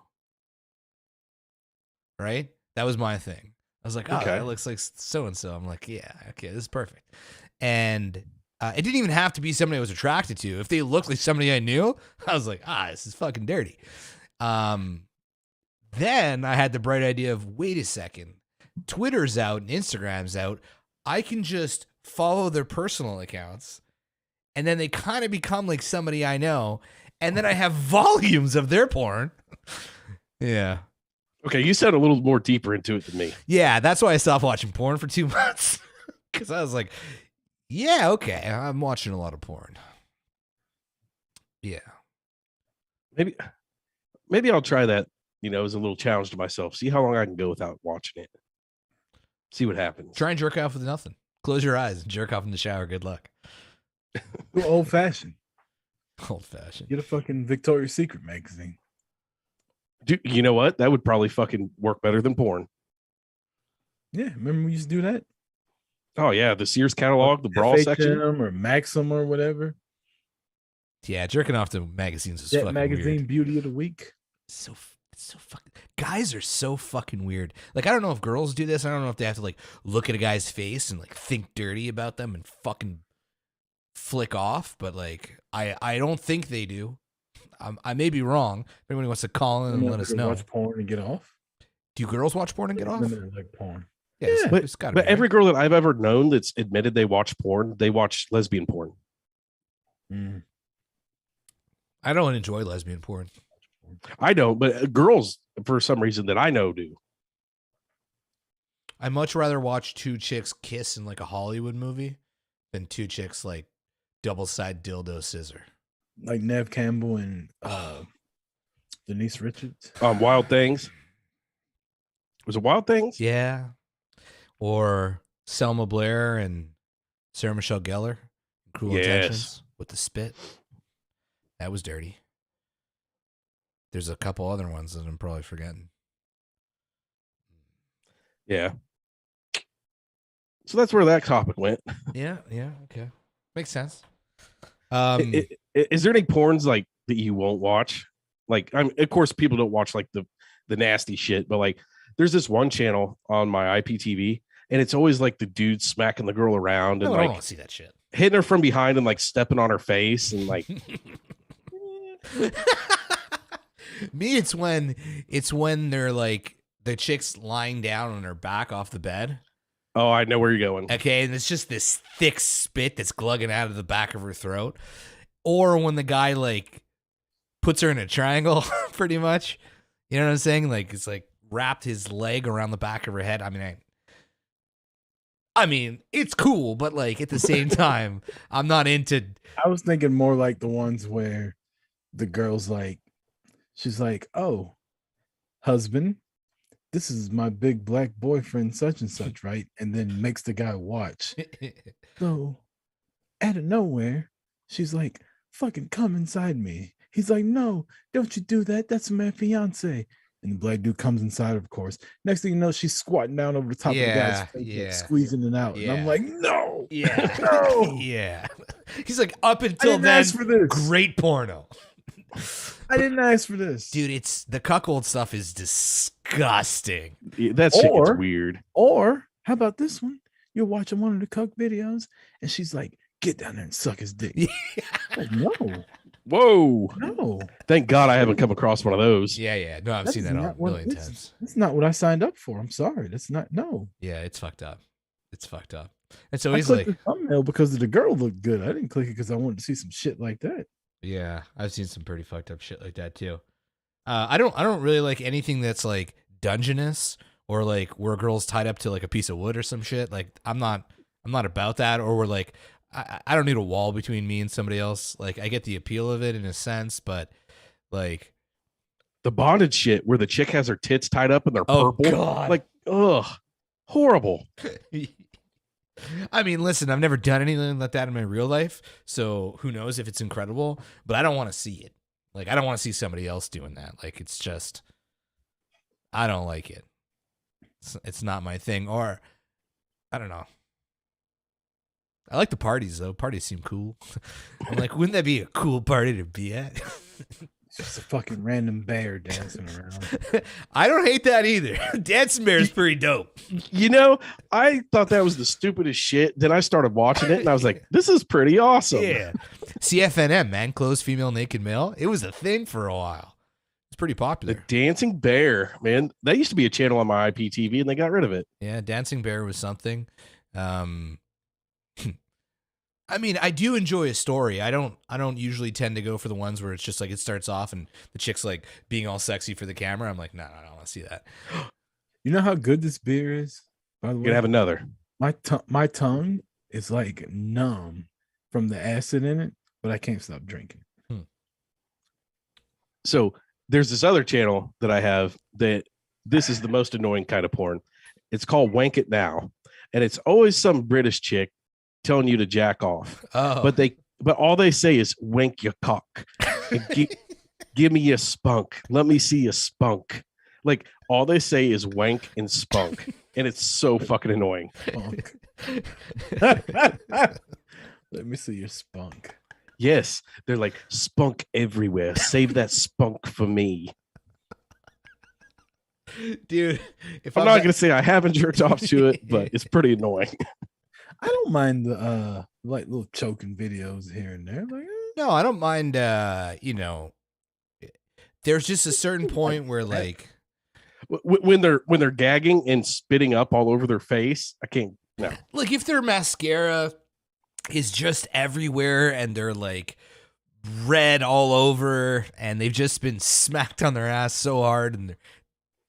S2: Right? That was my thing. I was like, oh,
S3: okay,
S2: that looks like so-and-so. I'm like, yeah, okay, this is perfect. And it didn't even have to be somebody I was attracted to. If they looked like somebody I knew, I was like, this is fucking dirty. Then I had the bright idea of, wait a second, Twitter's out and Instagram's out. I can just follow their personal accounts, and then they kind of become like somebody I know, and then I have volumes of their porn. Yeah.
S3: Okay, you said a little more deeper into it than me.
S2: Yeah, that's why I stopped watching porn for 2 months. Because I was like, yeah, okay, I'm watching a lot of porn. Yeah.
S3: Maybe I'll try that, as a little challenge to myself. See how long I can go without watching it. See what happens.
S2: Try and jerk off with nothing. Close your eyes and jerk off in the shower. Good luck.
S1: Old fashioned.
S2: Old fashioned.
S1: Get a fucking Victoria's Secret magazine.
S3: Dude, you know what? That would probably fucking work better than porn.
S1: Yeah, remember we used to do that?
S3: Oh yeah, the Sears catalog, the brawl
S1: FHM
S3: section,
S1: or Maxim or whatever.
S2: Yeah, jerking off to magazines is
S1: that
S2: fucking
S1: magazine
S2: weird.
S1: Beauty of the Week.
S2: So fucking. Guys are so fucking weird. Like, I don't know if girls do this. I don't know if they have to like look at a guy's face and like think dirty about them and fucking flick off. But like, I don't think they do. I may be wrong. If anybody wants to call in and let us know.
S1: Watch porn and get off.
S2: Do girls watch porn and get off?
S1: Like porn.
S2: Yeah, it's gotta
S3: but
S2: be,
S3: every
S2: right?
S3: girl that I've ever known that's admitted they watch porn, they watch lesbian porn.
S1: Mm.
S2: I don't enjoy lesbian porn.
S3: I don't, but girls, for some reason that I know, do.
S2: I much rather watch two chicks kiss in like a Hollywood movie than two chicks like double-side dildo scissor.
S1: Like Nev Campbell and Denise Richards.
S3: Wild Things. Was it Wild Things?
S2: Yeah. Or Selma Blair and Sarah Michelle Gellar. Cruel Intentions with the spit. That was dirty. There's a couple other ones that I'm probably forgetting.
S3: Yeah. So that's where that topic went.
S2: Yeah, okay. Makes sense.
S3: Is there any porns like that you won't watch? Like, of course, people don't watch like the nasty shit, but like, there's this one channel on my IPTV, and it's always like the dude smacking the girl around and
S2: I
S3: like
S2: don't want to see that shit.
S3: hitting her from behind and like stepping on her face and like.
S2: Me, it's when they're like the chick's lying down on her back off the bed.
S3: Oh, I know where you're going.
S2: Okay, and it's just this thick spit that's glugging out of the back of her throat. Or when the guy like puts her in a triangle, pretty much. You know what I'm saying? Like it's like wrapped his leg around the back of her head. I mean, it's cool, but like at the same time, I'm not into.
S1: I was thinking more like the ones where the girl's like, she's like, "Oh, husband, this is my big black boyfriend, such and such, right?" And then makes the guy watch. So, out of nowhere, she's like, "Fucking come inside me." He's like, "No, don't you do that. That's my fiance." And the black dude comes inside, of course. Next thing you know, she's squatting down over the top of the guy's face, like, squeezing it out. And I'm like, no.
S2: Yeah.
S1: No.
S2: Yeah. He's like, up until then,
S1: ask for this.
S2: Great porno.
S1: I didn't ask for this.
S2: Dude, it's the cuckold stuff is disgusting.
S3: Yeah, that shit gets weird.
S1: Or how about this one? You're watching one of the cuck videos, and she's like, "Get down there and suck his dick." Like, no.
S3: Whoa.
S1: No.
S3: Thank God I haven't come across one of those.
S2: Yeah. No, I've seen that a million times.
S1: That's not what I signed up for. I'm sorry. That's not, no.
S2: Yeah, it's fucked up. And so
S1: I
S2: he's
S1: clicked
S2: like,
S1: the thumbnail because the girl looked good. I didn't click it because I wanted to see some shit like that.
S2: yeah, I've seen some pretty fucked up shit like that too. I don't really like anything that's like Dungeness or like where a girl's tied up to like a piece of wood or some shit. Like I'm not about that. Or we're like, I don't need a wall between me and somebody else. Like I get the appeal of it in a sense, but like
S3: the bondage shit where the chick has her tits tied up and they're purple.
S2: God.
S3: Like, ugh, horrible.
S2: I mean, listen, I've never done anything like that in my real life, so who knows if it's incredible, but I don't want to see it. Like, I don't want to see somebody else doing that. Like, it's just, I don't like it. It's not my thing, or I don't know. I like the parties, though. Parties seem cool. I'm like, wouldn't that be a cool party to be at?
S1: It's just a fucking random bear dancing around.
S2: I don't hate that either. Dancing Bear is pretty dope.
S3: You know, I thought that was the stupidest shit. Then I started watching it and I was like, this is pretty awesome.
S2: Yeah. CFNM, man, clothes, female, naked, male. It was a thing for a while. It's pretty popular.
S3: The Dancing Bear, man. That used to be a channel on my IPTV and they got rid of it.
S2: Yeah, Dancing Bear was something. I mean, I do enjoy a story. I don't usually tend to go for the ones where it's just like it starts off and the chick's like being all sexy for the camera. I'm like, no, I don't want to see that.
S1: You know how good this beer is? By the way,
S3: You can have another.
S1: My tongue is like numb from the acid in it, but I can't stop drinking.
S3: So there's this other channel that I have that this is the most annoying kind of porn. It's called Wank It Now. And it's always some British chick telling you to jack off.
S2: Oh.
S3: But all they say is wank your cock. And give me your spunk. Let me see your spunk. Like all they say is wank and spunk. And it's so fucking annoying.
S1: Spunk. Let me see your spunk.
S3: Yes. They're like spunk everywhere. Save that spunk for me.
S2: Dude, if
S3: I'm not going to say I haven't jerked off to it, but it's pretty annoying.
S1: I don't mind the like little choking videos here and there. Like,
S2: no, I don't mind. You know, there's just a certain point where like
S3: when they're gagging and spitting up all over their face, I can't. No,
S2: like if their mascara is just everywhere and they're like red all over and they've just been smacked on their ass so hard and their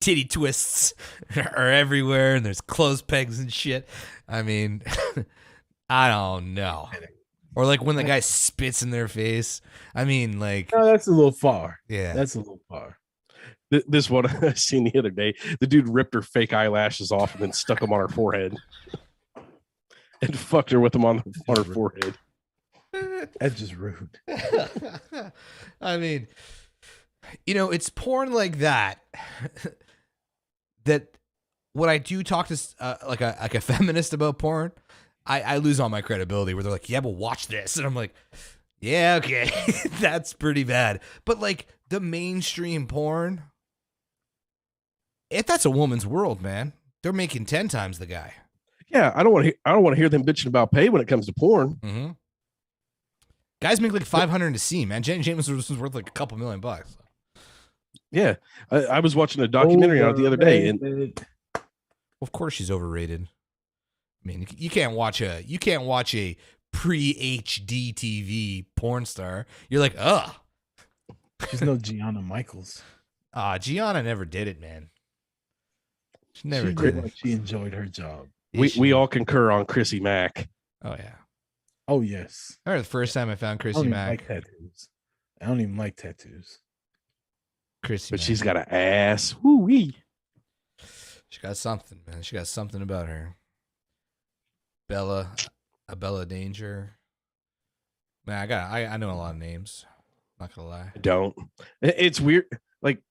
S2: titty twists are everywhere and there's clothes pegs and shit. I mean, I don't know. Or like when the guy spits in their face. I mean, like,
S1: no, that's a little far.
S2: Yeah,
S1: that's a little far.
S3: This one I seen the other day. The dude ripped her fake eyelashes off and then stuck them on her forehead and fucked her with them on her forehead.
S1: That's just rude.
S2: I mean, it's porn like that that when I do talk to like a feminist about porn, I lose all my credibility where they're like, yeah, but watch this. And I'm like, yeah, okay, that's pretty bad. But like the mainstream porn, if that's a woman's world, man, they're making 10 times the guy.
S3: Yeah, I don't want to hear them bitching about pay when it comes to porn.
S2: Mm-hmm. Guys make like 500 to see, man. Jenny James was worth like a couple $1 million.
S3: Yeah, I was watching a documentary on it the other day, and
S2: well, of course she's overrated. I mean, you can't watch a pre-HD TV porn star. You're like, ugh.
S1: She's no Gianna Michaels.
S2: Gianna never did it, man. She never did it.
S1: She enjoyed her job.
S3: We all concur on Chrissy Mack.
S2: Oh yeah.
S1: Oh yes.
S2: I remember the first time I found Chrissy Mack.
S1: I don't even like tattoos.
S2: Chrissy,
S3: but
S2: Mack.
S3: she's got an ass. Woo-wee.
S2: She got something, man. She got something about her. Bella Danger. Man, I know a lot of names. Not gonna lie.
S3: I don't. It's weird. Like,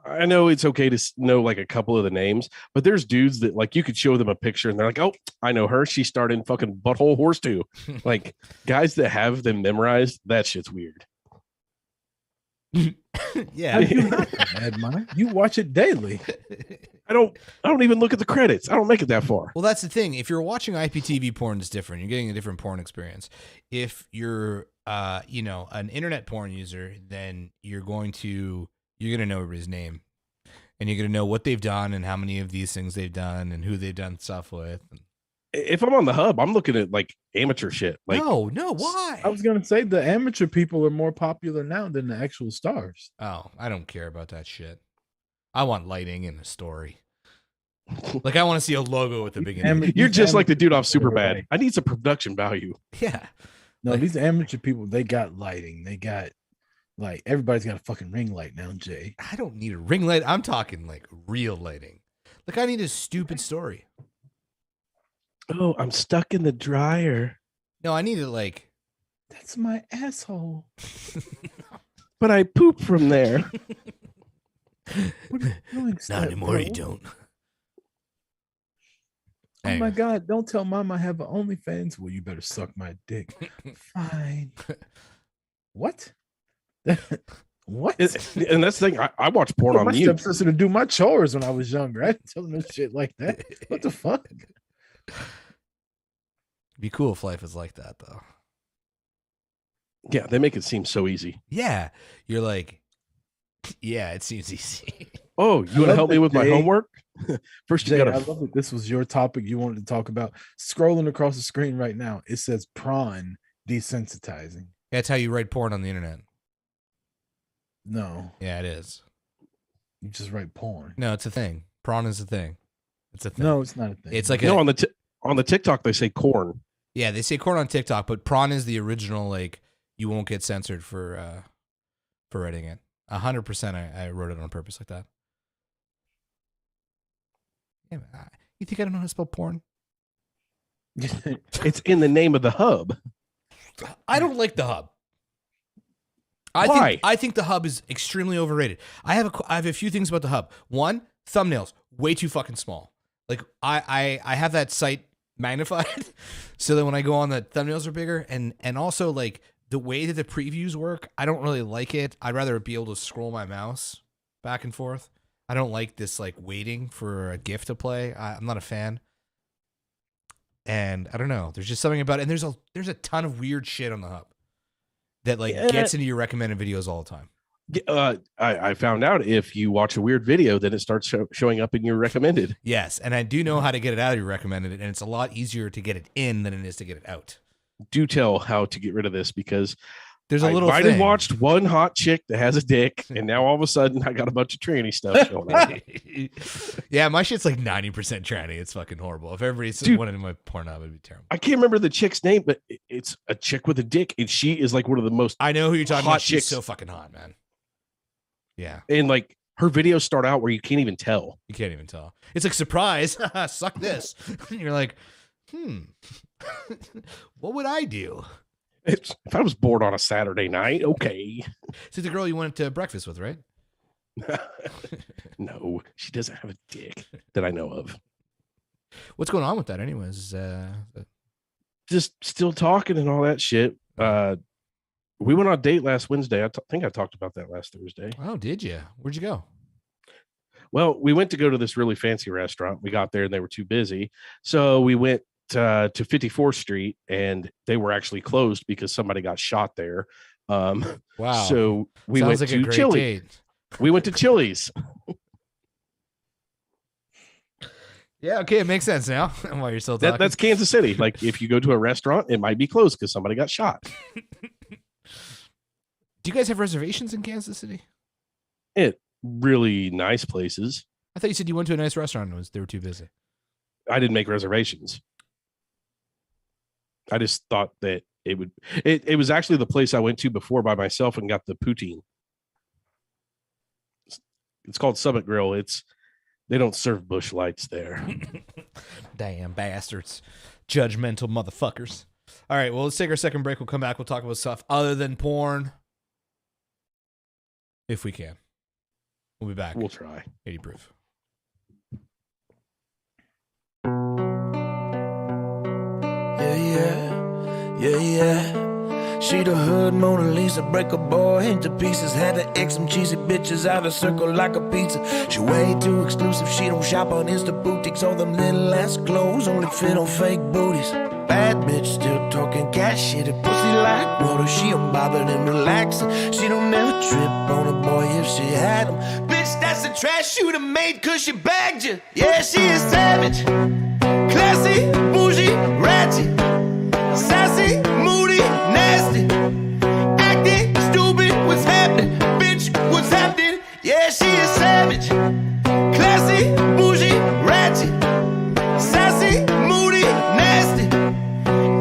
S3: I know it's okay to know like a couple of the names, but there's dudes that like you could show them a picture and they're like, oh, I know her. She starred in fucking Butthole Horse 2. Like, guys that have them memorized, that shit's weird.
S2: Yeah.
S1: You watch it daily.
S3: I don't even look at the credits. I don't make it that far.
S2: Well, that's the thing. If you're watching IPTV porn, it's different. You're getting a different porn experience. If you're an internet porn user, then you're gonna know everybody's name. And you're gonna know what they've done and how many of these things they've done and who they've done stuff with.
S3: If I'm on the hub, I'm looking at like amateur shit. Like,
S2: no, why?
S1: I was gonna say the amateur people are more popular now than the actual stars.
S2: Oh, I don't care about that shit. I want lighting and a story. Like, I want to see a logo at the beginning.
S3: You're just like the dude off Superbad. I need some production value.
S2: Yeah.
S1: No, these amateur people, they got lighting. They got like everybody's got a fucking ring light now, Jay.
S2: I don't need a ring light. I'm talking like real lighting. Like, I need a stupid story.
S3: Oh, I'm stuck in the dryer.
S2: No, I need it like.
S1: That's my asshole.
S3: But I poop from there.
S1: What are you doing?
S2: Not anymore, you don't.
S1: Oh my God, don't tell mom I have an OnlyFans. Well, you better suck my dick. Fine. What? What?
S3: And that's the thing. I watch porn on
S1: my
S3: mute.
S1: stepsister to do my chores when I was younger. I didn't tell her no shit like that. What the fuck?
S2: Be cool if life is like that, though.
S3: Yeah, they make it seem so easy.
S2: Yeah. You're like, yeah, it seems easy.
S3: Oh, you want to help me with my homework? First, you
S1: Jay,
S3: gotta.
S1: I love that this was your topic you wanted to talk about. Scrolling across the screen right now, it says prawn desensitizing.
S2: That's how you write porn on the internet.
S1: No.
S2: Yeah, it is.
S1: You just write porn.
S2: No, it's a thing. Prawn is a thing. It's a thing.
S1: No, it's not a thing.
S2: It's like
S3: on the TikTok they say corn.
S2: Yeah, they say corn on TikTok, but prawn is the original. Like, you won't get censored for writing it. 100%. I wrote it on purpose like that. Yeah, you think I don't know how to spell porn?
S3: It's in the name of the hub.
S2: I don't like the hub.
S3: Why?
S2: I think the hub is extremely overrated. I have a few things about the hub. One, thumbnails way too fucking small. Like, I have that site magnified so that when I go on, the thumbnails are bigger, and also like the way that the previews work, I don't really like it. I'd rather be able to scroll my mouse back and forth. I don't like this like waiting for a GIF to play. I'm not a fan. And I don't know. There's just something about it. And there's a ton of weird shit on the hub that like gets into your recommended videos all the time.
S3: I found out if you watch a weird video, then it starts showing up in your recommended.
S2: Yes, and I do know how to get it out of your recommended, and it's a lot easier to get it in than it is to get it out.
S3: Do tell how to get rid of this, because
S2: there's a little
S3: I
S2: thing.
S3: watched one hot chick that has a dick, and now all of a sudden I got a bunch of tranny stuff showing up.
S2: Yeah, my shit's like 90% tranny. It's fucking horrible. If everybody wanted in my porn hub, it'd be terrible.
S3: I can't remember the chick's name, but it's a chick with a dick, and she is like one of the most.
S2: I know who you're talking about. She's
S3: chicks.
S2: so fucking hot, man. Yeah.
S3: And like her videos start out where you can't even tell.
S2: You can't even tell. It's like, surprise, suck this. And you're like, what would I do?
S3: If I was bored on a Saturday night, okay.
S2: See the girl you went to breakfast with, right?
S3: No, she doesn't have a dick that I know of.
S2: What's going on with that, anyways?
S3: Just still talking and all that shit. We went on a date last Wednesday. I think I talked about that last Thursday.
S2: Oh, did you? Where'd you go?
S3: Well, we went to go to this really fancy restaurant. We got there and they were too busy. So we went to 54th Street and they were actually closed because somebody got shot there.
S2: Wow.
S3: So we
S2: Sounds
S3: went
S2: like
S3: to
S2: a great
S3: Chili's.
S2: date.
S3: We went to Chili's.
S2: Yeah, okay, it makes sense now. While you're still talking.
S3: That's Kansas City. Like if you go to a restaurant, it might be closed because somebody got shot.
S2: Do you guys have reservations in Kansas City?
S3: Really nice places.
S2: I thought you said you went to a nice restaurant and they were too busy.
S3: I didn't make reservations. I just thought that it was actually the place I went to before by myself and got the poutine. It's called Summit Grill. They don't serve Busch Lights there.
S2: Damn bastards. Judgmental motherfuckers. All right, well, let's take our second break. We'll come back. We'll talk about stuff other than porn. If we can. We'll be back.
S3: We'll try.
S2: 80 proof.
S9: Yeah. She the hood Mona Lisa, break a boy into pieces. Had to X some cheesy bitches out of circle like a pizza. She way too exclusive, she don't shop on Insta boutiques. All them little ass clothes only fit on fake booties. Bad bitch still talking cash shit, a pussy like water. She unbothered and relaxing. She don't never trip on a boy if she had him. Bitch, that's the trash you done made cause she bagged you. Yeah, she is savage, classy, bougie, ratchet, sassy, moody, nasty, acting stupid. What's happening? Bitch, what's happening? Yeah, she is savage, classy, bougie, ratchet, sassy, moody, nasty,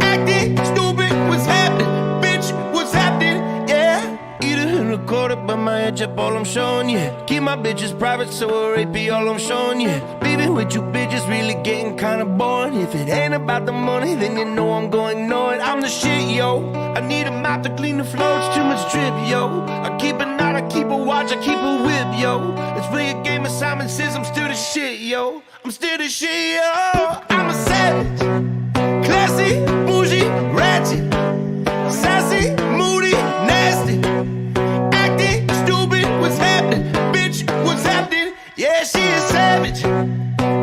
S9: acting stupid. What's happening? Bitch, what's happening? Yeah, eat it and record it, but my edge up all I'm showing you. Keep my bitches private, so her AP all I'm showing you. Beefing with you bitches really getting kinda boring. If it ain't about the money, then you know I'm going to ignore it. I'm the shit, yo. I need a mop to clean the floor, it's too much drip, yo. I keep a knot, I keep a watch, I keep a whip, yo. Let's play a game of Simon Says. I'm still the shit, yo. I'm still the shit, yo. I'm a savage, classy, bougie, ratchet, sassy, moody, nasty, acting stupid. What's happening? Bitch, what's happening? Yeah, she is savage,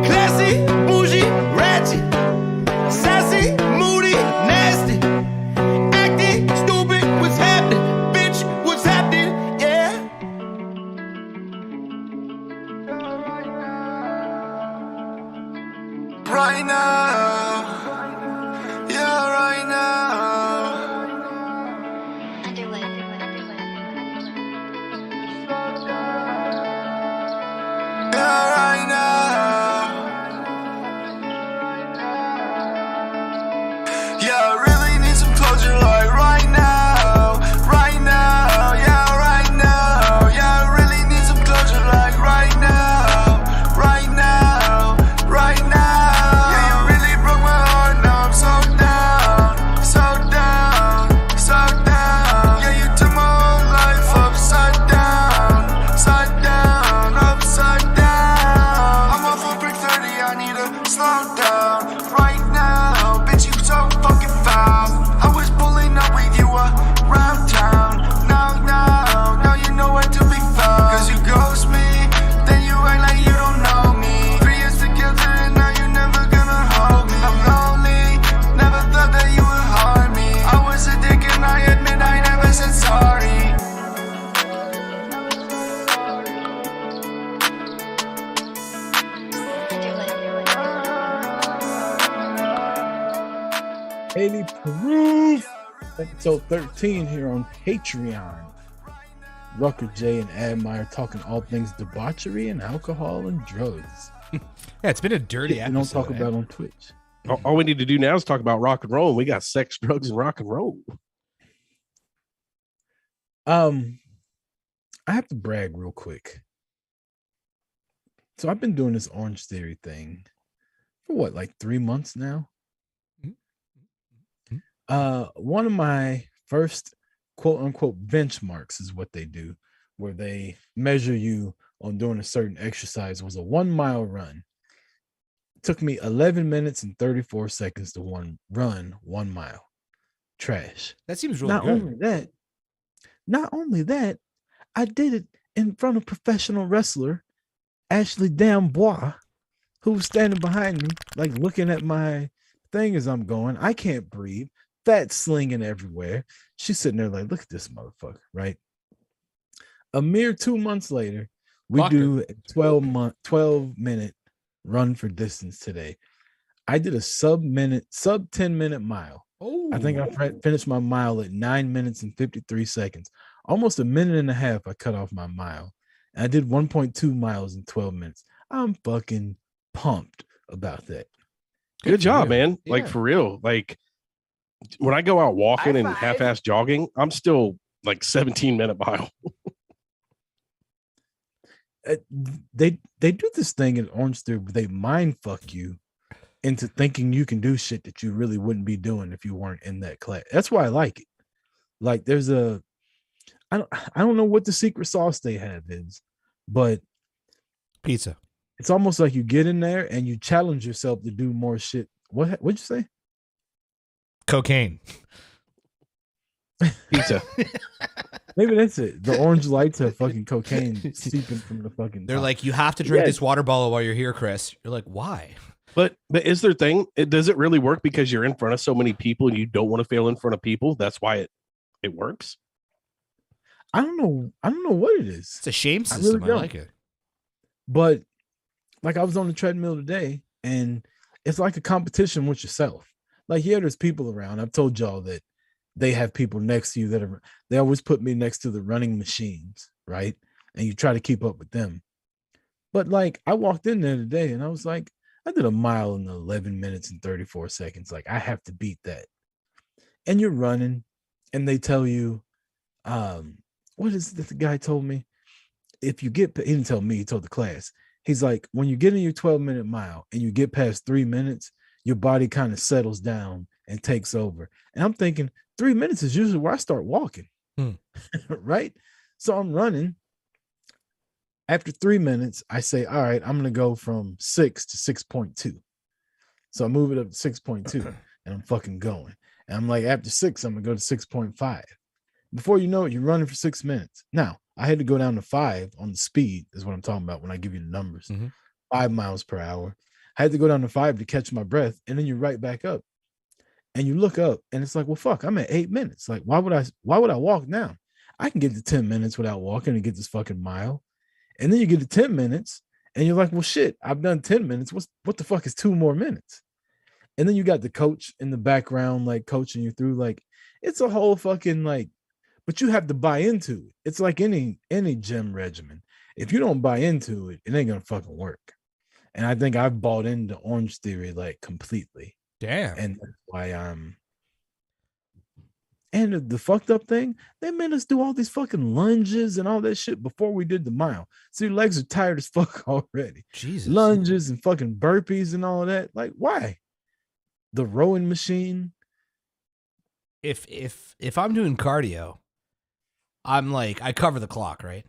S9: classy, bougie, ratchet, sassy, moody, nasty, acting stupid. What's happening? Bitch, what's happening? Yeah. Right now, yeah, right now.
S7: Underwood.
S9: Yeah, right now. Yeah, I really need some closure, like right now. Right now, yeah, right now. Yeah, I really need some closure, like right now. Right now, right now. Yeah, you really broke my heart, now I'm so down. So down, so down. Yeah, you took my whole life upside down. Upside down, upside down. I'm off a brick 30, I need to slow down. Right now, bitch, you so fucking foul. I was pulling up with you around town. Now you know where to be found. Cause you ghost me, then you act like you don't know me. 3 years together and now you're never gonna hold me. I'm lonely, never thought that you would harm me. I was a dick and I admit I never said sorry.
S7: Underwood.
S1: 80 proof. Episode 13 here on Patreon. Rucker J and Admire talking all things debauchery and alcohol and drugs.
S2: Yeah, it's been a dirty
S1: We
S2: episode.
S1: don't talk about on Twitch.
S3: All we need to do now is talk about rock and roll. We got sex, drugs, and rock and roll.
S1: I have to brag real quick. So I've been doing this Orange Theory thing for what, like 3 months now? One of my first quote unquote benchmarks is what they do, where they measure you on doing a certain exercise, was a 1 mile run. It took me 11 minutes and 34 seconds to run 1 mile. Trash.
S2: That seems really good.
S1: Not only that, I did it in front of professional wrestler Ashley Dambois, who was standing behind me, like looking at my thing as I'm going. I can't breathe. Fat slinging everywhere. She's sitting there like, look at this motherfucker, right? A mere 2 months later, we do a 12-minute run for distance today. I did a sub 10-minute mile.
S2: Oh,
S1: I think I finished my mile at 9 minutes and 53 seconds. Almost a minute and a half, I cut off my mile. And I did 1.2 miles in 12 minutes. I'm fucking pumped about that.
S3: Good job, man.
S2: Yeah.
S3: Like, for real. Like, when I go out walking and half-ass jogging, I'm still like 17-minute mile.
S1: They do this thing in Orange Theory, but they mind fuck you into thinking you can do shit that you really wouldn't be doing if you weren't in that class. That's why I like it. Like, there's I don't know what the secret sauce they have is, but
S2: pizza.
S1: It's almost like you get in there and you challenge yourself to do more shit. What'd you say?
S2: Cocaine.
S3: Pizza.
S1: Maybe that's it. The orange lights have fucking cocaine seeping from the fucking
S2: They're
S1: top.
S2: like, you have to drink this water bottle while you're here, Chris. You're like, why?
S3: But is there thing? Does it really work because you're in front of so many people and you don't want to fail in front of people? That's why it works.
S1: I don't know what it is.
S2: It's a shame system. I like it.
S1: But like, I was on the treadmill today, and it's like a competition with yourself. Like, yeah, there's people around. I've told y'all that they have people next to you they always put me next to the running machines, right? And you try to keep up with them. But like, I walked in there today and I was like, I did a mile in 11 minutes and 34 seconds. Like, I have to beat that. And you're running, and they tell you, what is it the guy told me? If you get, he didn't tell me, he told the class. He's like, when you get in your 12-minute mile and you get past 3 minutes, your body kind of settles down and takes over. And I'm thinking 3 minutes is usually where I start walking, right? So I'm running. After 3 minutes, I say, all right, I'm going to go from 6 to 6.2. So I move it up to 6.2 and I'm fucking going. And I'm like, after 6, I'm going to go to 6.5. Before you know it, you're running for 6 minutes. Now, I had to go down to 5 on the speed, is what I'm talking about when I give you the numbers. 5 miles per hour. I had to go down to 5 to catch my breath, and then you're right back up. And you look up, and it's like, well, fuck, I'm at 8 minutes. Like, why would I walk now? I can get to 10 minutes without walking and get this fucking mile. And then you get to 10 minutes, and you're like, well, shit, I've done 10 minutes. What the fuck is 2 more minutes? And then you got the coach in the background, like, coaching you through. Like, it's a whole fucking, like, but you have to buy into it. It's like any gym regimen. If you don't buy into it, it ain't gonna fucking work. And I think I've bought into Orange Theory like completely.
S2: Damn.
S1: And that's why and the fucked up thing, they made us do all these fucking lunges and all that shit before we did the mile. So your legs are tired as fuck already.
S2: Jesus.
S1: Lunges and fucking burpees and all that. Like, why? The rowing machine.
S2: If I'm doing cardio, I'm like, I cover the clock, right?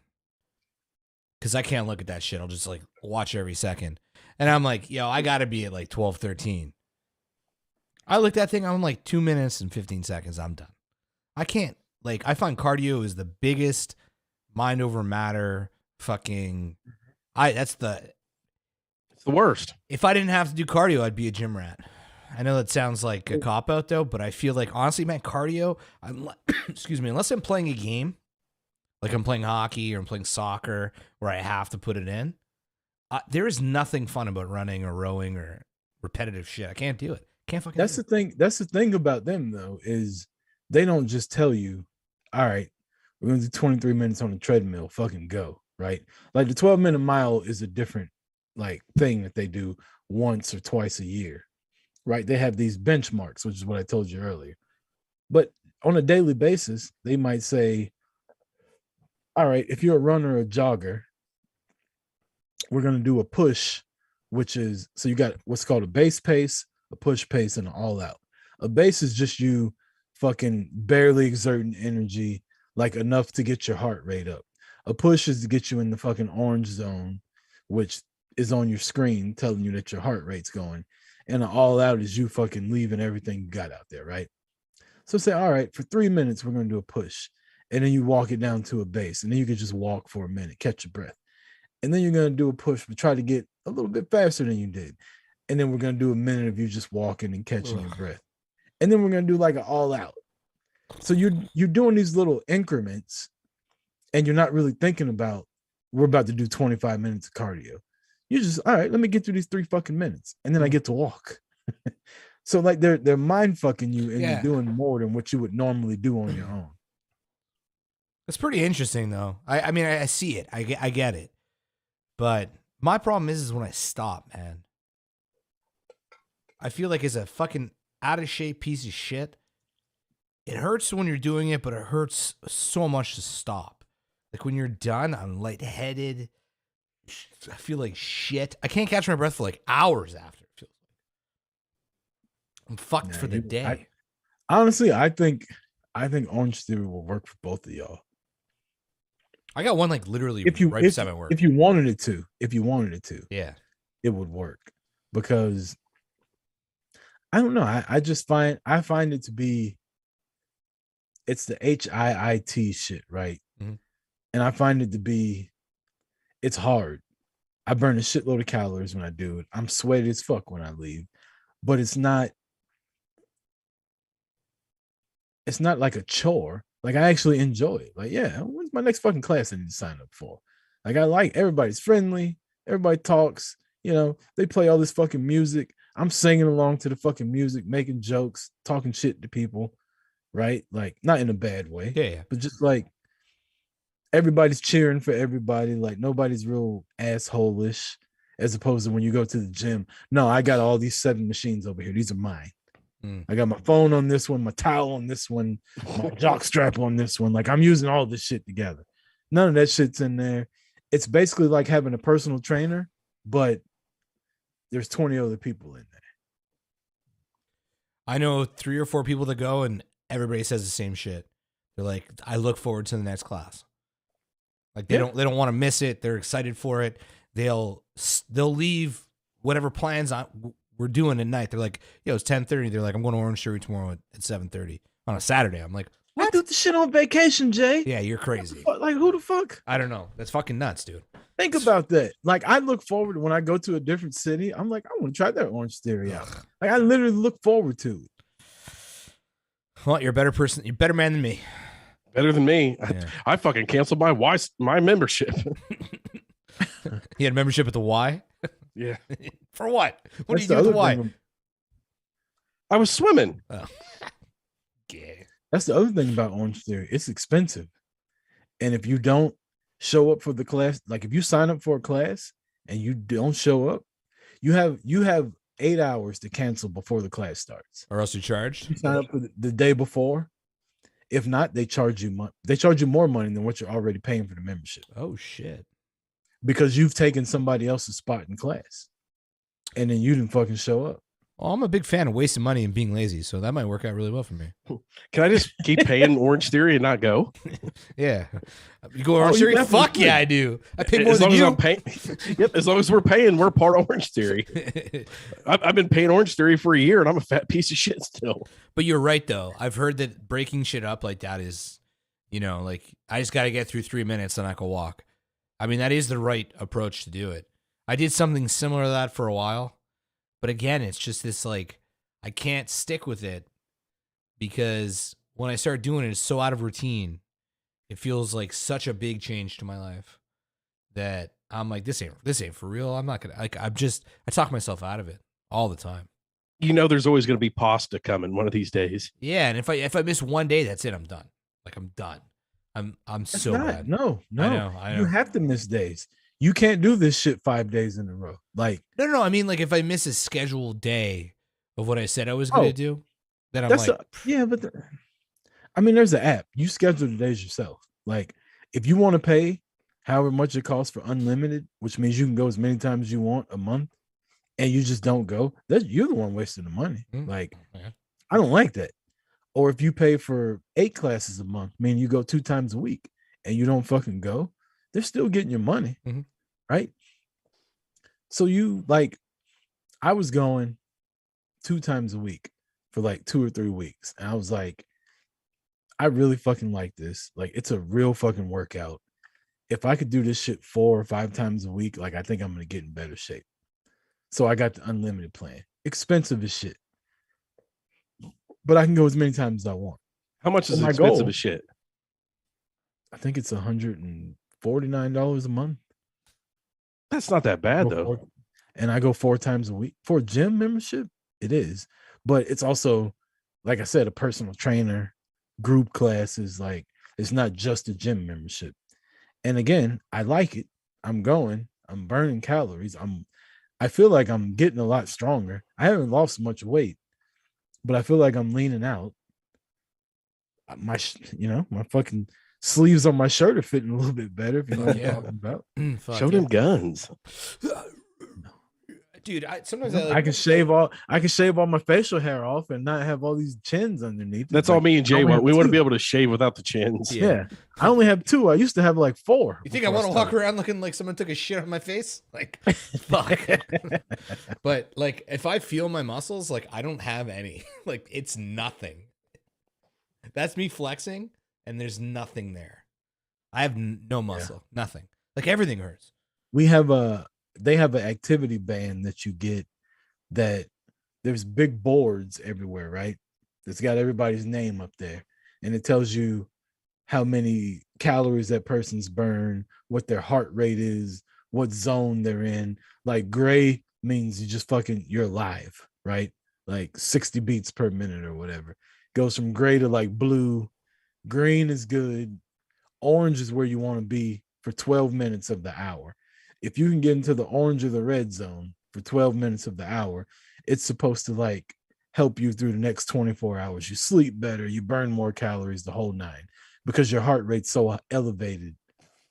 S2: Because I can't look at that shit. I'll just like watch every second. And I'm like, yo, I got to be at like 12, 13. I look at that thing, I'm like 2 minutes and 15 seconds. I'm done. I can't, like, I find cardio is the biggest mind over matter fucking, it's the
S3: worst.
S2: If I didn't have to do cardio, I'd be a gym rat. I know that sounds like a cop-out, though, but I feel like, honestly, man, cardio, excuse me, unless I'm playing a game, like I'm playing hockey or I'm playing soccer where I have to put it in, there is nothing fun about running or rowing or repetitive shit. I can't do it. Can't fucking
S1: That's the thing. That's the thing about them, though, is they don't just tell you, all right, we're going to do 23 minutes on the treadmill, fucking go, right? Like the 12-minute mile is a different, like, thing that they do once or twice a year. Right, they have these benchmarks, which is what I told you earlier. But on a daily basis, they might say, all right, if you're a runner or a jogger, we're going to do a push, which is, so you got what's called a base pace, a push pace, and an all out. A base is just you fucking barely exerting energy, like enough to get your heart rate up. A push is to get you in the fucking orange zone, which is on your screen telling you that your heart rate's going. And an all out is you fucking leaving everything you got out there, right? So say, all right, for 3 minutes, we're going to do a push. And then you walk it down to a base. And then you can just walk for a minute, catch your breath. And then you're going to do a push, but try to get a little bit faster than you did. And then we're going to do a minute of you just walking and catching your breath. And then we're going to do like an all out. So you're doing these little increments and you're not really thinking about, we're about to do 25 minutes of cardio. You're just, all right, let me get through these 3 fucking minutes. And then I get to walk. So like they're mind fucking you and you're doing more than what you would normally do on your own.
S2: It's pretty interesting though. I mean, I see it. I get it. But my problem is when I stop, man. I feel like it's a fucking out of shape piece of shit. It hurts when you're doing it, but it hurts so much to stop. Like when you're done, I'm lightheaded. I feel like shit. I can't catch my breath for like hours after. It feels like I'm fucked for the day.
S1: Honestly, I think Orange Theory will work for both of y'all.
S2: I got one like literally right beside my work.
S1: If you wanted it to,
S2: yeah,
S1: it would work because I don't know. I find it to be, it's the HIIT shit, right?
S2: Mm-hmm.
S1: And I find it to be, it's hard. I burn a shitload of calories when I do it. I'm sweaty as fuck when I leave, but it's not like a chore. Like I actually enjoy it. Like, yeah, when's my next fucking class I need to sign up for? Like I like everybody's friendly. Everybody talks, they play all this fucking music. I'm singing along to the fucking music, making jokes, talking shit to people, right? Like not in a bad way.
S2: Yeah.
S1: But just like everybody's cheering for everybody. Like nobody's real asshole-ish as opposed to when you go to the gym. No, I got all these 7 machines over here. These are mine. I got my phone on this one, my towel on this one, my jock strap on this one. Like I'm using all this shit together. None of that shit's in there. It's basically like having a personal trainer, but there's 20 other people in there.
S2: I know 3 or 4 people that go and everybody says the same shit. They're like, I look forward to the next class. Like they don't want to miss it. They're excited for it. They'll leave whatever plans we're doing at night. They're like, yo, it's 10:30. They're like, I'm going to Orange Theory tomorrow at 7:30 on a Saturday. I'm like, what?
S1: I do the shit on vacation, Jay.
S2: Yeah, you're crazy.
S1: Like who the fuck?
S2: I don't know. That's fucking nuts, dude.
S1: Think about that. Like I look forward when I go to a different city. I'm like, I want to try that Orange Theory out. Like I literally look forward to it.
S2: Well, you're a better person. You're a better man than me.
S3: Better than me.
S2: Yeah.
S3: I fucking canceled my membership.
S2: You had membership at the Y?
S3: Yeah.
S2: For what? What do you do at the Y?
S3: I was swimming.
S2: Oh. Yeah.
S1: That's the other thing about Orange Theory. It's expensive. And if you don't show up for the class, like if you sign up for a class and you don't show up, you have 8 hours to cancel before the class starts.
S2: Or else you're charged?
S1: You sign up for the day before. If not, they charge you money. They charge you more money than what you're already paying for the membership.
S2: Oh shit.
S1: Because you've taken somebody else's spot in class. And then you didn't fucking show up.
S2: Well, I'm a big fan of wasting money and being lazy, so that might work out really well for me.
S3: Can I just keep paying Orange Theory and not go?
S2: Yeah. You go Orange Theory? Fuck yeah, I do. I pay more than you.
S3: I'm paying. Yep, as long as we're paying, we're part of Orange Theory. I've been paying Orange Theory for a year, and I'm a fat piece of shit still.
S2: But you're right, though. I've heard that breaking shit up like that is, like, I just got to get through 3 minutes, and I can walk. I mean, that is the right approach to do it. I did something similar to that for a while. But again, it's just this, like, I can't stick with it because when I start doing it, it's so out of routine. It feels like such a big change to my life that I'm like, this ain't for real. I'm not going to, like, I talk myself out of it all the time.
S3: There's always going to be pasta coming one of these days.
S2: Yeah. And if I miss one day, that's it. I'm done. Like, I'm done. I'm so bad.
S1: No.
S2: I know.
S1: You have to miss days. You can't do this shit 5 days in a row. Like
S2: no. I mean, like if I miss a scheduled day of what I said I was going to do, then I'm like,
S1: there's an app. You schedule the days yourself. Like if you want to pay however much it costs for unlimited, which means you can go as many times as you want a month, and you just don't go, you're the one wasting the money. Like I don't like that. Or if you pay for 8 classes a month, meaning you go 2 times a week and you don't fucking go, they're still getting your money, right? So you like, I was going 2 times a week for like 2 or 3 weeks. And I was like, I really fucking like this. Like, it's a real fucking workout. If I could do this shit 4 or 5 times a week, like, I think I'm going to get in better shape. So I got the unlimited plan. Expensive as shit. But I can go as many times as I want.
S3: How much is expensive as shit?
S1: I think it's $149 a month.
S3: That's not that bad though.
S1: And I go 4 times a week. For a gym membership, it is. But it's also, like I said, a personal trainer, group classes. Like, it's not just a gym membership. And again, I like it. I'm going. I'm burning calories. I feel like I'm getting a lot stronger. I haven't lost much weight, but I feel like I'm leaning out. My fucking sleeves on my shirt are fitting a little bit better. If you know what I'm talking about.
S3: Show them guns.
S2: Dude, sometimes
S1: I can shave all my facial hair off and not have all these chins underneath.
S3: That's all me and Jay want. We want to be able to shave without the chins.
S1: Yeah. I only have 2. I used to have like 4.
S2: You think I want to walk around looking like someone took a shit on my face? Like, fuck. But like, if I feel my muscles, like, I don't have any. Like, it's nothing. That's me flexing, and there's nothing there. I have no muscle, nothing. Like, everything hurts.
S1: They have an activity band that you get that there's big boards everywhere, right? It's got everybody's name up there, and it tells you how many calories that person's burn, what their heart rate is, what zone they're in. Like, gray means you're alive, right? Like 60 beats per minute or whatever. Goes from gray to like blue. Green is good. Orange is where you want to be for 12 minutes of the hour. If you can get into the orange or the red zone for 12 minutes of the hour, it's supposed to like help you through the next 24 hours. You sleep better, you burn more calories, the whole 9, because your heart rate's so elevated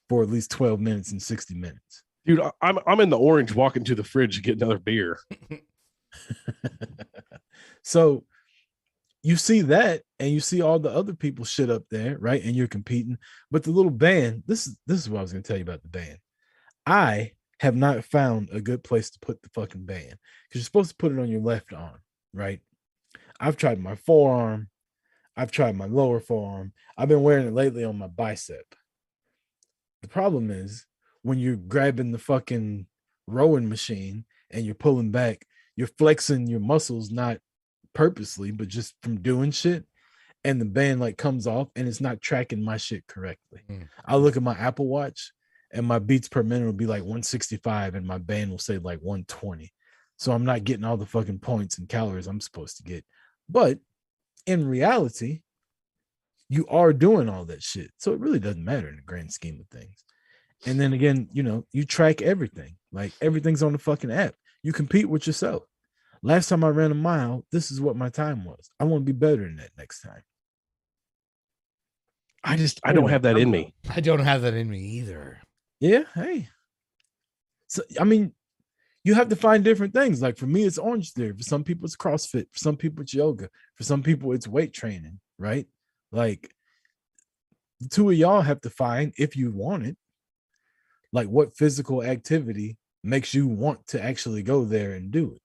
S1: for at least 12 minutes and 60 minutes.
S3: Dude, I'm in the orange walking to the fridge to get another beer.
S1: So you see that, and you see all the other people shit up there, right? And you're competing. But the little band, this is what I was going to tell you about the band. I have not found a good place to put the fucking band, because you're supposed to put it on your left arm, right? I've tried my forearm. I've tried my lower forearm. I've been wearing it lately on my bicep. The problem is when you're grabbing the fucking rowing machine and you're pulling back, you're flexing your muscles, not purposely, but just from doing shit. And the band like comes off and it's not tracking my shit correctly. I look at my Apple Watch and my beats per minute will be like 165 and my band will say like 120. So I'm not getting all the fucking points and calories I'm supposed to get. But in reality, you are doing all that shit. So it really doesn't matter in the grand scheme of things. And then again, you track everything. Like, everything's on the fucking app. You compete with yourself. Last time I ran a mile, this is what my time was. I want to be better than that next time.
S3: I don't have that in me.
S2: I don't have that in me either.
S1: Yeah, hey. So, I mean, you have to find different things. Like, for me, it's Orange Theory. For some people, it's CrossFit. For some people, it's yoga. For some people, it's weight training, right? Like, the two of y'all have to find, if you want it, like, what physical activity makes you want to actually go there and do it.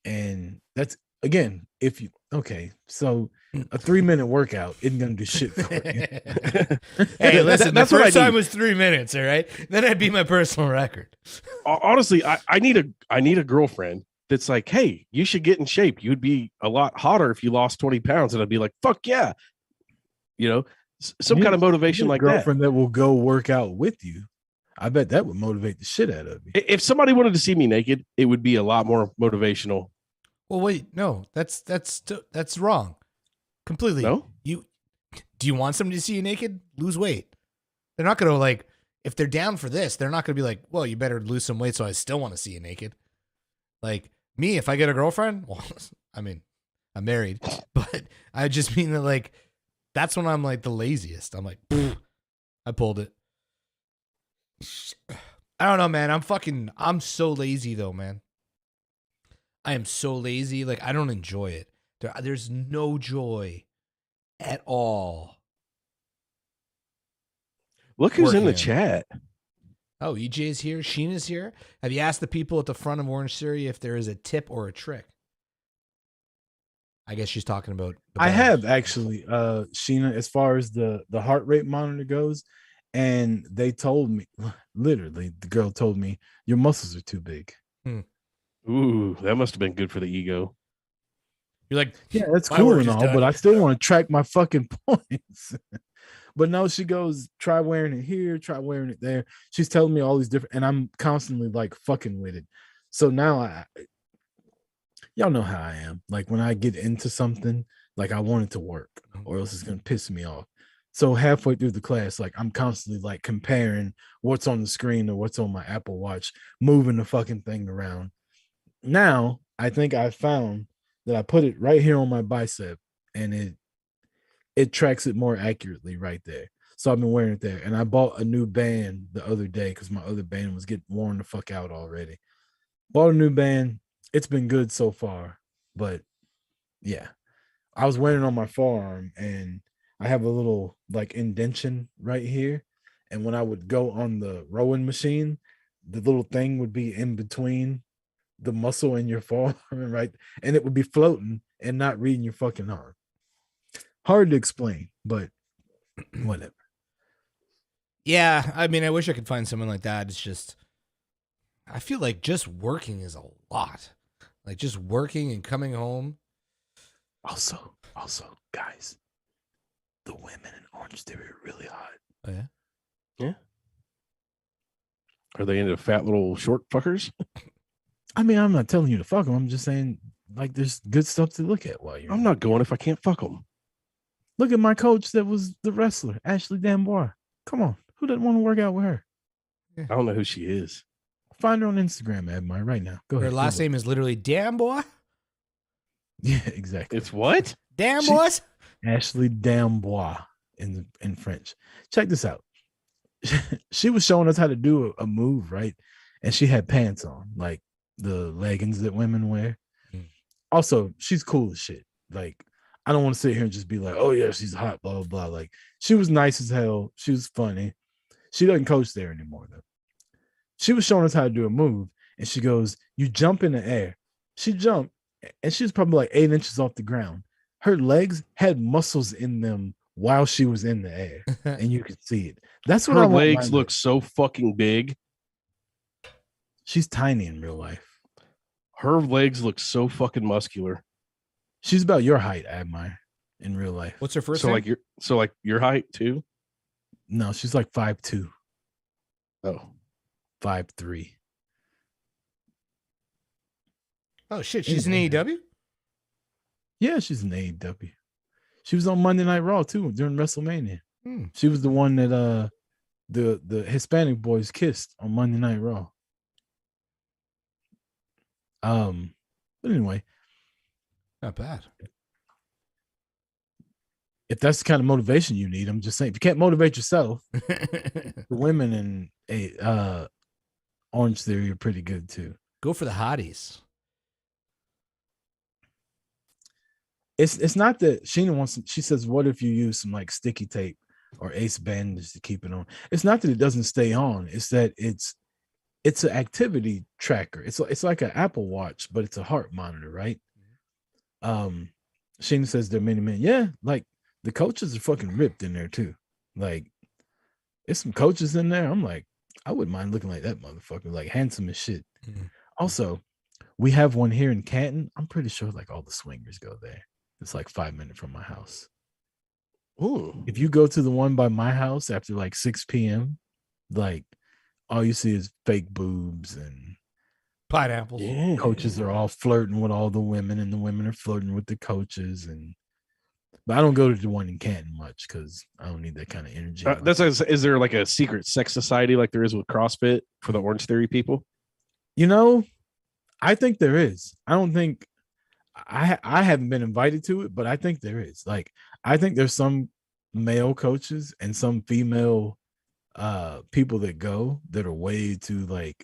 S1: And that's, again, so a 3-minute workout isn't going to do shit for you.
S2: Hey, listen, the first time was 3 minutes, all right? Then I'd be my personal record.
S3: Honestly, I need a girlfriend that's like, hey, you should get in shape. You'd be a lot hotter if you lost 20 pounds. And I'd be like, fuck yeah. Some kind of motivation like that.
S1: Girlfriend that will go work out with you. I bet that would motivate the shit out of you.
S3: If somebody wanted to see me naked, it would be a lot more motivational.
S2: Well, wait, no, that's wrong. Completely.
S3: No?
S2: Do you want somebody to see you naked? Lose weight. They're not going to, like, if they're down for this, they're not going to be like, well, you better lose some weight so I still want to see you naked. Like, me, if I get a girlfriend, well, I mean, I'm married, but I just mean that, like, that's when I'm, like, the laziest. I'm like, I pulled it. I don't know, man. I'm so lazy, though, man. I am so lazy. Like, I don't enjoy it. There's no joy at all.
S3: Look who's in the
S2: Working.
S3: chat.
S2: Oh, EJ's here. Sheena's here. Have you asked the people at the front of Orange Theory if there is a tip or a trick? I guess she's talking about.
S1: I have actually, Sheena, as far as the heart rate monitor goes, and they told me, literally, the girl told me your muscles are too big.
S3: Ooh, that must have been good for the ego.
S2: You're like,
S1: yeah, that's
S2: my
S1: cool
S2: work
S1: and
S2: is
S1: all,
S2: done.
S1: but I still want to track my fucking points. But no, she goes, try wearing it here, try wearing it there. She's telling me all these different, and I'm constantly like fucking with it. So now y'all know how I am. Like when I get into something, like I want it to work, or else it's gonna piss me off. So halfway through the class, like I'm constantly like comparing what's on the screen or what's on my Apple Watch, moving the fucking thing around. Now I think I found that I put it right here on my bicep, and it tracks it more accurately right there. So I've been wearing it there, and I bought a new band the other day because my other band was getting worn the fuck out already. Bought a new band. It's been good so far, but yeah, I was wearing it on my forearm, and I have a little like indentation right here. And when I would go on the rowing machine, the little thing would be in between the muscle in your forearm, right? And it would be floating and not reading your fucking arm. Hard to explain, but whatever.
S2: Yeah, I mean, I wish I could find someone like that. It's just, I feel like just working is a lot. Like just working and coming home.
S1: Also, guys, the women in Orange Theory are really hot.
S2: Oh yeah?
S3: Yeah. Are they into fat little short fuckers?
S1: I mean, I'm not telling you to fuck them. I'm just saying, like, there's good stuff to look at while you're.
S3: I'm not going if I can't fuck them.
S1: Look at my coach that was the wrestler, Ashley Dambois. Come on. Who doesn't want to work out with her?
S3: I don't know who she is.
S1: Find her on Instagram, Admire, right now. Go
S2: Her
S1: ahead.
S2: last name is literally Damn Boy.
S1: Yeah, exactly.
S3: It's what?
S2: Damn Boys?
S1: Ashley Dambois in French. Check this out. She was showing us how to do a move, right? And she had pants on, like the leggings that women wear. Also, she's cool as shit. Like, I don't want to sit here and just be like, oh yeah, she's hot, blah, blah, blah. Like, she was nice as hell. She was funny. She doesn't coach there anymore, though. She was showing us how to do a move, and she goes, you jump in the air. She jumped, and she was probably like 8 inches off the ground. Her legs had muscles in them while she was in the air, and you could see it. That's what
S3: Her
S1: I want
S3: legs
S1: mine
S3: look so fucking big.
S1: She's tiny in real life.
S3: Her legs look so fucking muscular.
S1: She's about your height, Admire, in real life.
S2: What's her first
S3: So
S2: name?
S3: like your height too?
S1: No, she's like 5'2".
S3: Oh.
S1: 5'3".
S2: Oh shit, she's in AEW?
S1: Yeah, she's in AEW. She was on Monday Night Raw too during WrestleMania.
S2: Hmm.
S1: She was the one that the Hispanic boys kissed on Monday Night Raw. But anyway,
S2: not bad.
S1: If that's the kind of motivation you need, I'm just saying, if you can't motivate yourself, the women in Orange Theory are pretty good too.
S2: Go for the hotties.
S1: It's not that Sheena wants. She says, "What if you use some like sticky tape or Ace bandage to keep it on?" It's not that it doesn't stay on. It's that it's an activity tracker. It's like an Apple Watch, but it's a heart monitor, right? Sheena says there are many men. Yeah, like the coaches are fucking ripped in there too. Like, there's some coaches in there. I'm like, I wouldn't mind looking like that motherfucker, like handsome as shit.
S2: Mm-hmm.
S1: Also, we have one here in Canton. I'm pretty sure like all the swingers go there. It's like 5 minutes from my house.
S3: Ooh.
S1: If you go to the one by my house after like 6 p.m., like all you see is fake boobs and
S2: pineapples.
S3: Yeah.
S1: Coaches are all flirting with all the women, and the women are flirting with the coaches. But I don't go to the one in Canton much because I don't need that kind of energy.
S3: Is there like a secret sex society like there is with CrossFit for the Orange Theory people?
S1: You know, I think there is. I don't think I haven't been invited to it, but I think there is. Like, I think there's some male coaches and some female people that go that are way too like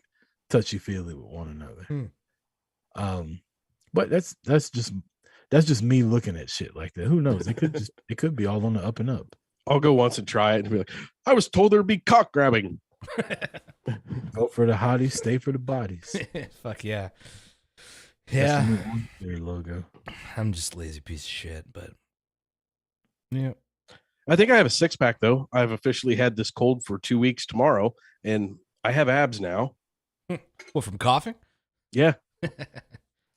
S1: touchy-feely with one another. But that's That's just me looking at shit like that. Who knows? It could be all on the up and up.
S3: I'll go once and try it and be like, I was told there'd be cock grabbing.
S1: Go for the hotties, stay for the bodies.
S2: Fuck yeah.
S1: That's the
S2: Yeah.
S1: new their logo.
S2: I'm just a lazy piece of shit, but yeah.
S3: I think I have a 6-pack though. I've officially had this cold for 2 weeks tomorrow, and I have abs now.
S2: What, from coughing?
S3: Yeah.
S2: Those are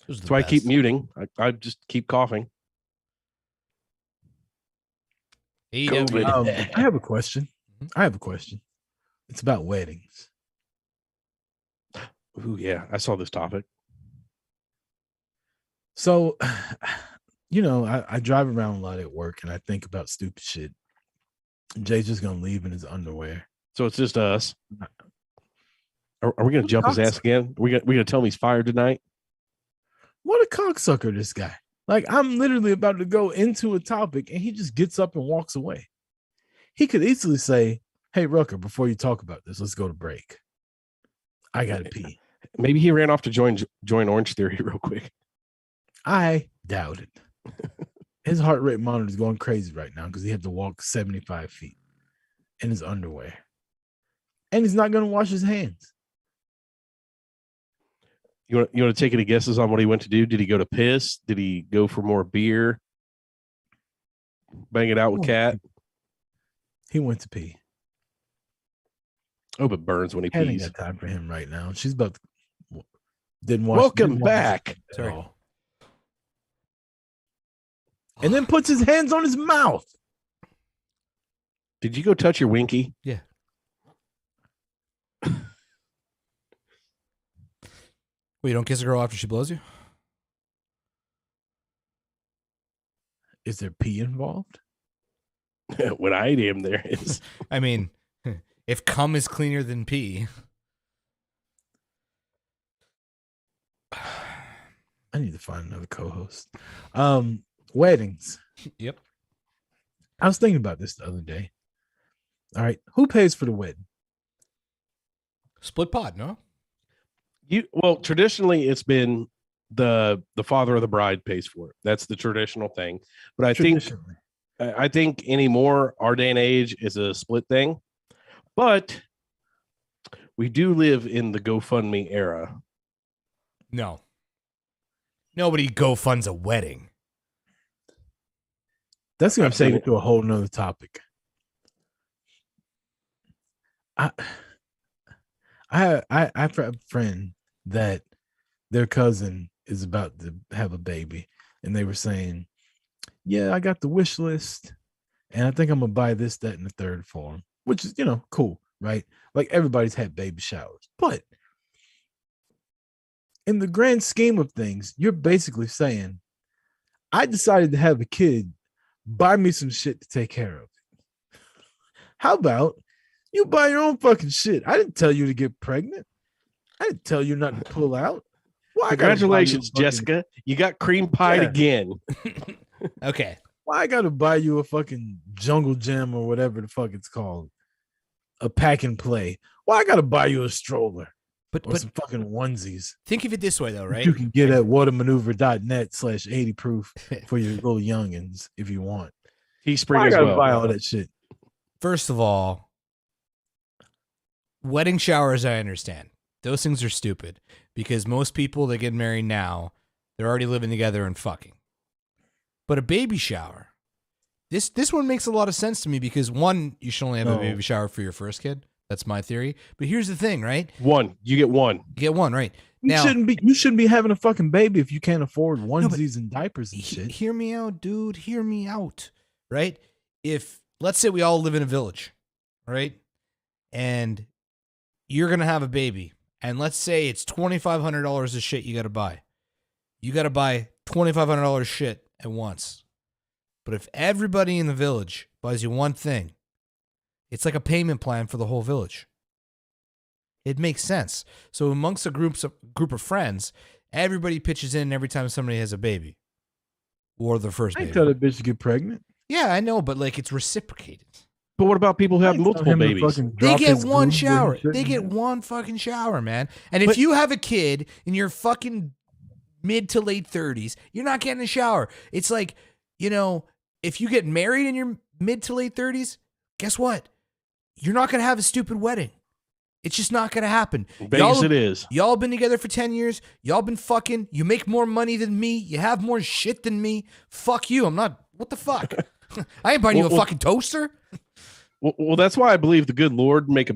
S2: the
S3: That's why I keep
S2: best.
S3: muting. I just keep coughing.
S2: AEW.
S1: I have a question. It's about weddings.
S3: Ooh, yeah. I saw this topic.
S1: So, I drive around a lot at work and I think about stupid shit. Jay's just gonna leave in his underwear.
S3: So it's just us. Are we going to jump his ass again? We gonna tell him he's fired tonight?
S1: What a cocksucker, this guy. Like, I'm literally about to go into a topic and he just gets up and walks away. He could easily say, hey, Rucker, before you talk about this, let's go to break. I gotta pee.
S3: Maybe he ran off to join Orange Theory real quick.
S1: I doubt it. His heart rate monitor is going crazy right now because he had to walk 75 feet in his underwear. And he's not going to wash his hands.
S3: You want to take any guesses on what he went to do? Did he go to piss? Did he go for more beer? Bang it out with Cat?
S1: He went to pee.
S3: I hope it burns when he
S1: I ain't
S3: pees.
S1: got time for him right now. She's about to didn't wash.
S3: Welcome
S1: didn't wash
S3: back.
S1: at
S2: Sorry.
S1: all. And then puts his hands on his mouth.
S3: Did you go touch your winky?
S2: Yeah. Well, you don't kiss a girl after she blows you?
S1: Is there pee involved?
S3: When I am, there is.
S2: I mean, if cum is cleaner than pee.
S1: I need to find another co-host. Weddings.
S2: Yep.
S1: I was thinking about this the other day. All right, who pays for the wedding?
S2: Split pot, no?
S3: Well, traditionally it's been the father of the bride pays for it. That's the traditional thing. But I think anymore, our day and age is a split thing. But we do live in the GoFundMe era.
S2: No. Nobody GoFunds a wedding.
S1: That's going
S3: I've
S1: to
S3: seen
S1: take
S3: it.
S1: it to a whole nother topic. I have a friend that their cousin is about to have a baby, and they were saying, yeah, I got the wish list, and I think I'm gonna buy this, that, and the third for him, which is, cool, right? Like, everybody's had baby showers, but in the grand scheme of things, you're basically saying, I decided to have a kid, buy me some shit to take care of it. How about you buy your own fucking shit? I didn't tell you to get pregnant. I didn't tell you not to pull out. Why I gotta buy you
S3: Congratulations,
S1: a fucking-
S3: Jessica. You got cream pied
S1: Yeah.
S3: again.
S2: Okay.
S1: Why I gotta buy you a fucking jungle gym or whatever the fuck it's called? A pack and play. Why I gotta buy you a stroller
S2: But
S1: or
S2: but
S1: some fucking onesies?
S2: think of it this way though, right?
S1: You can get at watermaneuver.net/80proof for your little youngins if you want.
S3: Teespring
S1: I
S3: as
S1: gotta
S3: well.
S1: buy all that shit.
S2: First of all, wedding showers, I understand. Those things are stupid because most people that get married now, they're already living together and fucking. But a baby shower, this one makes a lot of sense to me because one, you should only have a
S1: No.
S2: baby shower for your first kid. That's my theory. But here's the thing, right?
S3: One. You get one.
S2: You get one, right?
S1: You
S2: Now,
S1: shouldn't be having a fucking baby if you can't afford onesies and diapers and shit.
S2: hear me out, dude. Hear me out, right? If, let's say we all live in a village, right? And you're going to have a baby. And let's say it's $2,500 of shit you got to buy. You got to buy $2,500 shit at once. But if everybody in the village buys you one thing, it's like a payment plan for the whole village. It makes sense. So amongst a group of friends, everybody pitches in every time somebody has a baby or their first
S1: I
S2: baby.
S1: ain't tell that bitch to get pregnant.
S2: Yeah, I know, but like it's reciprocated.
S3: But what about people who have
S1: I ain't tell
S3: multiple
S1: him to
S3: babies?
S1: fucking
S2: They
S1: drop
S2: get
S1: his
S2: one
S1: boob where he
S2: shower.
S1: shouldn't
S2: They get
S1: have.
S2: one fucking shower, man. And if
S3: But-
S2: you have a kid and you're fucking mid to late 30s, you're not getting a shower. It's like, you know, if you get married in your mid to late 30s, guess what? You're not going to have a stupid wedding. It's just not going to happen.
S3: Vegas it is.
S2: Y'all been together for 10 years. Y'all been fucking. You make more money than me. You have more shit than me. Fuck you. I'm not. What the fuck? I ain't buying you a fucking toaster.
S3: Well, that's why I believe the good Lord made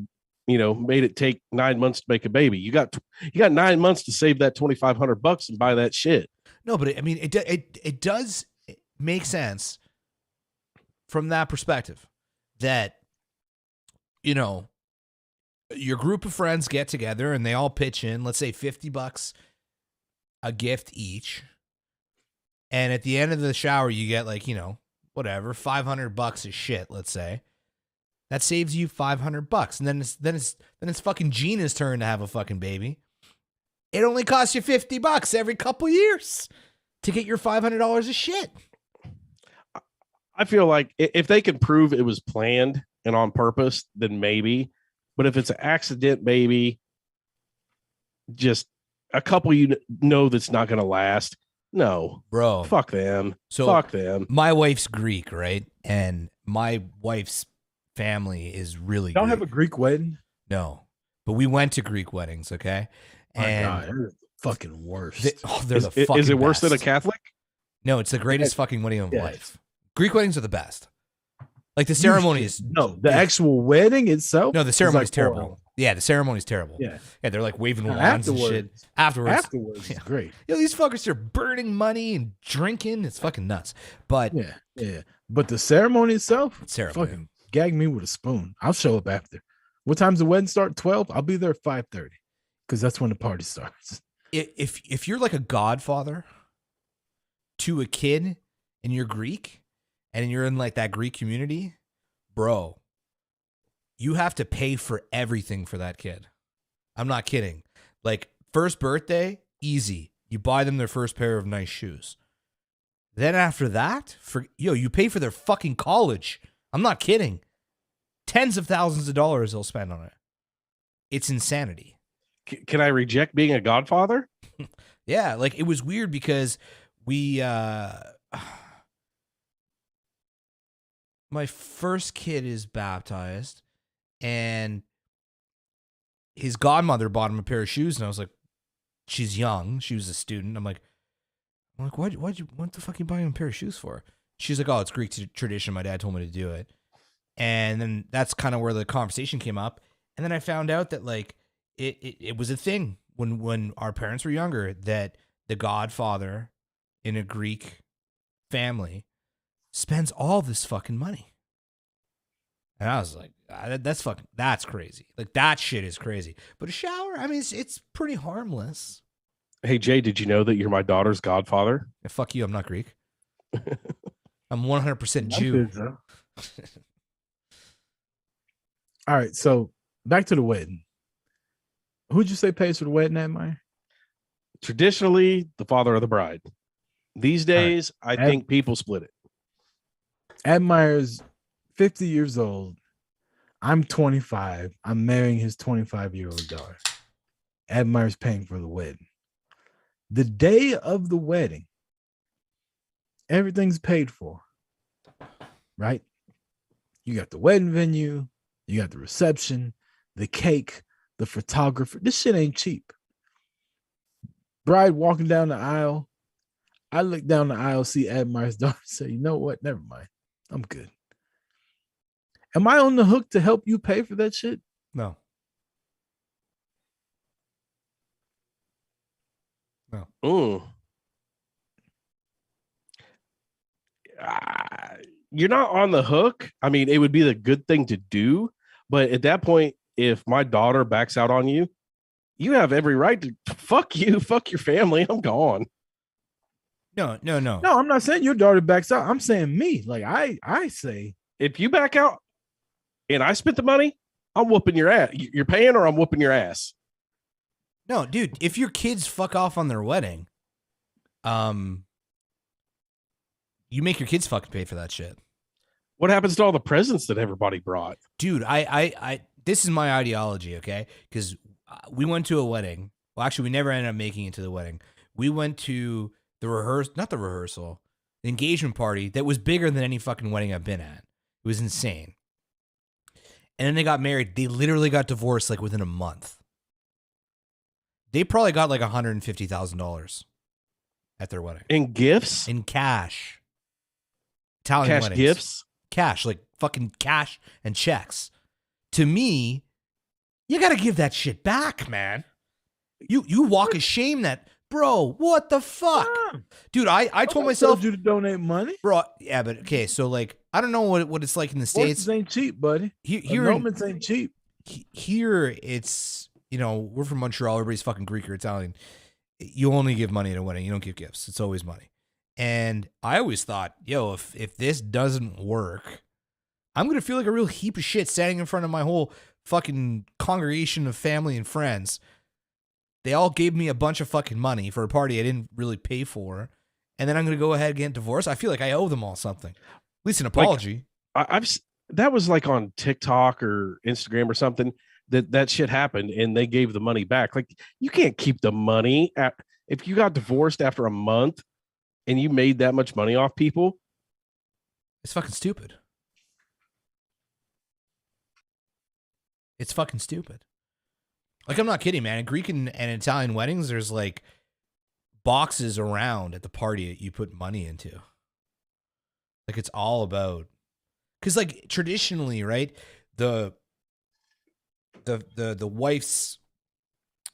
S3: it take 9 months to make a baby. You got 9 months to save that $2,500 and buy that shit.
S2: No, but I mean, it does make sense from that perspective that, you know, your group of friends get together and they all pitch in, let's say $50 a gift each. And at the end of the shower, you get like, you know, whatever, $500 is shit, let's say. That saves you $500. And then it's fucking Gina's turn to have a fucking baby. It only costs you $50 every couple years to get your $500 of shit.
S3: I feel like if they can prove it was planned and on purpose, then maybe. But if it's an accident baby, just a couple that's not going to last. No,
S2: bro.
S3: Fuck them.
S2: So
S3: fuck them.
S2: My wife's Greek, right? And my wife's family is really
S1: Don't
S2: Greek.
S1: have a Greek wedding?
S2: No. But we went to Greek weddings, okay? And
S1: my God, they're the fucking worst.
S2: They're the fucking
S3: Is it worse
S2: best.
S3: than a Catholic?
S2: No, it's the greatest fucking wedding of
S1: Yes.
S2: life. Greek weddings are the best. Like the ceremony is
S1: the actual wedding itself.
S2: No, the ceremony is terrible.
S1: horrible.
S2: Yeah, the ceremony is terrible.
S1: Yeah.
S2: They're like waving wands and shit. Afterwards
S1: is great.
S2: You know, these fuckers are burning money and drinking. It's fucking nuts. But
S1: yeah. But the ceremony itself,
S2: it's terrible.
S1: Fucking gag me with a spoon. I'll show up after. What time's the wedding start? 12? I'll be there at 5:30 because that's when the party starts.
S2: If you're like a godfather to a kid and you're Greek and you're in like that Greek community, bro, you have to pay for everything for that kid. I'm not kidding. Like first birthday, easy. You buy them their first pair of nice shoes. Then after that, you pay for their fucking college. I'm not kidding. Tens of thousands of dollars they'll spend on it. It's insanity.
S3: Can I reject being a godfather?
S2: Yeah, like it was weird because my first kid is baptized and his godmother bought him a pair of shoes and I was like, she's young, she was a student. I'm like, what the fuck are you buying him a pair of shoes for? She's like, oh, it's Greek tradition. My dad told me to do it. And then that's kind of where the conversation came up. And then I found out that like it was a thing when our parents were younger that the godfather in a Greek family spends all this fucking money. And I was like, that's crazy. Like that shit is crazy. But a shower, I mean, it's pretty harmless.
S3: Hey, Jay, did you know that you're my daughter's godfather?
S2: Yeah, fuck you. I'm not Greek. I'm 100% Jew.
S1: All right. So back to the wedding. Who'd you say pays for the wedding, Admire?
S3: Traditionally, the father of the bride. These days, I think people split it.
S1: Admire's 50 years old. I'm 25. I'm marrying his 25-year-old daughter. Admire's paying for the wedding. The day of the wedding, everything's paid for, right? You got the wedding venue, you got the reception, the cake, the photographer. This shit ain't cheap. Bride walking down the aisle. I look down the aisle, see Admire's daughter, say, you know what? Never mind. I'm good. Am I on the hook to help you pay for that shit?
S2: No.
S3: You're not on the hook. I mean, it would be the good thing to do. But at that point, if my daughter backs out on you, you have every right to fuck you, fuck your family. I'm gone.
S2: No.
S1: No, I'm not saying your daughter backs out. I'm saying me. Like I say,
S3: if you back out and I spent the money, I'm whooping your ass. You're paying or I'm whooping your ass.
S2: No, dude, if your kids fuck off on their wedding, you make your kids fucking pay for that shit.
S3: What happens to all the presents that everybody brought?
S2: Dude, I this is my ideology, okay? Because we went to a wedding. Well, actually, we never ended up making it to the wedding. We went to the engagement party that was bigger than any fucking wedding I've been at. It was insane. And then they got married. They literally got divorced like within a month. They probably got like $150,000 at their wedding.
S3: In gifts?
S2: In cash. Italian
S3: Cash
S2: weddings.
S3: gifts?
S2: Cash, like fucking cash and checks. To me, you got to give that shit back, man. You walk of shame that, bro, what the fuck? Dude, I told myself.
S1: Told you to donate money?
S2: Bro, yeah, but okay, so like, I don't know what it's like in the States.
S1: Horses ain't cheap, buddy.
S2: Here
S1: Annulments ain't cheap.
S2: Here, it's, we're from Montreal. Everybody's fucking Greek or Italian. You only give money at a wedding. You don't give gifts. It's always money. And I always thought, yo, if this doesn't work, I'm going to feel like a real heap of shit standing in front of my whole fucking congregation of family and friends. They all gave me a bunch of fucking money for a party I didn't really pay for. And then I'm going to go ahead and get divorced. I feel like I owe them all something. At least an apology.
S3: Like, that was like on TikTok or Instagram or something that shit happened and they gave the money back. Like, you can't keep the money if you got divorced after a month and you made that much money off people.
S2: It's fucking stupid. It's fucking stupid. Like, I'm not kidding, man. In Greek and Italian weddings, there's like boxes around at the party that you put money into. Like, it's all about, because like traditionally, right, the wife's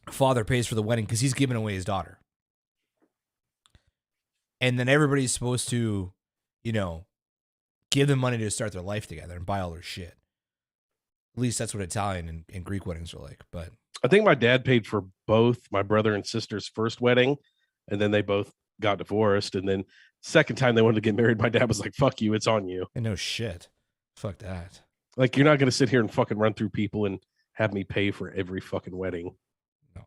S2: father pays for the wedding because he's giving away his daughter, and then everybody's supposed to, give them money to start their life together and buy all their shit. At least that's what Italian and Greek weddings are like. But
S3: I think my dad paid for both my brother and sister's first wedding, and then they both got divorced. And then second time they wanted to get married, my dad was like, fuck you, it's on you.
S2: And no shit. Fuck that.
S3: Like, you're not going to sit here and fucking run through people and have me pay for every fucking wedding.
S2: No.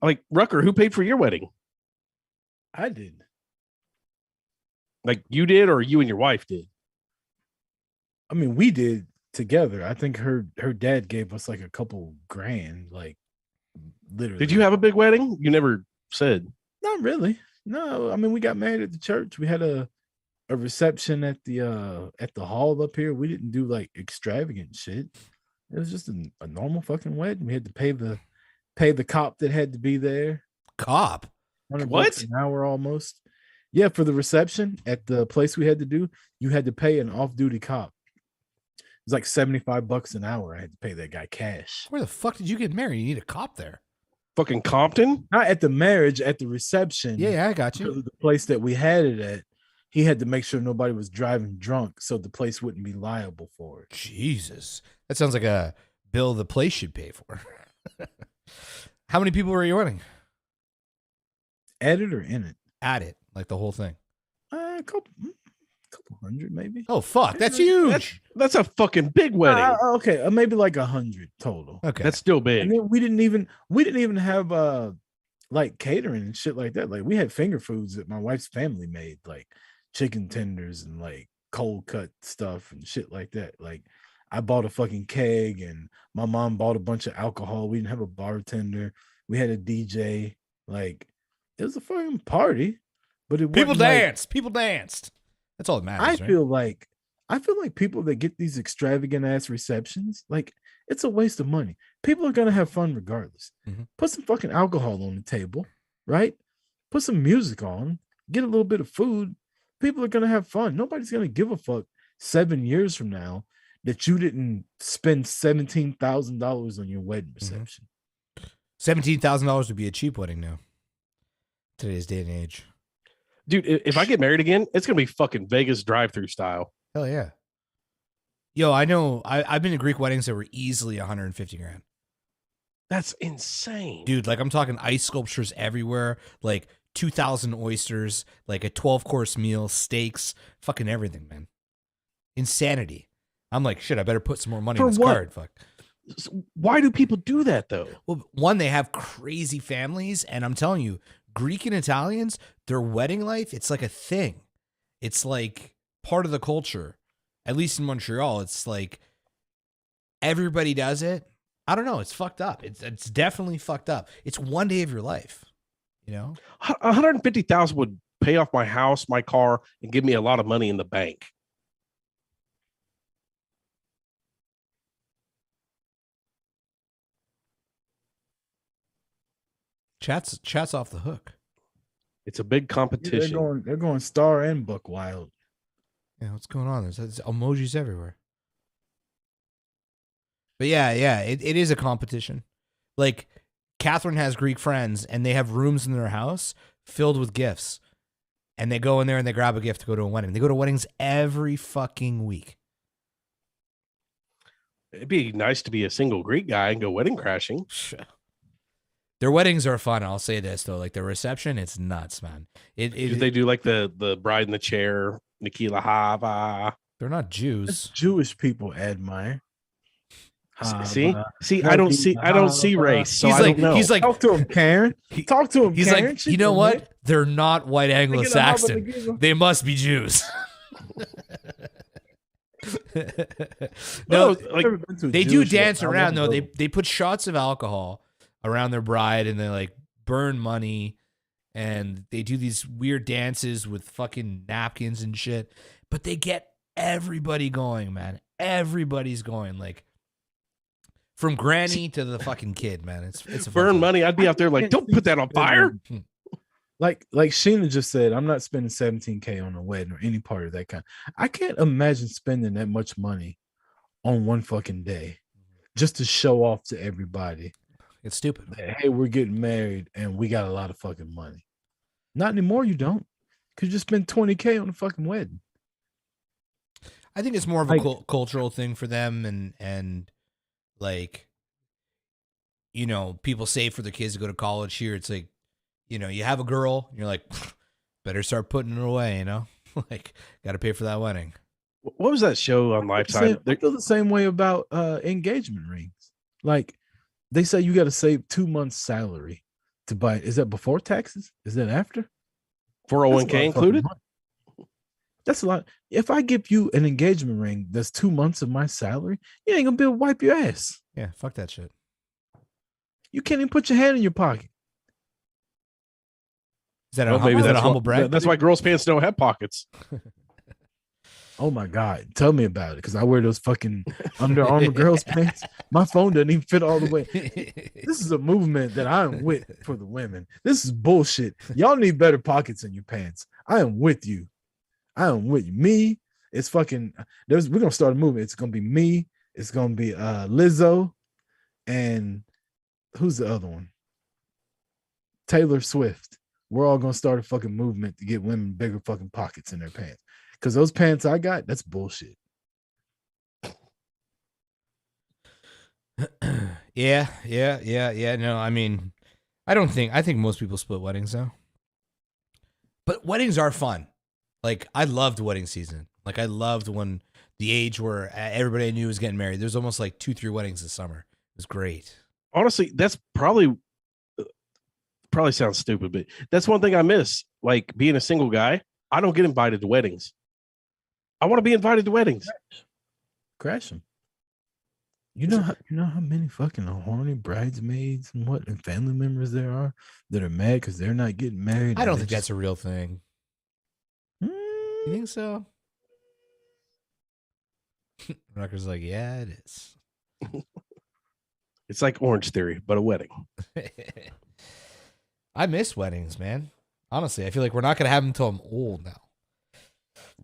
S3: Like, Rucker, who paid for your wedding?
S1: I did.
S3: Like, you did, or you and your wife did?
S1: I mean, we did together. I think her dad gave us like a couple grand, like literally.
S3: Did you have a big wedding? You never said.
S1: Not really. No, I mean, we got married at the church. We had a reception at the hall up here. We didn't do like extravagant shit. It was just a normal fucking wedding. We had to pay the cop that had to be there.
S2: Cop?
S3: What?
S1: An hour almost. Yeah, for the reception at the place we had to do, you had to pay an off-duty cop. It was like $75 an hour. I had to pay that guy cash.
S2: Where the fuck did you get married? You need a cop there.
S3: Fucking Compton?
S1: Not at the marriage, at the reception.
S2: Yeah, I got you.
S1: Because of the place that we had it at, he had to make sure nobody was driving drunk so the place wouldn't be liable for it.
S2: Jesus. That sounds like a bill the place should pay for. How many people were you wedding?
S1: At it or in it?
S2: At it, like the whole thing.
S1: A couple hundred, maybe.
S2: Oh fuck, that's huge.
S3: That's a fucking big wedding.
S1: Okay, maybe like 100 total.
S2: Okay,
S3: that's still big.
S1: And then we didn't even have like catering and shit like that. Like, we had finger foods that my wife's family made, like chicken tenders and like cold cut stuff and shit like that. Like, I bought a fucking keg and my mom bought a bunch of alcohol. We didn't have a bartender. We had a DJ. Like, it was a fucking party, but
S2: people danced. People danced. That's all that matters.
S1: I feel like people that get these extravagant ass receptions, like, it's a waste of money. People are gonna have fun regardless.
S2: Mm-hmm.
S1: Put some fucking alcohol on the table, right? Put some music on. Get a little bit of food. People are gonna have fun. Nobody's gonna give a fuck 7 years from now that you didn't spend $17,000 on your wedding reception.
S2: $17,000 would be a cheap wedding now. Today's day and age.
S3: Dude, if I get married again, it's going to be fucking Vegas drive-through style.
S2: Hell yeah. Yo, I know. I've been to Greek weddings that were easily $150,000.
S3: That's insane.
S2: Dude, like, I'm talking ice sculptures everywhere, like 2,000 oysters, like a 12-course meal, steaks, fucking everything, man. Insanity. I'm like, shit, I better put some more money in this card. Fuck.
S3: Why do people do that, though?
S2: Well, one, they have crazy families, and I'm telling you, Greek and Italians, their wedding life, it's like a thing. It's like part of the culture. At least in Montreal, it's like everybody does it. I don't know. It's fucked up. It's definitely fucked up. It's one day of your life. You know,
S3: 150,000 would pay off my house, my car, and give me a lot of money in the bank.
S2: Chat's off the hook.
S3: It's a big competition.
S1: They're going Star and Buck Wild.
S2: Yeah, what's going on? There's emojis everywhere. But yeah, it is a competition. Like, Catherine has Greek friends, and they have rooms in their house filled with gifts. And they go in there and they grab a gift to go to a wedding. They go to weddings every fucking week.
S3: It'd be nice to be a single Greek guy and go wedding crashing.
S2: Their weddings are fun. I'll say this, though. Like, the reception, it's nuts, man.
S3: They do like the bride in the chair, Nikila Hava.
S2: They're not Jews.
S1: That's Jewish people admire.
S3: See, I don't see race. So
S2: he's like,
S1: talk to him, Karen. Talk to him.
S2: He's
S1: Karen.
S2: like, you know what? They're not white Anglo-Saxon. They must be Jews. No, like, they do dance around though. They put shots of alcohol around their bride, and they like burn money, and they do these weird dances with fucking napkins and shit. But they get everybody going, man. Everybody's going, like, from granny to the fucking kid, man. It's a
S3: burn money. I'd be out there like, don't put that on fire.
S1: Like Sheena just said, I'm not spending $17,000 on a wedding or any part of that kind. I can't imagine spending that much money on one fucking day just to show off to everybody.
S2: It's stupid.
S1: Hey, we're getting married and we got a lot of fucking money. Not anymore. You don't. Because you just spend $20,000 on a fucking wedding.
S2: I think it's more of a cultural thing for them, and like, you know, people save for their kids to go to college here. It's like, you know, you have a girl, and you're like, better start putting her away, you know? Like, got to pay for that wedding.
S3: What was that show on Lifetime?
S1: I feel the same way about engagement rings. Like, they say you got to save 2 months' salary to buy it. Is that before taxes? Is that after?
S3: 401k included?
S1: That's a lot. If I give you an engagement ring that's 2 months of my salary, you ain't gonna be able to wipe your ass.
S2: Yeah, fuck that shit.
S1: You can't even put your hand in your pocket.
S2: Is that a humble brag?
S3: That's why girls' pants don't have pockets.
S1: Oh my God. Tell me about it, because I wear those fucking Under Armour girls' pants. My phone doesn't even fit all the way. This is a movement that I am with for the women. This is bullshit. Y'all need better pockets in your pants. I am with you. I am with you. Me, it's fucking, we're going to start a movement. It's going to be me. It's going to be Lizzo. And who's the other one? Taylor Swift. We're all going to start a fucking movement to get women bigger fucking pockets in their pants. Because those pants I got, that's bullshit.
S2: Yeah. No, I mean, I think most people split weddings though. But weddings are fun. Like, I loved wedding season. Like, I loved when the age where everybody I knew was getting married. There's almost like 2-3 weddings this summer. It was great.
S3: Honestly, that's probably sounds stupid, but that's one thing I miss. Like, being a single guy, I don't get invited to weddings. I want to be invited to weddings.
S1: Crash them. You know how many fucking horny bridesmaids and family members there are that are mad because they're not getting married.
S2: I don't think that's a real thing. You think so? Rucker's like, yeah, it is.
S3: It's like Orange Theory, but a wedding.
S2: I miss weddings, man. Honestly, I feel like we're not going to have them until I'm old now.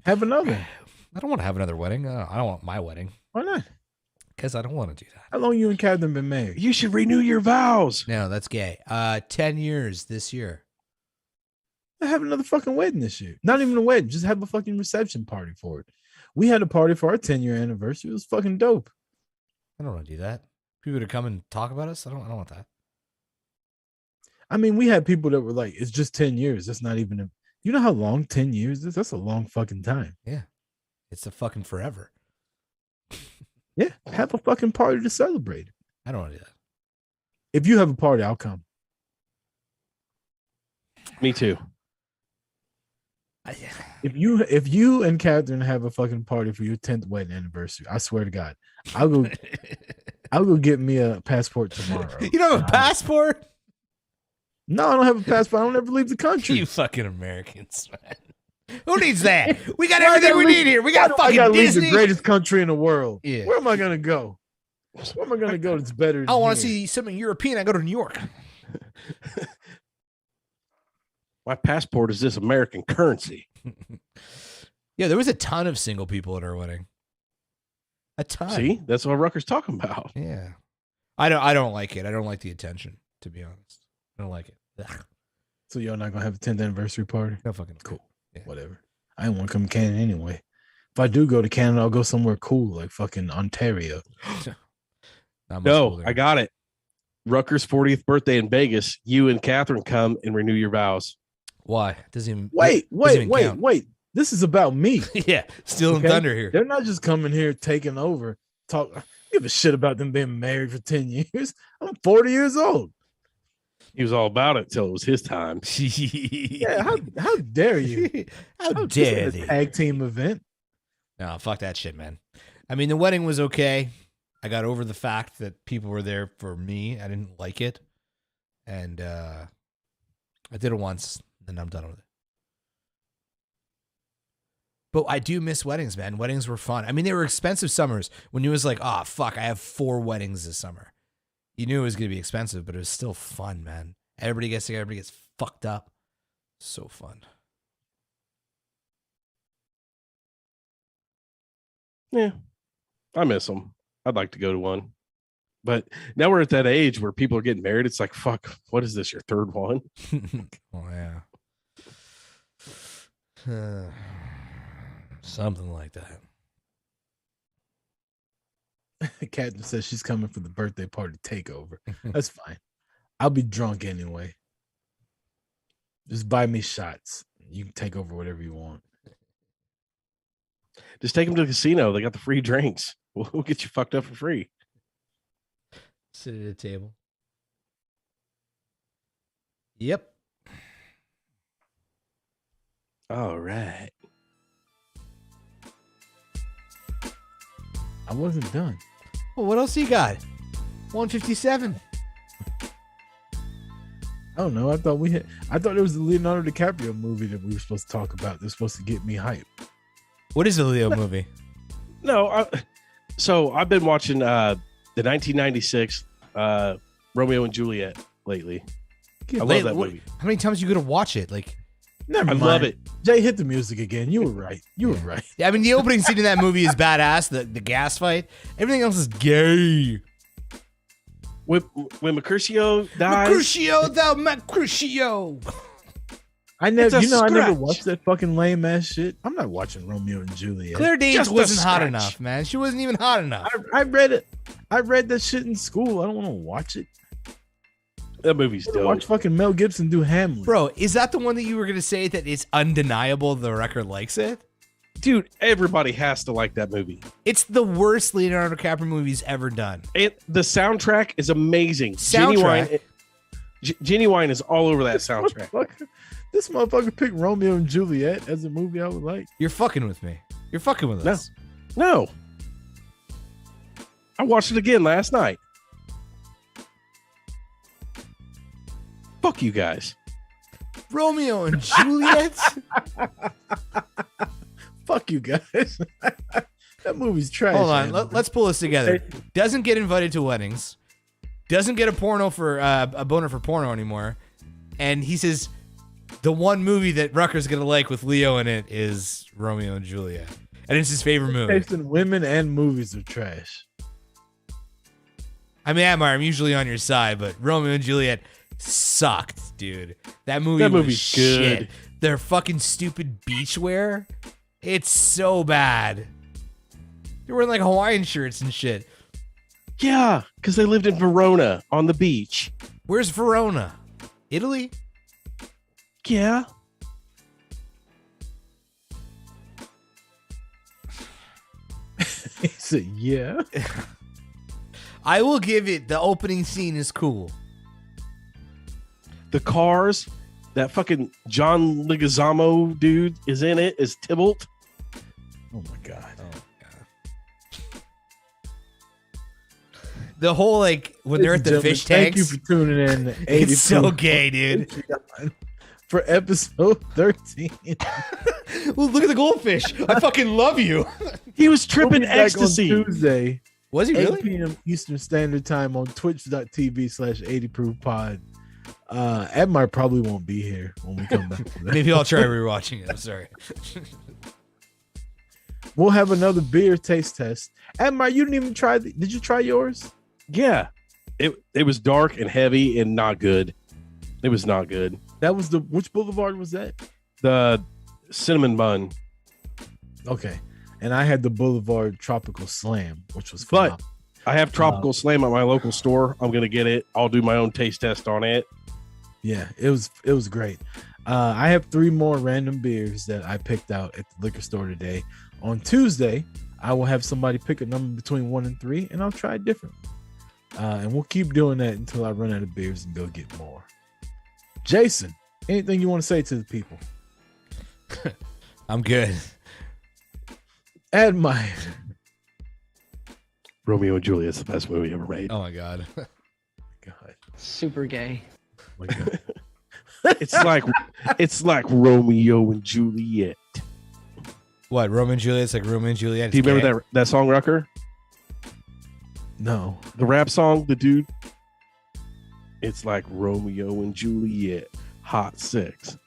S1: Have another.
S2: I don't want to have another wedding. I don't want my wedding.
S1: Why not?
S2: Because I don't want to do that.
S1: How long you and Catherine been married?
S3: You should renew your vows.
S2: No, that's gay. 10 years this year.
S1: Have another fucking wedding this year. Not even a wedding. Just have a fucking reception party for it. We had a party for our 10-year anniversary. It was fucking dope.
S2: I don't want to do that. People to come and talk about us. I don't want that.
S1: I mean, we had people that were like, it's just 10 years. That's not even you know how long 10 years is? That's a long fucking time.
S2: Yeah. It's a fucking forever.
S1: Yeah. Have a fucking party to celebrate.
S2: I don't want to do that.
S1: If you have a party, I'll come.
S3: Me too.
S1: If you and Catherine have a fucking party for your 10th wedding anniversary, I swear to God, I'll go get me a passport tomorrow.
S2: You don't have a passport?
S1: No, I don't have a passport. I don't ever leave the country.
S2: You fucking Americans, man. Who needs that? We got everything we need here. We got
S1: I
S2: fucking
S1: gotta leave
S2: Disney.
S1: the greatest country in the world.
S2: Yeah.
S1: Where am I gonna go? Where am I gonna go that's better?
S2: I want to
S1: than
S2: see something European. I go to New York.
S3: My passport is this American currency.
S2: Yeah, there was a ton of single people at our wedding. A ton.
S3: See, that's what Rucker's talking about.
S2: Yeah. I don't like it. I don't like the attention, to be honest. I don't like it. Ugh.
S1: So y'all not gonna have a 10th anniversary party?
S2: No fucking
S1: Cool.
S2: Yeah.
S1: Whatever. I didn't want to come to Canada anyway. If I do go to Canada, I'll go somewhere cool like fucking Ontario.
S2: Not much
S3: No,
S2: cooler.
S3: I got it. Rucker's 40th birthday in Vegas. You and Catherine come and renew your vows.
S2: Why? Doesn't even
S1: Wait.
S2: doesn't even count.
S1: This is about me.
S2: Yeah, stealing
S1: Okay?
S2: thunder here.
S1: They're not just coming here taking over. Talk. Give a shit about them being married for 10 years. I'm 40 years old.
S3: He was all about it till it was his time.
S1: Yeah, how dare you?
S2: How
S1: This
S2: dare
S1: ain't a
S2: they?
S1: tag team event.
S2: No, fuck that shit, man. I mean, the wedding was okay. I got over the fact that people were there for me. I didn't like it. And I did it once, and I'm done with it. But I do miss weddings, man. Weddings were fun. I mean, they were expensive summers when you was like, oh, fuck, I have 4 weddings this summer. You knew it was going to be expensive, but it was still fun, man. Everybody gets together, everybody gets fucked up. So fun.
S3: Yeah, I miss them. I'd like to go to one. But now we're at that age where people are getting married. It's like, fuck, what is this, your third one?
S2: Oh, yeah. Something like that.
S1: Captain says she's coming for the birthday party takeover. That's fine. I'll be drunk anyway. Just buy me shots. You can take over whatever you want.
S3: Just take them to the casino. They got the free drinks. We'll get you fucked up for free.
S2: Sit at a table. Yep.
S3: All right.
S1: I wasn't done.
S2: Well, what else you got? 157.
S1: I don't know. I thought there was a Leonardo DiCaprio movie that we were supposed to talk about. That's supposed to get me hyped.
S2: What is a Leo movie?
S3: No, so I've been watching the 1996 Romeo and Juliet lately. I love that movie.
S2: How many times are you going to watch it? Like,
S1: Never
S3: I
S1: mind.
S3: love it.
S1: Jay, hit the music again. You were right. You were right.
S2: I mean, the opening scene in that movie is badass. The gas fight. Everything else is gay.
S3: When Mercutio dies,
S2: Mercutio, thou Mercutio.
S1: I never,
S3: It's a
S1: I never
S3: scratch.
S1: watched that fucking lame ass shit. I'm not watching Romeo and Juliet.
S2: Claire Danes
S3: Just a
S2: wasn't hot
S3: scratch.
S2: enough, man. She wasn't even hot enough.
S1: I read it. I read that shit in school. I don't want to watch it.
S3: that movie's
S1: I wanna
S3: dope.
S1: watch fucking Mel Gibson do Hamlet.
S2: Bro, is that the one that you were going to say that it's undeniable the record likes it?
S3: Dude, everybody has to like that movie.
S2: It's the worst Leonardo DiCaprio movie's ever done.
S3: The soundtrack is amazing.
S2: Soundtrack?
S3: Genuine is all over that soundtrack.
S1: Motherfucker. This motherfucker picked Romeo and Juliet as a movie I would like.
S2: You're fucking with me. You're fucking with
S3: No.
S2: us.
S3: No. I watched it again last night. Fuck you guys.
S2: Romeo and Juliet?
S1: Fuck you guys. That movie's trash.
S2: Hold on.
S1: man.
S2: Let's pull this together. Doesn't get invited to weddings. Doesn't get a porno for a boner for porno anymore. And he says the one movie that Rucker's gonna like with Leo in it is Romeo and Juliet, and it's his favorite movie.
S1: Taste in women and movies are trash.
S2: I mean, Admire, I'm usually on your side, but Romeo and Juliet sucked, dude. That movie
S3: That
S2: was
S3: movie's
S2: shit.
S3: good.
S2: Their fucking stupid beachwear, it's so bad. They're wearing like Hawaiian shirts and shit.
S3: Yeah, because they lived in Verona on the beach.
S2: Where's Verona? Italy?
S3: Yeah.
S1: He said, yeah.
S2: I will give it the opening scene is cool.
S3: The cars, that fucking John Leguizamo dude is in it, is Tybalt.
S1: Oh my God.
S2: The whole like when they're at the fish
S1: Thank
S2: tanks.
S1: you for tuning in. to
S2: It's so
S1: 82
S2: gay, dude.
S1: For episode 13.
S2: Well, look at the goldfish. I fucking love you.
S3: He was tripping
S1: We'll be back on
S3: ecstasy.
S1: Tuesday,
S2: Was he
S1: 8
S2: really?
S1: p.m. Eastern Standard Time on twitch.tv/80proofpod. Admire probably won't be here when we come back. to that.
S2: Maybe I'll try rewatching it. I'm sorry.
S1: We'll have another beer taste test. Admire, you didn't even try. Did you try yours?
S3: Yeah, it was dark and heavy and not good. It was not good.
S1: That was which boulevard was that?
S3: The cinnamon bun.
S1: Okay, and I had the Boulevard Tropical Slam, which was
S3: But
S1: phenomenal.
S3: I have Tropical Slam at my local store. I'm gonna get it. I'll do my own taste test on it.
S1: Yeah, it was great. I have 3 more random beers that I picked out at the liquor store today. On Tuesday, I will have somebody pick a number between 1 and 3, and I'll try it different. And we'll keep doing that until I run out of beers and go get more. Jason, anything you want to say to the people?
S2: I'm good.
S1: Admire.
S3: Romeo and Juliet's the best movie ever made.
S2: Oh my god.
S1: God.
S10: Super gay.
S1: Oh my God.
S3: It's like Romeo and Juliet.
S2: What? Romeo and Juliet's like Romeo and Juliet.
S3: Do you remember that song, Rucker?
S1: No.
S3: The rap song, the dude. It's like Romeo and Juliet, hot sex.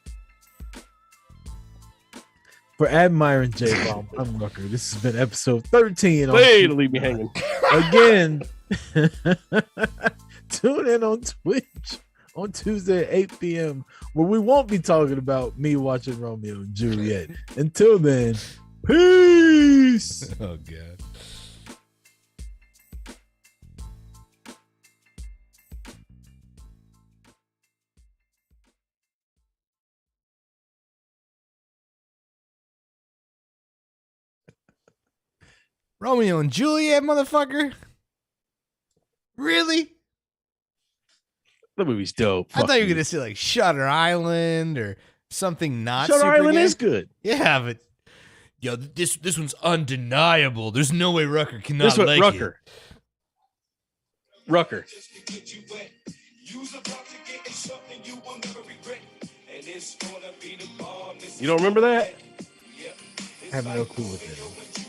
S1: For Admire and J-Bomb, I'm Rucker. This has been episode 13.
S3: Hey, to leave me hanging.
S1: Again, tune in on Twitch on Tuesday at 8 p.m. where we won't be talking about me watching Romeo and Juliet. Until then, peace.
S2: Oh god. Romeo and Juliet, motherfucker. Really?
S3: The movie's dope.
S2: I thought you were gonna say like Shutter Island or something not.
S3: Shutter
S2: super
S3: Island
S2: gay.
S3: is good.
S2: Yeah, but yo, this one's undeniable. There's no way Rucker cannot
S3: This one,
S2: like
S3: Rucker. Rucker. You don't remember that?
S1: I have no clue what that is.